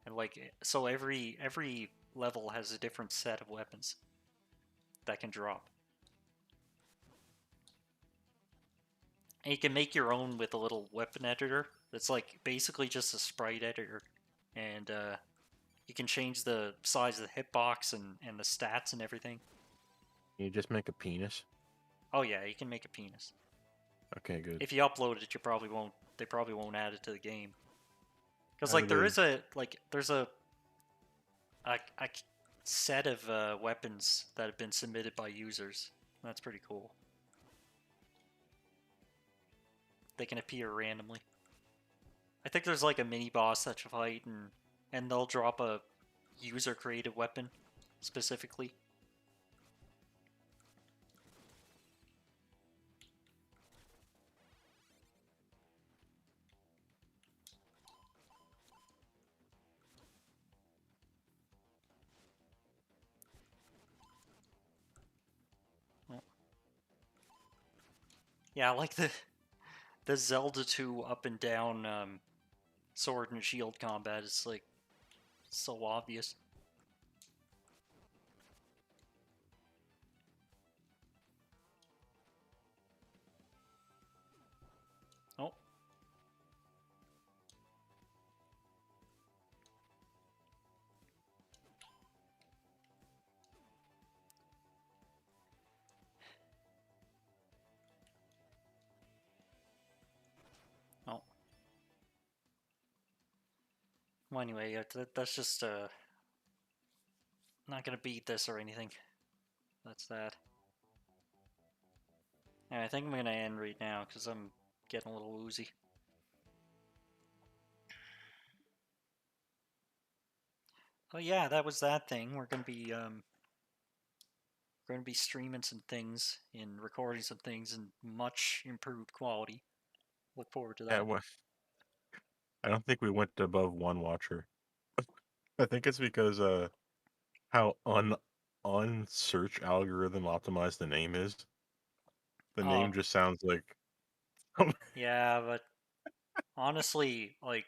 and like so every level has a different set of weapons that can drop. And you can make your own with a little weapon editor. That's like basically just a sprite editor, and you can change the size of the hitbox and the stats and everything. You just make a penis. Oh yeah, you can make a penis. Okay, good. If you upload it, you probably won't. They probably won't add it to the game because How do like there they? is a like there's a set of weapons that have been submitted by users. That's pretty cool. They can appear randomly. I think there's like a mini boss that you fight and they'll drop a user created weapon specifically. Yeah, I like the Zelda 2 up and down sword and shield combat is like so obvious. Oh, oh. Well, anyway, that's just not gonna beat this or anything. That's that. And I think I'm gonna end right now because I'm getting a little woozy. Oh yeah, that was that thing. We're gonna be streaming some things and recording some things in much improved quality. Look forward to Yeah, that. I don't think we went above one watcher. I think it's because how search algorithm optimized the name is. The Oh name just sounds like yeah, but honestly, like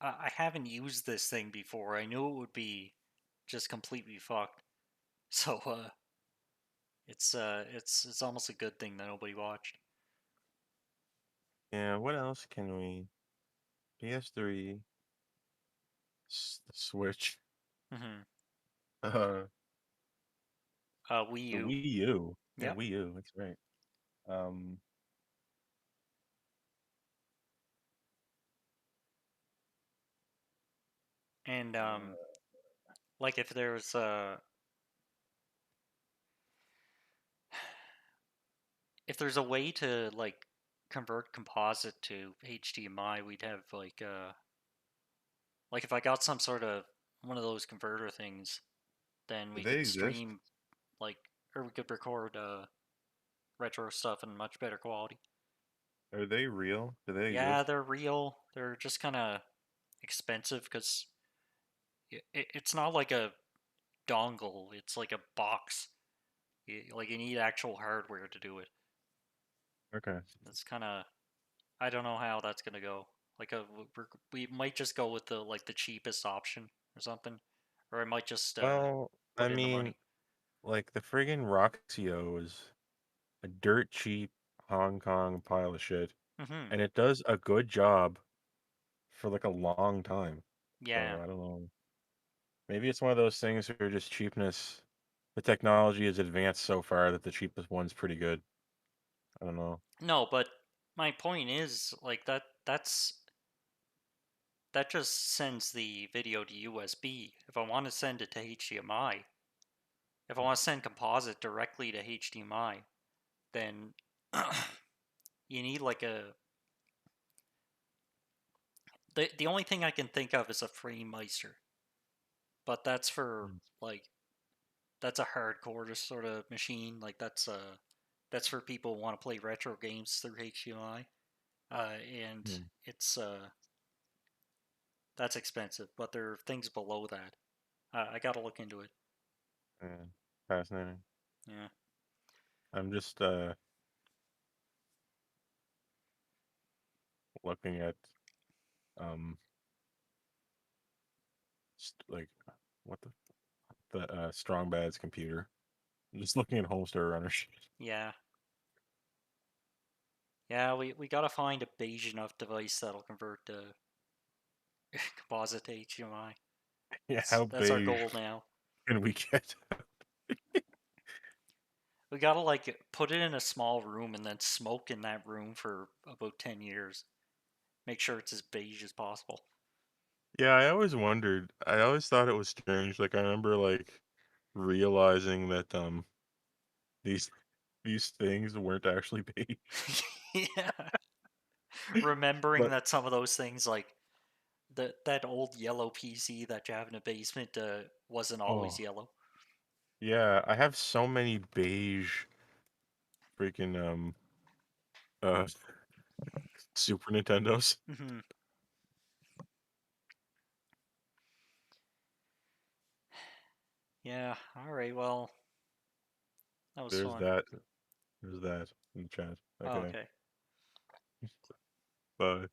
I haven't used this thing before. I knew it would be just completely fucked. So it's almost a good thing that nobody watched. yeah. What else can we? PS3, the Switch, Hmm. uh, Wii the U. Wii U. Yeah, Yep. Wii U. That's right. Um, And uh, like if there's a way to like convert composite to HDMI, we'd have like if I got some sort of one of those converter things, then do we they could exist? stream like or we could record retro stuff in much better quality. Are they real? Do they Yeah, exist? they're real. They're just kind of expensive because it's not like a dongle. It's like a box. Like you need actual hardware to do it. Okay. That's kind of I don't know how that's gonna go. Like we might just go with the cheapest option or something, or I might just Well, I put in the mean, money. like the friggin' Roxio is a dirt cheap Hong Kong pile of shit, Hmm. and it does a good job for like a long time. Yeah. So I don't know. Maybe it's one of those things where just cheapness. The technology has advanced so far that the cheapest one's pretty good. I don't know. No, but my point is like that just sends the video to USB. If I want to send it to HDMI, if I want to send composite directly to HDMI, then you need like a the only thing I can think of is a frame meister, but that's for Mm. like that's a hardcore just sort of machine. Like that's for people who want to play retro games through HDMI. And Mm. it's that's expensive, but there are things below that. I gotta look into it. Yeah, fascinating. Yeah, I'm just looking at um like what the Strong Bad's computer. I'm just looking at Homestar Runner shit. yeah, yeah. We gotta find a beige enough device that'll convert to composite to HDMI. Yeah, That's how that's our beige goal now. can we get? We gotta like put it in a small room and then smoke in that room for about 10 years. Make sure it's as beige as possible. Yeah, I always wondered. I always thought it was strange. Like I remember like realizing that these these things weren't actually beige. Yeah, remembering But that some of those things like that old yellow PC that you have in a basement wasn't always oh yellow. yeah, I have so many beige freaking uh Super Nintendos. Hmm. Yeah. All right. Well, that was There's fun. that. There's that in the chat. Oh, Okay. okay. But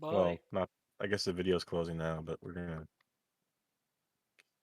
Bye. well, not I guess the video's closing now, but we're gonna